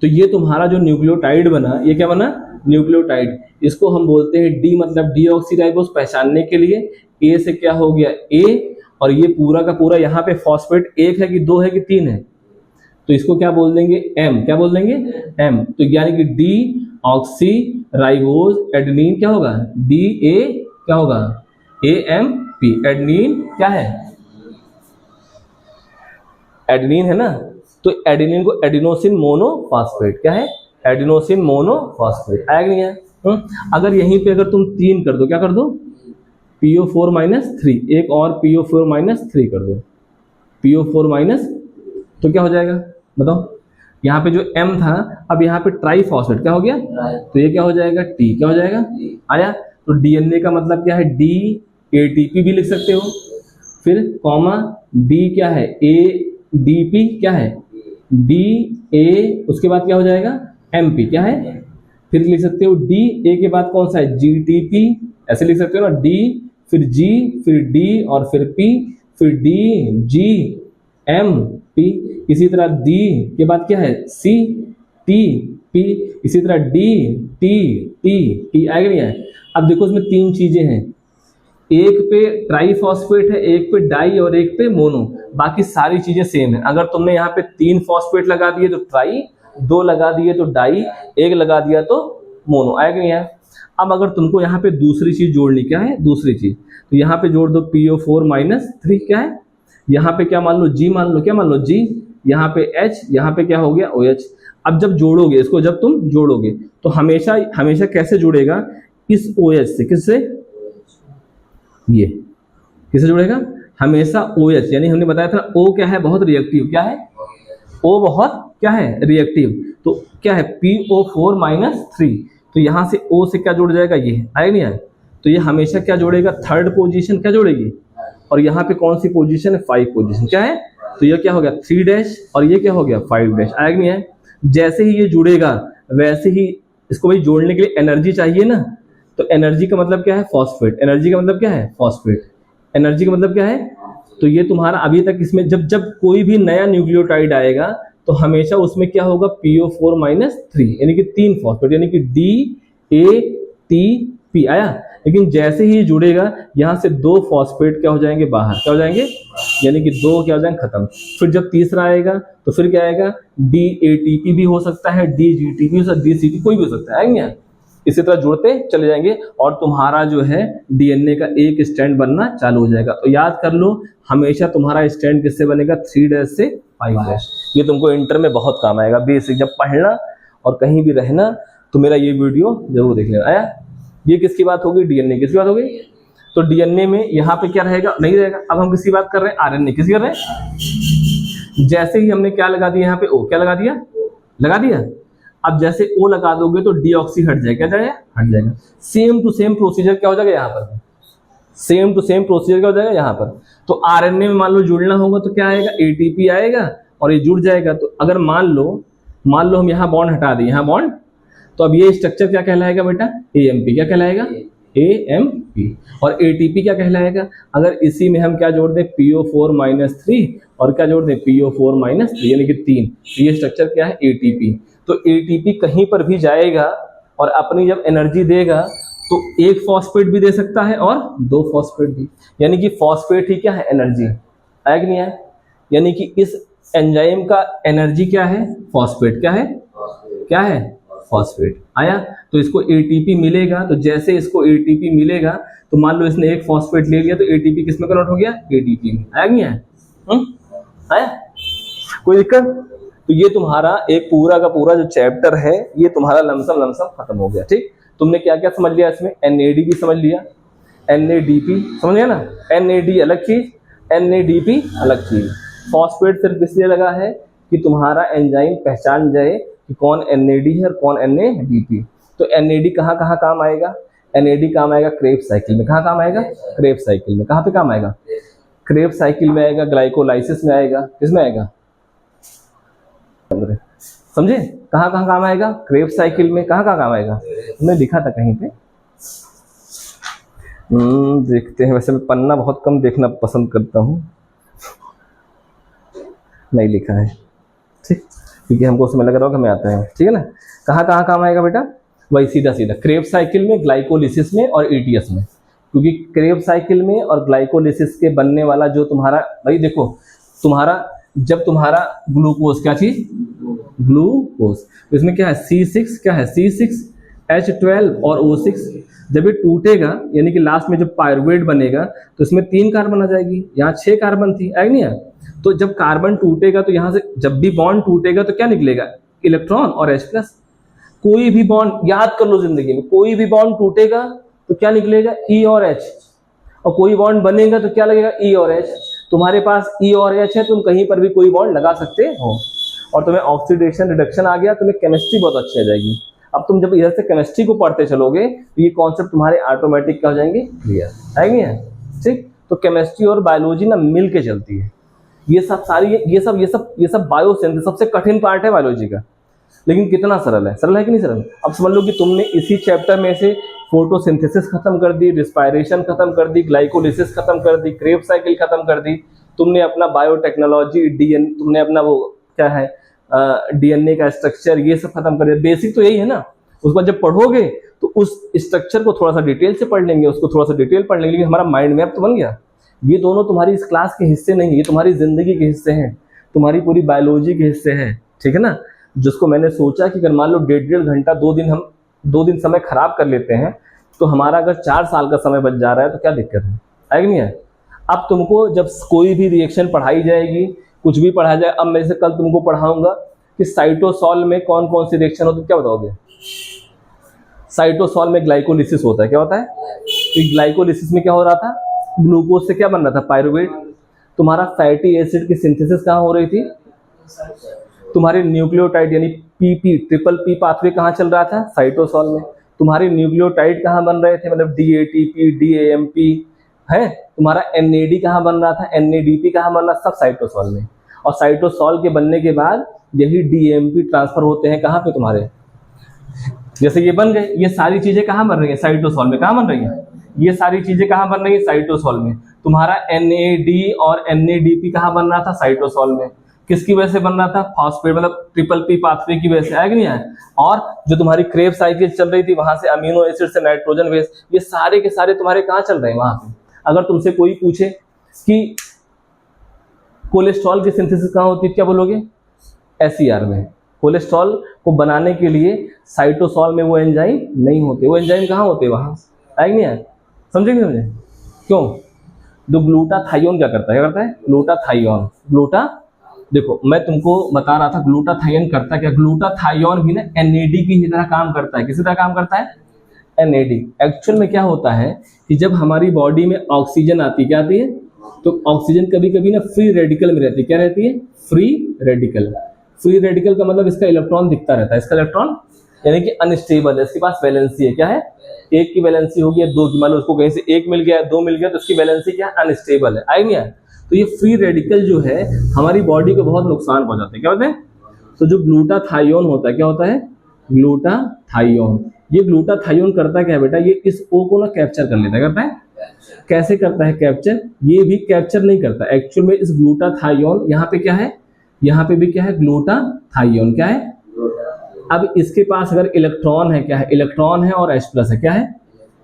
तो ये तुम्हारा जो न्यूक्लियोटाइड बना, ये क्या बना, न्यूक्लियोटाइड। इसको हम बोलते हैं D, मतलब डीऑक्सीराइबोज। पहचानने के लिए A से क्या हो गया, A, और ये पूरा का पूरा यहाँ पे फॉस्फेट 1 है कि 2 है कि 3 है, तो इसको क्या बोल देंगे, M। क्या बोल देंगे, M। तो यानी कि डीऑक्सी राइबोज एडेनिन क्या होगा, DA क्या होगा, AMP। एडेनिन क्या है, एडेनिन है ना। तो एडेनिन को एडिनोसिन मोनोफॉस्फेट, क्या है, एडिनोसिन मोनोफॉस्फेट। आया कि नहीं है। अगर यहीं पे अगर तुम 3 कर दो, क्या कर दो, PO4-3, एक और PO4-3 कर दो, PO4-, तो क्या हो जाएगा बताओ। यहाँ पे जो M था, अब यहाँ पे ट्राईफॉस्फेट क्या हो गया, तो ये क्या हो जाएगा, T। क्या हो जाएगा, आया। तो DNA का मतलब क्या है, D, ATP भी लिख सकते हो, फिर कॉमा D क्या है, ADP क्या है, DA, उसके बाद क्या हो जाएगा, MP क्या है, फिर लिख सकते हो डी, ए के बाद कौन सा है जीटीपी, ऐसे लिख सकते हो ना, डी फिर जी फिर डी और फिर पी, फिर डी जी एम पी। इसी तरह डी के बाद क्या है सी टी पी, इसी तरह डी टी टी टी, आएगा नहीं आए। अब देखो इसमें तीन चीजें हैं, एक पे ट्राईफॉस्फेट है, एक पे डाई और एक पे मोनो, बाकी सारी चीजें सेम है। अगर तुमने यहाँ पे 3 फॉस्फेट लगा दिए तो ट्राई, 2 लगा दिए तो डाई, 1 लगा दिया तो मोनो, आएगा नहीं आया। अब अगर तुमको यहाँ पे दूसरी चीज जोड़नी, क्या है दूसरी चीज, तो यहाँ पे जोड़ दो PO4-3, क्या है यहाँ पे, क्या मान लो G, मान लो क्या मान लो G, यहाँ पे H, यहाँ पे क्या हो गया OH। अब जब जोड़ोगे इसको, जब तुम जोड़ोगे तो हमेशा हमेशा कैसे जुड़ेगा, इस OH से, किससे, ये किससे जुड़ेगा, हमेशा OH, यानी हमने बताया था O क्या है बहुत रिएक्टिव, क्या है O बहुत क्या है रिएक्टिव, तो क्या है PO4-3, तो यहाँ से O से क्या जुड़ जाएगा, ये आए नहीं आए, तो ये हमेशा क्या जोड़ेगा, थर्ड पोजीशन क्या जोड़ेगी, और यहाँ पे कौन सी पोजीशन है 5 पोजीशन, क्या है, तो ये क्या हो गया 3 और ये क्या हो गया 5, आएगा नहीं है। जैसे ही ये जुड़ेगा वैसे ही इसको भाई जोड़ने के लिए एनर्जी चाहिए ना, तो एनर्जी का मतलब क्या है फॉस्फेट, एनर्जी का मतलब क्या है फॉस्फेट, एनर्जी का मतलब क्या है, तो ये तुम्हारा अभी तक इसमें जब जब कोई भी नया न्यूक्लियोटाइड आएगा तो हमेशा उसमें क्या होगा PO4-3, यानी कि 3 फॉस्फेट, यानी कि DATP आया। लेकिन जैसे ही जुड़ेगा यहाँ से 2 फॉस्फेट क्या हो जाएंगे बाहर, क्या हो जाएंगे, यानी कि 2 क्या हो जाएंगे खत्म। फिर जब तीसरा आएगा तो फिर क्या आएगा DATP भी हो सकता है, DGTP हो सकता है, DCT कोई भी हो सकता है, आएंगे। इसी तरह जुड़ते चले जाएंगे और तुम्हारा जो है DNA का एक स्टैंड बनना चालू हो जाएगा। तो याद कर लो हमेशा तुम्हारा स्टैंड किससे बनेगा 3 से 5। ये तुमको इंटर में बहुत काम आएगा, बेसिक जब पढ़ना और कहीं भी रहना तो मेरा ये वीडियो जरूर देख लेना। आया, ये किसकी बात होगी, DNA किसकी बात होगी। तो DNA में यहाँ पे क्या रहेगा, नहीं रहेगा। अब हम किसकी बात कर रहे हैं, RNA किसकी कर रहे हैं। जैसे ही हमने क्या लगा दिया यहाँ पे O, क्या लगा दिया, लगा दिया। अब जैसे O लगा दोगे तो डीऑक्सी हट जाएगा, क्या जाएगा, हट जाएगा। सेम टू सेम प्रोसीजर क्या हो जाएगा यहाँ पर, सेम टू सेम प्रोसीजर क्या हो जाएगा यहाँ पर। तो RNA में मान लो जुड़ना होगा तो क्या आएगा ATP आएगा और ये जुड़ जाएगा। तो अगर मान लो हम यहाँ बॉन्ड हटा दें, यहाँ बॉन्ड, तो अब ये स्ट्रक्चर क्या कहलाएगा बेटा, AMP, क्या कहलाएगा AMP। और ATP क्या कहलाएगा, अगर इसी में हम क्या जोड़ दें PO4-3 और क्या जोड़ दें PO4-3, यानी कि 3, तो ये स्ट्रक्चर क्या है ATP। तो ATP कहीं पर भी जाएगा और अपनी जब एनर्जी देगा तो 1 फॉस्फेट भी दे सकता है और 2 फॉस्फेट भी, यानी कि फॉस्फेट ही क्या है एनर्जी, है कि नहीं है। यानी कि इस एंजाइम का एनर्जी क्या है फॉस्फेट, क्या है, क्या है फॉस्फेट। आया, तो इसको ATP मिलेगा। तो जैसे इसको ATP मिलेगा तो मान लो इसने 1 फॉस्फेट ले लिया तो ATP किस में कन्वर्ट हो गया, ATP में, आया कि नहीं है, आया, कोई दिक्कत। तो ये तुम्हारा एक पूरा का पूरा जो चैप्टर है ये तुम्हारा लमसम खत्म हो गया। ठीक, तुमने क्या क्या समझ लिया इसमें, NAD भी समझ लिया, NADP समझ लिया ना, NAD अलग चीज, NADP अलग चीज। फॉस्फेट सिर्फ इसलिए लगा है कि तुम्हारा एंजाइम पहचान जाए कि कौन NAD है और कौन NADP। तो NAD कहाँ कहाँ काम आएगा, NAD काम आएगा क्रेब्स साइकिल में। कहाँ काम आएगा, क्रेब्स साइकिल में। कहाँ पे काम आएगा, क्रेब्स साइकिल में आएगा, ग्लाइकोलाइसिस में आएगा, किसमें आएगा, समझे, कहाँ कहाँ काम आएगा, क्रेब्स साइकिल में। कहाँ कहाँ काम आएगा, हमने लिखा था कहीं पे, देखते हैं। वैसे मैं पन्ना बहुत कम देखना पसंद करता हूँ, नहीं लिखा है, ठीक, क्योंकि हमको उसमें लग रहा होगा हमें आता है, ठीक है ना। कहाँ कहाँ काम आएगा बेटा, वही सीधा सीधा क्रेब्स साइकिल में, ग्लाइकोलिसिस में और ATS में। क्योंकि क्रेब्स साइकिल में और ग्लाइकोलिसिस के बनने वाला जो तुम्हारा, भाई देखो तुम्हारा जब तुम्हारा ग्लूकोज, क्या चीज, ग्लूकोज, तो इसमें क्या है C6, क्या है C6H12 और O6। जब ये टूटेगा यानी कि लास्ट में जब पायरुवेट बनेगा तो इसमें 3 कार्बन आ जाएगी, यहाँ 6 कार्बन थी, है नहीं है। तो जब कार्बन टूटेगा तो यहाँ से जब भी बॉन्ड टूटेगा तो क्या निकलेगा, इलेक्ट्रॉन और H+। कोई भी बॉन्ड याद कर लो जिंदगी में, कोई भी बॉन्ड टूटेगा तो क्या निकलेगा E और H, और कोई बॉन्ड बनेगा तो क्या लगेगा E और H। तुम्हारे पास E और H है, तुम कहीं पर भी कोई बॉन्ड लगा सकते हो और तुम्हें ऑक्सीडेशन रिडक्शन आ गया, तुम्हें केमिस्ट्री बहुत अच्छी आ जाएगी। अब तुम जब इधर से केमिस्ट्री को पढ़ते चलोगे तो ये कॉन्सेप्ट तुम्हारे ऑटोमेटिक क्या हो जाएंगे, क्लियर है नहीं है। ठीक, तो केमिस्ट्री और बायोलॉजी ना मिल के चलती है। ये सब सारी ये सब बायोसिंथेसिस सबसे कठिन पार्ट है बायोलॉजी का। लेकिन कितना सरल है कि नहीं सरल। अब समझ लो कि तुमने इसी चैप्टर में से फोटोसिंथेसिस खत्म कर दी, रिस्पायरेशन खत्म कर दी, ग्लाइकोलिसिस खत्म कर दी, क्रेब्स साइकिल खत्म कर दी, तुमने अपना बायोटेक्नोलॉजी तुमने अपना वो क्या है डीएनए का स्ट्रक्चर ये सब खत्म कर दिया। बेसिक तो यही है ना। उसके बाद जब पढ़ोगे तो उस स्ट्रक्चर को थोड़ा सा डिटेल से पढ़ लेंगे, उसको थोड़ा सा डिटेल पढ़ लेंगे, हमारा माइंड मैप तो बन गया। ये दोनों तुम्हारी इस क्लास के हिस्से नहीं, ये तुम्हारी जिंदगी के हिस्से हैं, तुम्हारी पूरी बायोलॉजी के हिस्से हैं, ठीक है ना। जिसको मैंने सोचा कि अगर मान लो 1.5 घंटा 2 दिन समय खराब कर लेते हैं तो हमारा अगर 4 साल का समय बच जा रहा है तो क्या दिक्कत है कि नहीं है। अब तुमको जब कोई भी रिएक्शन पढ़ाई जाएगी, कुछ भी पढ़ा जाए, अब मैं से कल तुमको पढ़ाऊंगा कि साइटोसॉल में कौन कौन सी रिएक्शन होती है, क्या बताओगे। साइटोसॉल में ग्लाइकोलिसिस होता है, क्या होता है कि ग्लाइकोलिसिस में क्या हो रहा था, ग्लूकोज से क्या बन रहा था, पायरुवेट। तुम्हारा फैटी एसिड की सिंथेसिस कहाँ हो रही थी, तुम्हारे न्यूक्लियोटाइड यानी पीपी ट्रिपल पी पाथवे कहाँ चल रहा था, साइटोसॉल में। तुम्हारे न्यूक्लियोटाइड कहाँ बन रहे थे, मतलब डीएटीपी डीएएमपी है। तुम्हारा एनएडी कहाँ बन रहा था, एनएडीपी कहाँ बन रहा, सब साइटोसॉल में। और साइटोसॉल के बनने के बाद यही डीएमपी ट्रांसफर होते हैं कहाँ पे, तुम्हारे जैसे ये बन गए, ये सारी चीजें कहाँ बन रही है, साइटोसॉल में। कहाँ बन रही है ये सारी चीजें, कहाँ बन रही है, साइटोसॉल में। तुम्हारा एनएडी और एनएडीपी कहाँ बन रहा था, साइटोसॉल में। किसकी वजह से बन रहा था, फॉस्फेट मतलब ट्रिपल पी पाथवे की वजह से, आया कि नहीं आया। और जो तुम्हारी क्रेब साइकिल चल रही थी वहां से अमीनो एसिड से नाइट्रोजन बेस, ये सारे के सारे तुम्हारे कहाँ चल रहे हैं, वहां पे। अगर तुमसे कोई पूछे कि कोलेस्ट्रॉल की सिंथेसिस कहाँ होती है, क्या बोलोगे, एसईआर में। कोलेस्ट्रॉल को बनाने के लिए साइटोसॉल में वो एंजाइम नहीं होते, वो एंजाइम कहाँ होते, वहां, आया नहीं आया, समझे नहीं समझे। क्यों, जो ग्लूटाथायोन क्या करता है, ग्लूटा देखो मैं तुमको बता रहा था ग्लूटाथायोन करता क्या। ग्लूटाथायोन भी ना एनएडी की तरह काम करता है। किसी तरह काम करता है, एनएडी। एक्चुअल में क्या होता है कि जब हमारी बॉडी में ऑक्सीजन आती है, क्या आती है, तो ऑक्सीजन कभी कभी ना फ्री रेडिकल में रहती है, क्या रहती है, फ्री रेडिकल। फ्री रेडिकल का मतलब इसका इलेक्ट्रॉन दिखता रहता है, इसका इलेक्ट्रॉन यानी कि अनस्टेबल है, इसके पास वैलेंसी है, क्या है, 1 की वैलेंसी होगी या 2 की, मान लो उसको कहीं से 1 मिल गया 2 मिल गया तो उसकी वैलेंसी क्या है, अनस्टेबल है, आई नहीं है। तो ये फ्री रेडिकल जो है हमारी बॉडी को बहुत नुकसान पहुंचाते हैं, क्या होते हैं। तो जो ग्लूटाथायोन होता है, क्या होता है, ग्लूटाथायोन। ये ग्लूटाथायोन करता क्या है बेटा, ये इस O को ना कैप्चर कर लेता है, करता है, कैसे करता है कैप्चर, ये भी कैप्चर नहीं करता एक्चुअल में। इस ग्लूटाथायोन यहाँ पे क्या है, यहाँ पे भी क्या है, ग्लूटाथायोन क्या है। अब इसके पास अगर इलेक्ट्रॉन है, क्या है, इलेक्ट्रॉन है और H+ है, क्या है,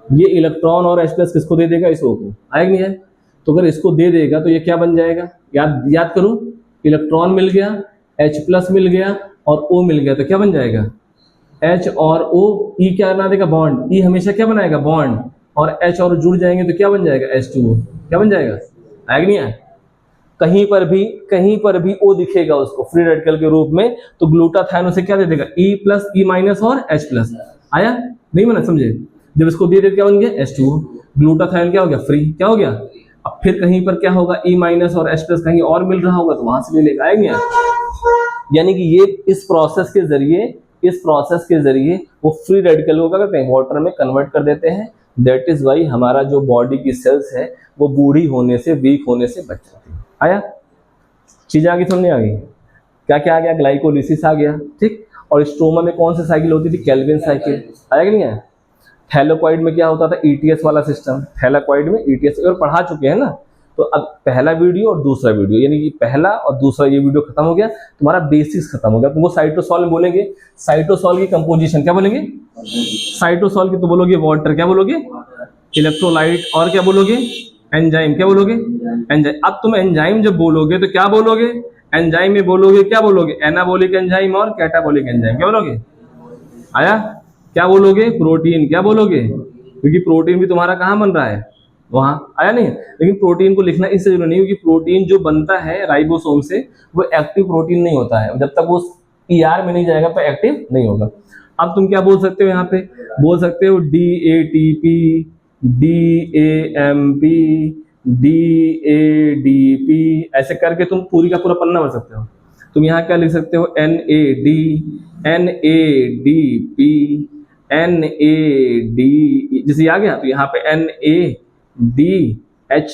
ये इलेक्ट्रॉन और H+ किसको दे देगा, इस O को, आएगा नहीं है। तो अगर इसको दे देगा तो ये क्या बन जाएगा, याद करो, इलेक्ट्रॉन मिल गया, H+ मिल गया और O मिल गया, तो क्या बन जाएगा, H और O, E क्या बना देगा, बॉन्ड। E हमेशा क्या बनाएगा, बॉन्ड। और H और जुड़ जाएंगे तो क्या बन जाएगा, H2O, क्या बन जाएगा, आएगा नहीं है। कहीं पर भी O दिखेगा उसको फ्री रेडिकल के रूप में, तो ग्लूटाथायोन उसे क्या दे देगा, E+, E- और H+, आया नहीं, मैंने समझे। जब इसको दे दे क्या बन गया, H2O। ग्लूटाथायोन क्या हो गया, फ्री, क्या हो गया। अब फिर कहीं पर क्या होगा, E- और H+ कहीं और मिल रहा होगा तो वहां से ले लेगा, आएगा। यानी कि ये इस प्रोसेस के जरिए वो फ्री रेडिकल को क्या करते हैं, वाटर में कन्वर्ट कर देते हैं। दैट इज वाई हमारा जो बॉडी की सेल्स है वो बूढ़ी होने से, वीक होने से बच जाती है। आया, चीजें आगे समझ नहीं आ गई, क्या क्या आ गया, ग्लाइकोलिसिस आ गया, ठीक। और स्ट्रोमा में कौन सी साइकिल होती थी, केल्विन साइकिल, आया कि नहीं है। थैलेकोइड में क्या होता था, ईटीएस वाला सिस्टम। थैलेकोइड में ईटीएस और पढ़ा चुके हैं ना। तो अब पहला वीडियो और दूसरा वीडियो, यानी कि पहला और दूसरा ये वीडियो खत्म हो गया, तुम्हारा बेसिक्स खत्म हो गया। तुमको साइटोसॉल में बोलेंगे, साइटोसॉल की कंपोजिशन क्या बोलेंगे, साइटोसॉल की तो बोलोगे वाटर, क्या बोलोगे, इलेक्ट्रोलाइट, और क्या बोलोगे, एंजाइम, क्या बोलोगे, एंजाइम। अब तुम एंजाइम जब बोलोगे तो क्या बोलोगे, एंजाइम में बोलोगे, क्या बोलोगे, एनाबॉलिक एंजाइम और कैटाबॉलिक एंजाइम, क्या बोलोगे, आया। क्या बोलोगे, प्रोटीन, क्या बोलोगे, क्योंकि प्रोटीन भी तुम्हारा कहाँ बन रहा है, वहां, आया नहीं। लेकिन प्रोटीन को लिखना इससे जरूरी नहीं, क्योंकि प्रोटीन जो बनता है राइबोसोम से वो एक्टिव प्रोटीन नहीं होता है, जब तक वो ER में नहीं जाएगा तो एक्टिव नहीं होगा। अब तुम क्या बोल सकते हो, यहाँ पे बोल सकते हो DATP, DAMP, DADP, ऐसे करके तुम पूरी का पूरा पन्ना भर सकते हो। तुम यहाँ क्या लिख सकते हो, NAD, NADP, NAD, जैसे आ गया तो यहाँ पे NADH,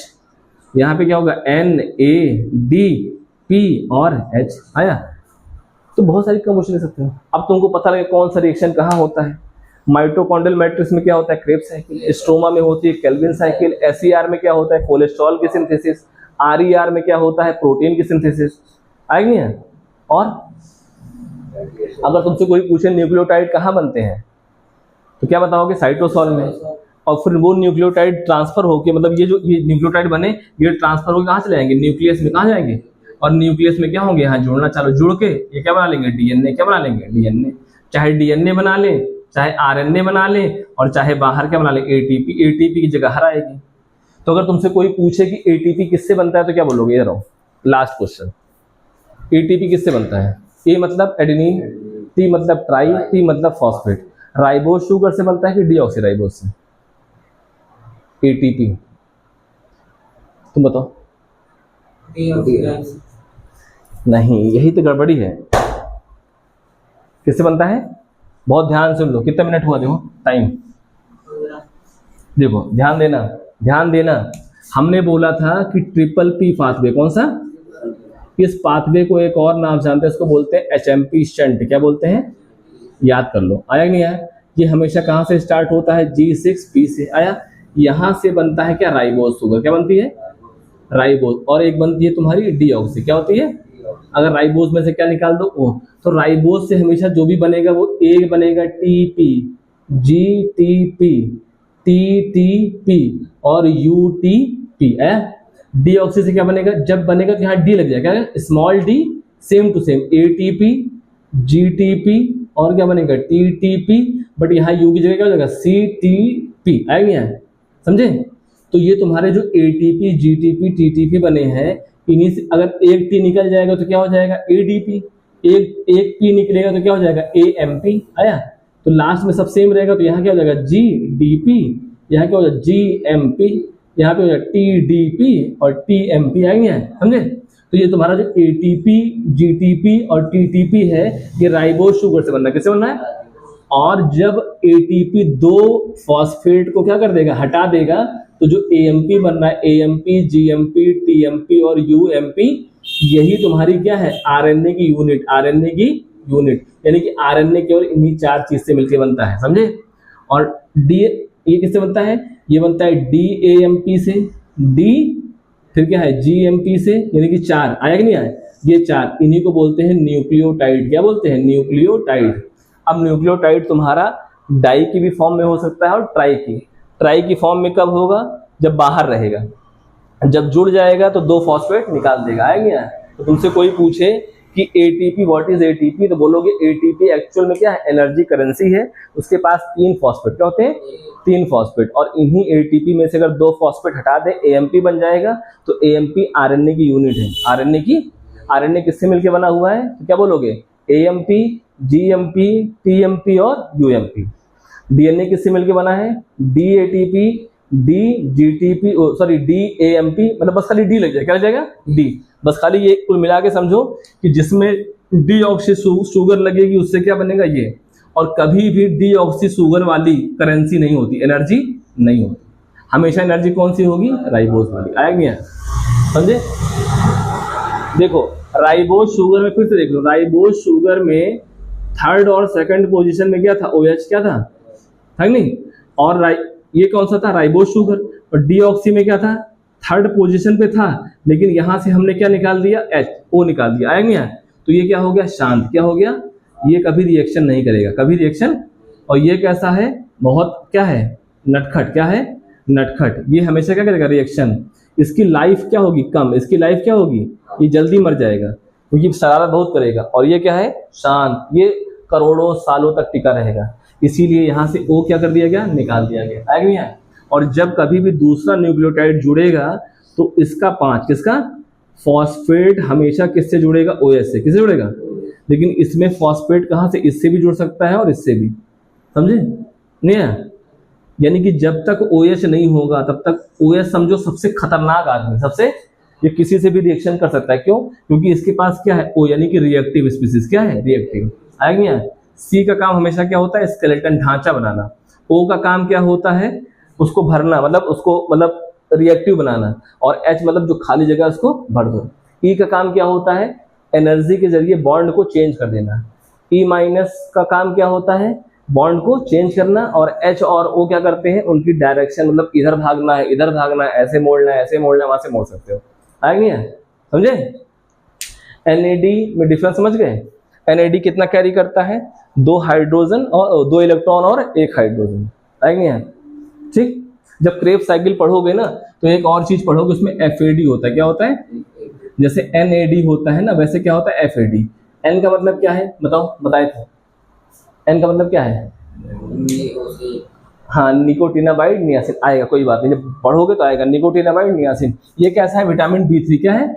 यहाँ पे क्या होगा, NADP और H, आया। तो बहुत सारी क्वेश्चन ले सकते हो। अब तुमको पता लगे कौन सा रिएक्शन कहाँ होता है। माइटोकॉन्ड्रियल मैट्रिक्स में क्या होता है, क्रेब्स साइकिल, स्ट्रोमा में होती है केल्विन साइकिल, एसईआर में क्या होता है, कोलेस्ट्रॉल की सिंथेसिस, आरईआर में क्या होता है, प्रोटीन की सिंथेसिस। आएगी नहीं है? और अगर तुमसे कोई पूछे न्यूक्लियोटाइड कहाँ बनते हैं तो क्या बताओगे, साइटोसॉल में। और फिर वो न्यूक्लियोटाइड ट्रांसफर होके, मतलब ये न्यूक्लियोटाइड बने, ये ट्रांसफर होकर कहाँ चले जाएंगे, न्यूक्लियस में। कहाँ जाएंगे? और न्यूक्लियस में क्या होंगे, यहाँ जुड़ना चालू, जुड़ के ये क्या बना लेंगे, डीएनए। क्या बना लेंगे, डीएनए। चाहे डीएनए बना लें, चाहे आरएनए बना लें, और चाहे बाहर क्या बना लें, एटीपी। एटीपी की जगह हर आएगी। तो अगर तुमसे कोई पूछे कि एटीपी किससे बनता है तो क्या बोलोगे, ये रहो लास्ट क्वेश्चन। एटीपी किससे बनता है? ए मतलब एडेनिन, टी मतलब ट्राई, टी मतलब फॉस्फेट। राइबोज शुगर से बनता है कि डीऑक्सीराइबोज से? एटीपी तुम बताओ। नहीं, यही तो गड़बड़ी है। किससे बनता है? बहुत ध्यान से लो। कितने मिनट हुआ देखो टाइम, देखो ध्यान देना, ध्यान देना। हमने बोला था कि ट्रिपल पी पाथवे, कौन सा? इस पाथवे को एक और नाम जानते हैं, इसको बोलते हैं एचएमपी स्टंट। क्या बोलते हैं? याद कर लो। आया कि नहीं आया? ये हमेशा कहाँ से स्टार्ट होता है, G6P से। आया? यहाँ से बनता है क्या, राइबोज शुगर। क्या बनती है? राइबोज। और एक बनती है तुम्हारी डीऑक्सी। क्या होती है? अगर राइबोज में से क्या निकाल दो, ओ, तो राइबोज से हमेशा जो भी बनेगा वो ए बनेगा टीपी, जीटीपी, टीटीपी और यूटीपी। डीऑक्सी से क्या बनेगा, जब बनेगा तो यहाँ डी लग जाएगा, small D, same to same, ATP, GTP और क्या बनेगा, टीटीपी। बट यहाँ यू की जगह क्या हो जाएगा, सीटीपी। आएगा यहाँ, समझे? तो ये तुम्हारे जो एटीपी, जीटीपी, टीटीपी बने हैं, इन्हीं से अगर एक टी निकल जाएगा तो क्या हो जाएगा, एडीपी। एक पी निकलेगा तो क्या हो जाएगा, एएमपी। आया? तो लास्ट में सब सेम रहेगा, तो यहाँ क्या हो जाएगा, जीडीपी, यहाँ क्या हो जाएगा, जीएमपी, यहाँ पे हो जाएगा टीडीपी और टीएमपी। आएंगे यहाँ, समझे? तो ये तुम्हारा जो एटीपी, जीटीपी और टीटीपी है, ये राइबोज शुगर से बनना है। किससे बनना है? और जब एटीपी दो फॉस्फेट को क्या कर देगा, हटा देगा, तो जो एएमपी बनना है, एएमपी, जीएमपी, टीएमपी और यूएमपी, यही तुम्हारी क्या है, आरएनए की यूनिट। आरएनए की यूनिट यानी कि आरएनए केवल इन्हीं चार चीज से मिलकर बनता है, समझे? और डी, ये किससे बनता है, ये बनता है डीएएमपी से, डी फिर क्या है, जीएमपी से, यानी कि चार। आया कि नहीं आया? ये चार, इन्हीं को बोलते हैं न्यूक्लियोटाइड। क्या बोलते हैं, न्यूक्लियोटाइड। अब न्यूक्लियोटाइड तुम्हारा डाई की भी फॉर्म में हो सकता है और ट्राई की फॉर्म में कब होगा, जब बाहर रहेगा। जब जुड़ जाएगा तो दो फॉस्फेट निकाल देगा। आएंगे? तो तुमसे कोई पूछे कि एटीपी, व्हाट इज एटीपी, तो बोलोगे एटीपी एक्चुअल में क्या है, एनर्जी करेंसी है। उसके पास तीन फॉस्फेट, क्या होते हैं, तीन फॉस्फेट। और इन्हीं एटीपी में से अगर दो फॉस्फेट हटा दे, एएमपी बन जाएगा। तो एएमपी आरएनए की यूनिट है। आरएनए किससे मिलकर बना हुआ है, तो क्या बोलोगे, एएमपी, जीएमपी, टीएमपी और यूएमपी। डीएनए किससे मिलकर बना है, डीएटीपी, डीजीटीपी, सॉरी डीएएमपी, मतलब बस खाली डी लग जाएगा। क्या लग जाएगा, डी। बस खाली ये कुल मिला के समझो कि जिसमें डीऑक्सी शुगर लगेगी उससे क्या बनेगा, ये। और कभी भी डीऑक्सी शुगर वाली करेंसी नहीं होती, एनर्जी नहीं होती। हमेशा एनर्जी कौन सी होगी, राइबोज वाली। आएगी, समझे? देखो राइबोज शुगर में फिर से देख लो, राइबोज शुगर में थर्ड और सेकंड पोजीशन में क्या था, OH क्या था नहीं? और ये कौन सा था, राइबोज शुगर। और डीऑक्सी में क्या था, थर्ड पोजीशन पे था, लेकिन यहां से हमने क्या निकाल दिया, O निकाल दिया। आएंगे यहाँ? तो ये क्या हो गया, शांत। क्या हो गया, ये कभी रिएक्शन नहीं करेगा, कभी रिएक्शन। और ये कैसा है, बहुत क्या है, नटखट। क्या है, नटखट। ये हमेशा क्या करेगा, रिएक्शन। इसकी लाइफ क्या होगी, कम। इसकी लाइफ क्या होगी, ये जल्दी मर जाएगा क्योंकि शरारत बहुत करेगा। और ये क्या है, शांत। ये करोड़ों सालों तक टिका रहेगा। इसीलिए यहां से O क्या कर दिया गया, निकाल दिया गया। आएगा यहाँ? और जब कभी भी दूसरा न्यूक्लियोटाइड जुड़ेगा तो इसका 5, किसका, फॉस्फेट हमेशा किससे जुड़ेगा, OH से। किससे जुड़ेगा? लेकिन इसमें फॉस्फेट कहां से, इससे भी जुड़ सकता है और इससे भी, समझे? नहीं है? यानी कि जब तक OH नहीं होगा तब तक OH समझो सबसे खतरनाक आदमी, सबसे, ये किसी से भी रिएक्शन कर सकता है। क्यों? क्योंकि इसके पास क्या है, O यानी कि रिएक्टिव स्पीसीज। क्या है, रिएक्टिव। आएंगे यहाँ? C का काम हमेशा क्या होता है, स्केलेटन, ढांचा बनाना। O का काम क्या होता है, उसको भरना, मतलब उसको, मतलब रिएक्टिव बनाना। और H मतलब जो खाली जगह उसको भर दो। E का काम क्या होता है, एनर्जी के जरिए बॉन्ड को चेंज कर देना। ई माइनस का काम क्या होता है, बॉन्ड को चेंज करना, और एच और ओ क्या करते हैं, उनकी डायरेक्शन, मतलब इधर भागना है, इधर भागना है, ऐसे मोड़ना है, ऐसे मोड़ना है, वहां से मोड़ सकते हो। आया नहीं है, समझे? एनएडी में डिफरेंस समझ गए? एनएडी कितना कैरी करता है, 2 हाइड्रोजन और 2 इलेक्ट्रॉन और 1 हाइड्रोजन। आया नहीं है? ठीक। जब क्रेब्स साइकिल पढ़ोगे ना तो एक और चीज पढ़ोगे, उसमें एफएडी होता है। क्या होता है? जैसे एनएडी होता है ना, वैसे क्या होता है एफएडी। एन का मतलब क्या है बताओ, बताए थे। एन का मतलब क्या है? हाँ, निकोटिनामाइड नियासिन। आएगा, कोई बात नहीं, जब पढ़ोगे तो आएगा। निकोटिनामाइड नियासिन, ये कैसा है? Vitamin B3। क्या है?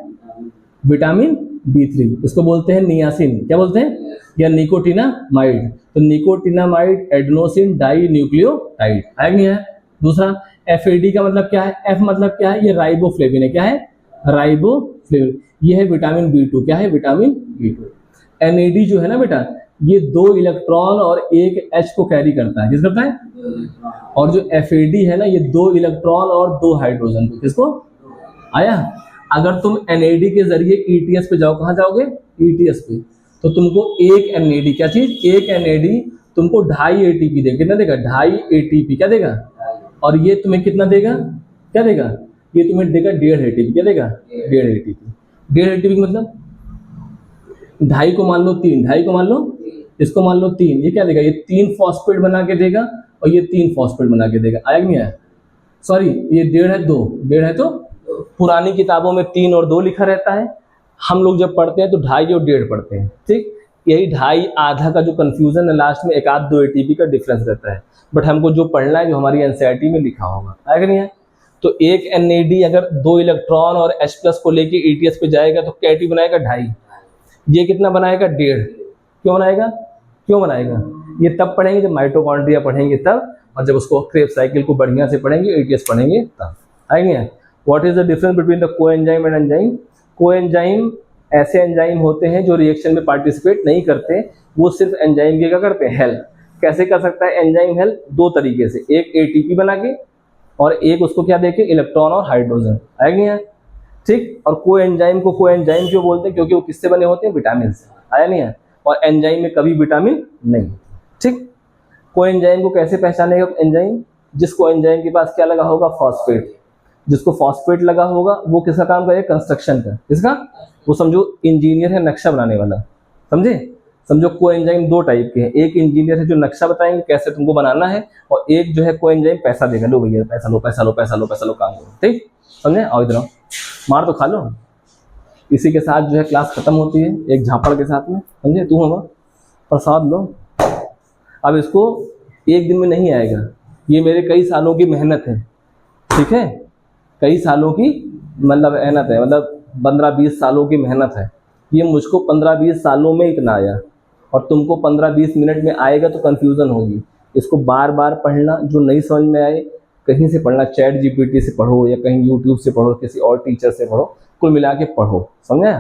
Vitamin B3। इसको बोलते हैं नियासिन। क्या बोलते हैं? या निकोटिनामाइड। तो निकोटिनामाइड एडेनोसिन डाई न्यूक्लियोटाइड। आएगा नहीं है? दूसरा एफएडी का मतलब क्या है? एफ मतलब क्या है? ये राइबोफ्लेविन है। क्या है? राइबोफ्लेविन। ये है विटामिन B2। क्या है? Vitamin B2। एनएडी जो है ना बेटा, ये 2 इलेक्ट्रॉन और 1 H को कैरी करता है। किस करता है? और जो एफएडी है ना, ये 2 इलेक्ट्रॉन और 2 हाइड्रोजन को। किसको? आया? अगर तुम एनएडी के जरिए ईटीएस पे जाओ, कहां जाओगे? ईटीएस पे, तो तुमको एक एनएडी, क्या चीज? एक एनएडी तुमको 2.5 एटीपी देगा। कितना देगा? 2.5 एटीपी। क्या देगा? और ये तुम्हें कितना देगा? क्या देगा? ये तुम्हें देगा 1.5 एटीपी। क्या देगा? 1.5 एटीपी। 1.5 एटीपी मतलब 2.5 को मान लो 3, 2.5 को मान लो, इसको मान लो 3। ये क्या देगा? ये 3 फॉस्फेट बना के देगा और ये 3 फॉस्फेट बना के देगा। आया नहीं आया? सॉरी, ये 1.5 है, 2 1.5 है। तो पुरानी किताबों में 3 और 2 लिखा रहता है, हम लोग जब पढ़ते हैं तो 2.5 और 1.5 पढ़ते हैं। ठीक, यही 2.5 आधा का जो कंफ्यूजन है, लास्ट में 1-2 एटीपी का डिफरेंस रहता है। बट हमको जो पढ़ना है, जो हमारी एनसीईआरटी में लिखा होगा। आएगा नहीं है? तो एक एनएडी अगर 2 इलेक्ट्रॉन और H+ को लेके ईटीएस पे जाएगा तो क्या एटीपी बनाएगा? 2.5। ये कितना बनाएगा? 1.5। क्यों बनाएगा? क्यों बनाएगा? ये तब पढ़ेंगे जब माइटोकॉन्ड्रिया पढ़ेंगे तब, और जब उसको क्रेब्स साइकिल को बढ़िया से पढ़ेंगे, ईटीएस पढ़ेंगे तब। आएंगे? What is the difference between the coenzyme and enzyme? Coenzyme ऐसे एंजाइम होते हैं जो रिएक्शन में पार्टिसिपेट नहीं करते, वो सिर्फ एंजाइम की क्या करते हैं? हेल्प। कैसे कर सकता है एंजाइम हेल्प? 2 तरीके से, एक एटीपी बना के और एक उसको क्या देके? इलेक्ट्रॉन और हाइड्रोजन। आएंगे? ठीक। और कोएंजाइम को कोएंजाइम क्यों बोलते हैं? क्योंकि वो किससे बने होते हैं? विटामिन से। आया नहीं है? और एंजाइम में कभी विटामिन नहीं। ठीक। कोएंजाइम को कैसे पहचानेगा एंजाइम? जिसको एंजाइम के पास क्या लगा होगा? फॉस्फेट। जिसको फॉस्फेट लगा होगा वो किसका काम करेगा? कंस्ट्रक्शन का। किसका? वो समझो इंजीनियर है, नक्शा बनाने वाला। समझे? समझो कोएंजाइम 2 टाइप के हैं, एक इंजीनियर है जो नक्शा बताएंगे कैसे तुमको बनाना है, और एक जो है कोएंजाइम पैसा देगा, लो भैया पैसा लो, पैसा लो, पैसा लो, पैसा लो, काम करो। ठीक, समझे? आओ इधर आओ, मार तो खा लो। इसी के साथ जो है क्लास खत्म होती है, एक झापड़ के साथ में। समझे? तू होगा प्रसाद लो। अब इसको एक दिन में नहीं आएगा, ये मेरे कई सालों की मेहनत है। ठीक है, कई सालों की मतलब मेहनत है, मतलब 15-20 सालों की मेहनत है। ये मुझको 15-20 सालों में इतना आया, और तुमको 15-20 मिनट में आएगा तो कंफ्यूजन होगी। इसको बार बार पढ़ना, जो नहीं समझ में आए कहीं से पढ़ना, चैट जीपीटी से पढ़ो या कहीं यूट्यूब से पढ़ो, किसी और टीचर से पढ़ो, कुल मिला के पढ़ो। समझे?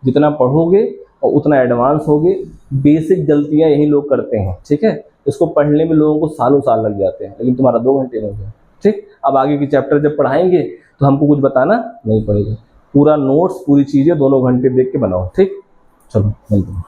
जितना पढ़ोगे और उतना एडवांस होगे। बेसिक गलतियां यही लोग करते हैं। ठीक है, इसको पढ़ने में लोगों को सालों साल लग जाते हैं, लेकिन तुम्हारा 2 घंटे में हो गया। ठीक, अब आगे की चैप्टर जब पढ़ाएंगे तो हमको कुछ बताना नहीं पड़ेगा, पूरा नोट्स, पूरी चीज़ें दोनों घंटे देख के बनाओ। ठीक, चलो मिलते हैं।